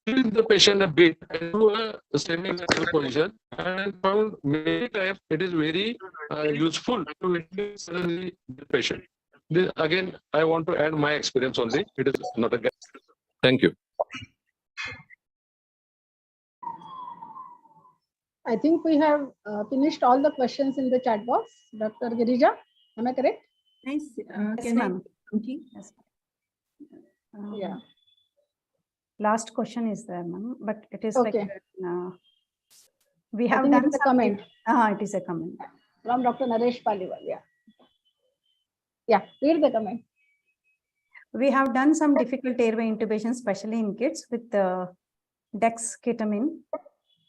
give the patient a bit and do a semi-lateral position, and found many times it is very useful to ventilate the patient. This, again, I want to add my experience only. It is not a guess. Thank you. I think we have finished all the questions in the chat box. Dr. Girija, am I correct? Nice. Yes, ma'am. Yes. Yeah. Last question is there, ma'am, but it is Okay. like we I have think done it's a some- comment it is a comment. from Dr. Naresh Paliwal. Yeah. Yeah, read the comment. We have done some difficult airway intubation, especially in kids with dexketamine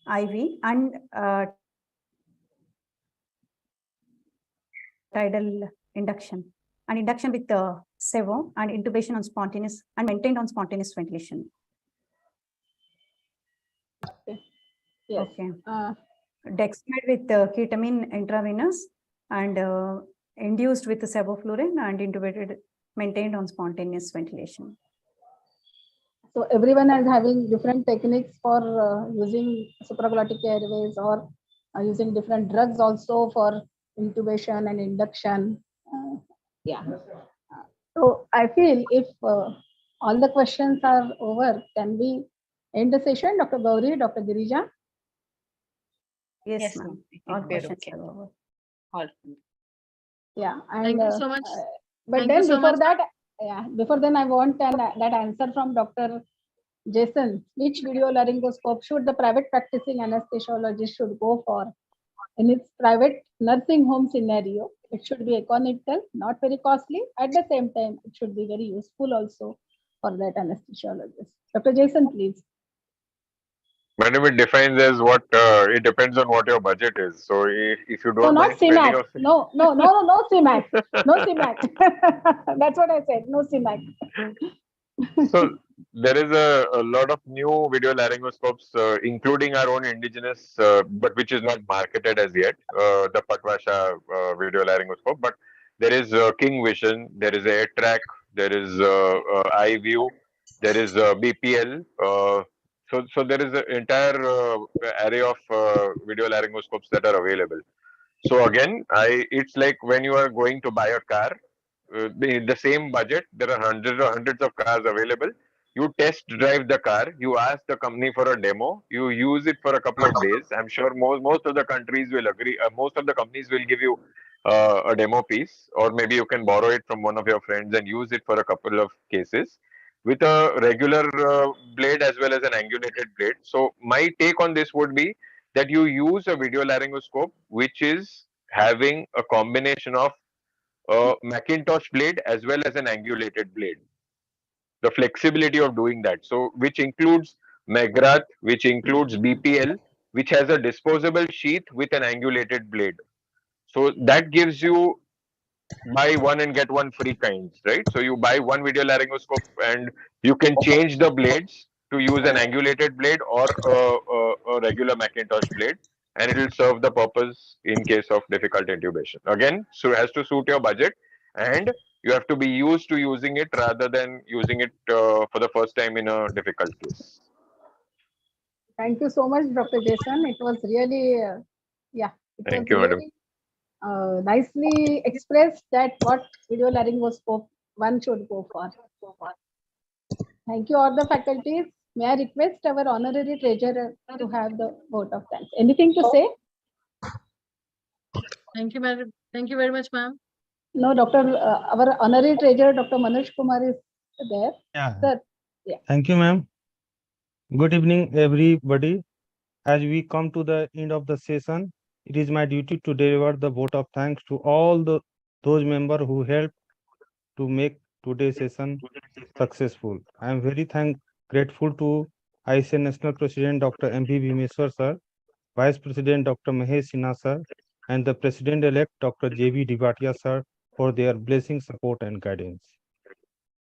IV and tidal induction, and induction with SEVO and intubation on spontaneous and maintained on spontaneous ventilation. Yes. Okay. Dexmed with ketamine intravenous and induced with sevoflurane and intubated, maintained on spontaneous ventilation. So everyone is having different techniques for using supraglottic airways or using different drugs also for intubation and induction. Yeah. So I feel if all the questions are over, can we end the session, Dr. Gauri, Dr. Girija? Yes, ma'am. All questions are over. All. Yeah. And, Thank you so much. But Thank then you so before much. that, yeah, before then I want that answer from Dr. Jason, which video laryngoscope should the private practicing anesthesiologist should go for? In its private nursing home scenario, it should be economical, not very costly. At the same time, it should be very useful also for that anesthesiologist. Dr. Jason, please. Madam, it defines as what, it depends on what your budget is. So if you No, don't not mind spending CMAC. No CMAC. No CMAC. That's what I said. No CMAC. So there is a lot of new video laryngoscopes, including our own indigenous, but which is not marketed as yet, the Patwasha video laryngoscope. But there is King Vision, there is AirTrack, there is iView, there is BPL. So there is an entire array of video laryngoscopes that are available. So again, it's like when you are going to buy a car, the same budget, there are hundreds of cars available. You test drive the car, you ask the company for a demo, you use it for a couple of days. I'm sure most of the countries will agree, most of the companies will give you a demo piece, or maybe you can borrow it from one of your friends and use it for a couple of cases with a regular blade as well as an angulated blade. So my take on this would be that you use a video laryngoscope which is having a combination of a Macintosh blade as well as an angulated blade. The flexibility of doing that. So, which includes McGrath, which includes BPL, which has a disposable sheath with an angulated blade. So that gives you buy one and get one free kinds, right? So you buy one video laryngoscope and you can change the blades to use an angulated blade or a regular Macintosh blade, and it will serve the purpose in case of difficult intubation. Again, so it has to suit your budget, and you have to be used to using it rather than using it for the first time in a difficult case. Thank you so much, Dr. Jason. It was really, Thank you, madam. Nicely expressed that what video laryngoscope one should go for. Thank you all the faculties. May I request our honorary treasurer to have the vote of thanks. Anything to say? Thank you, madam. Thank you very much, ma'am. No, Doctor, our honorary treasurer, Dr. Manoj Kumar is there. Yeah. Sir, yeah. Thank you, ma'am. Good evening, everybody. As we come to the end of the session, it is my duty to deliver the vote of thanks to all those members who helped to make today's session successful. I am very grateful to ICA National President Dr. M.V. Bhimeshwar sir, Vice President Dr. Mahesh Sinha sir, and the President-elect Dr. J.B. Divatia sir for their blessing, support, and guidance.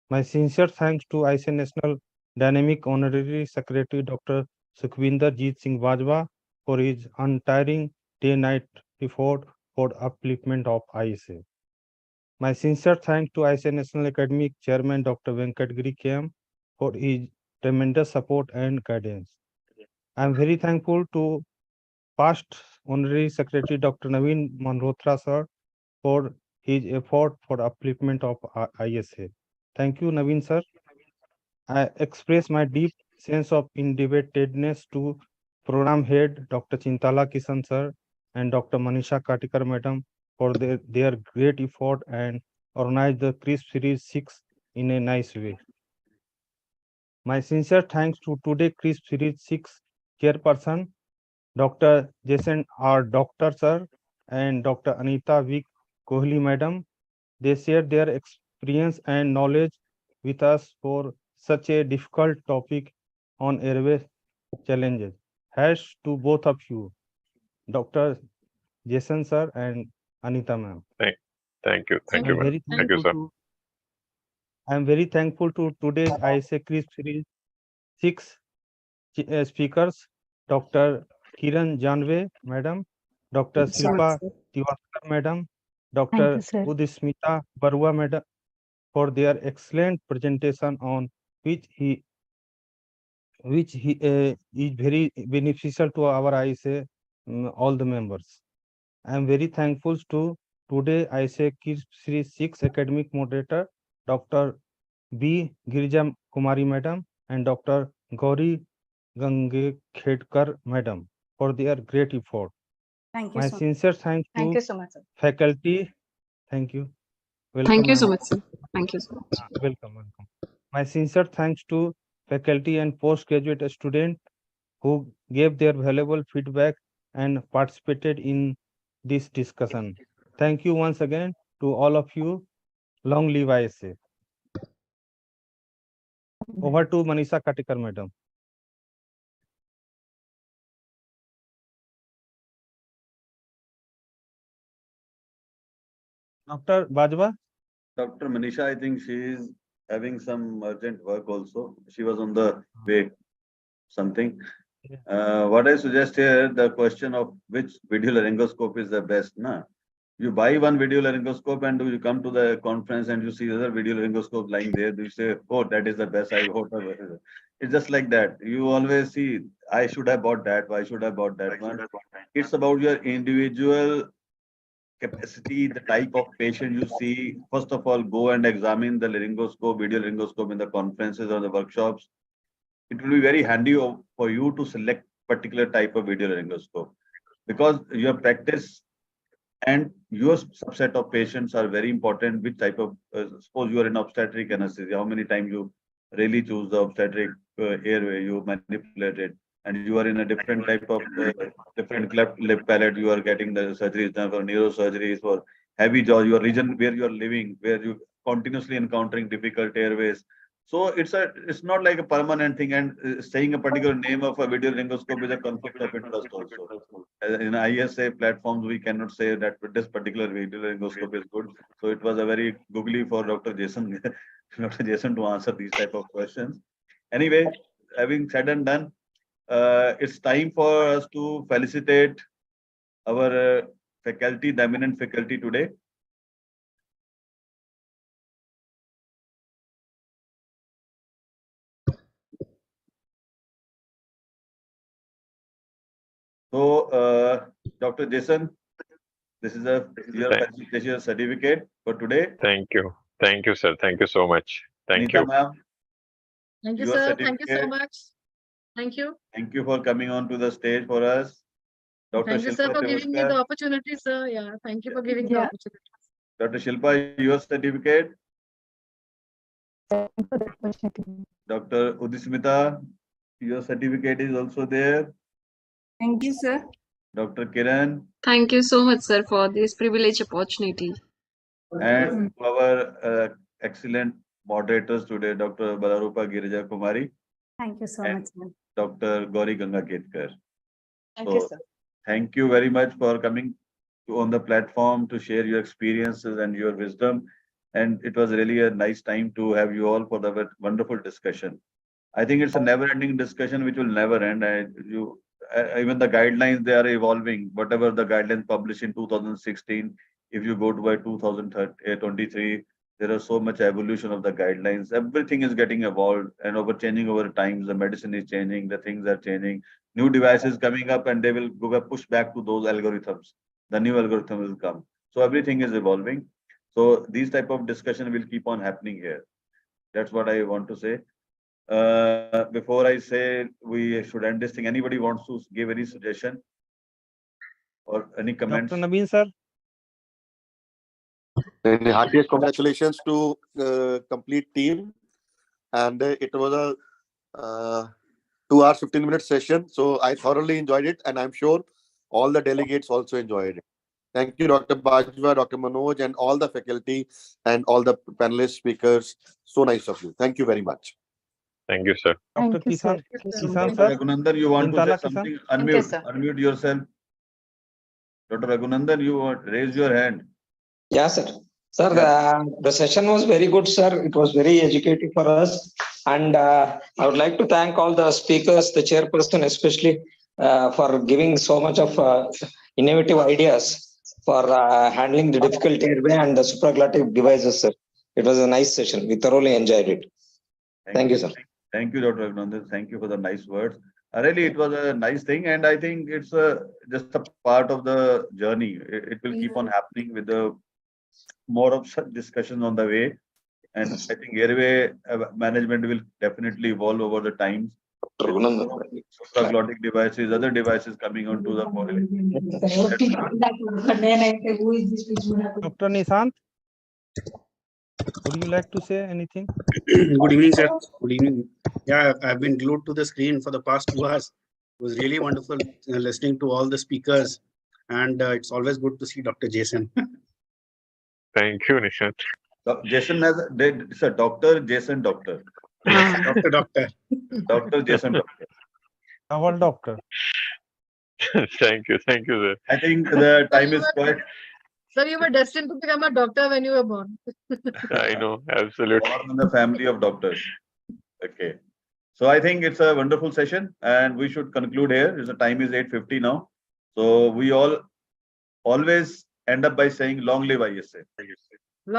My sincere thanks to ICA National Dynamic Honorary Secretary Dr. Sukhvinder Jeet Singh Bajwa for his untiring day-night effort for upliftment of ISA. My sincere thanks to ICA National Academic Chairman Dr. Venkatgiri KM for his tremendous support and guidance. I am very thankful to past Honorary Secretary Dr. Naveen Malhotra sir for his effort for upliftment of ISA. Thank you, Naveen sir. I express my deep sense of indebtedness to Program Head Dr. Chintala Kisan sir and Dr. Manisha Katikar madam for their great effort and organize the CRISP Series 6 in a nice way. My sincere thanks to today CRISP Series 6 chairperson Dr. Jason R. Doctor sir and Dr. Anita V. Kohli madam. They shared their experience and knowledge with us for such a difficult topic on airway challenges. Hash to both of you, Dr. Jason sir and Anita ma'am. Thank you, madam. Thank you, sir. I am very thankful to today's ISA CRISP Series 6 speakers, Dr. Kiran Janve madam, Dr. Shilpa Tiwakar madam, Dr. Udismita Barua madam, for their excellent presentation on which is very beneficial to our ISA, all the members. I am very thankful to today ISA CRISP Series 6 academic moderator Dr. B. Girija Kumari madam and Dr. Gauri Gangekhedkar madam for their great effort. Thank you. My sincere thanks to Thank you so much, sir. faculty. Thank you. Welcome, Thank you so much, sir. Thank you so much. Welcome. My sincere thanks to faculty and postgraduate students who gave their valuable feedback and participated in this discussion. Thank you once again to all of you. Long live ISA. Over to Manisha Katikar, madam. Dr. Bajwa? Dr. Manisha, I think she is having some urgent work also. She was on the way, something. What I suggest here, the question of which video laryngoscope is the best, na? You buy one video laryngoscope and you come to the conference and you see other video laryngoscope lying there. You say, oh, that is the best. It's just like that. You always see, I should have bought that. Why should I have bought that one? It's about your individual capacity, the type of patient you see. First of all, go and examine the laryngoscope, video laryngoscope in the conferences or the workshops. It will be very handy for you to select particular type of video laryngoscope, because your practice and your subset of patients are very important. Which type of, suppose you are in obstetric anesthesia, how many times you really choose the obstetric airway, you manipulate it, and you are in a different type of different cleft lip palate, you are getting the surgeries done for neurosurgeries, for heavy jaw, your region where you are living, where you continuously encountering difficult airways. So it's not like a permanent thing, and saying a particular name of a video laryngoscope is a conflict of interest also. In ISA platforms, we cannot say that this particular video laryngoscope is good. So it was a very googly for Dr. Jason, Dr. Jason to answer these type of questions. Anyway, having said and done, it's time for us to felicitate our faculty, the eminent faculty today. So, Dr. Jason, this is your felicitation certificate for today. Thank you. Thank you, sir. Thank you so much. Thank you. Ma'am. Thank you, sir. Thank you so much. Thank you. Thank you for coming on to the stage for us. Dr. Thank you, sir, for giving me the opportunity, sir. Yeah, thank you for giving the opportunity. Dr. Shilpa, your certificate. Dr. Udismita, your certificate is also there. Thank you, sir. Dr. Kiran. Thank you so much, sir, for this privileged opportunity. And our excellent moderators today, Dr. Balarupa Girija Kumari. Thank you so much, sir. Dr. Gauri Ganga Ketkar. Thank you, sir. Thank you very much for coming on the platform to share your experiences and your wisdom. And it was really a nice time to have you all for the wonderful discussion. I think it's a never-ending discussion which will never end. Even the guidelines, they are evolving. Whatever the guidelines published in 2016, if you go to by 2023, there is so much evolution of the guidelines. Everything is getting evolved and changing over times. The medicine is changing, the things are changing. New devices coming up, and they will push back to those algorithms. The new algorithm will come. So everything is evolving. So these type of discussion will keep on happening here. That's what I want to say. Before I say we should end this thing, anybody wants to give any suggestion or any comments? Dr. Naveen, sir. And heartiest congratulations to complete team. And it was a 2 hours, 15-minute session. So I thoroughly enjoyed it. And I'm sure all the delegates also enjoyed it. Thank you, Dr. Bajwa, Dr. Manoj, and all the faculty and all the panelist speakers. So nice of you. Thank you very much. Thank you, sir. Dr. Kisan, Dr. Raghunandan, you want to say something? Unmute yourself. Dr. Raghunandan, you raise your hand. Yeah, sir. Sir, the session was very good, sir. It was very educative for us. And I would like to thank all the speakers, the chairperson especially, for giving so much of innovative ideas for handling the difficult airway and the supraglottic devices, sir. It was a nice session. We thoroughly enjoyed it. Thank you, sir. Thank you, Dr. Raghunandan. Thank you for the nice words. Really, it was a nice thing, and I think it's just a part of the journey. It will keep on happening with the more of such discussions on the way. And I think airway management will definitely evolve over the times. Supraglottic devices, other devices coming onto the formulation. Dr. Nishant. Would you like to say anything? Good evening, sir. Good evening. Yeah, I've been glued to the screen for the past 2 hours. It was really wonderful listening to all the speakers, and it's always good to see Dr. Jason. Thank you, Nishant. Jason has it's a doctor, Jason doctor. Doctor. Dr. Jason doctor. Our doctor. Thank you, sir. I think the time is quite. Sir, you were destined to become a doctor when you were born. I know, absolutely. Born in the family of doctors. Okay. So I think it's a wonderful session and we should conclude here. The time is 8:50 now. So we all always end up by saying long live ISA.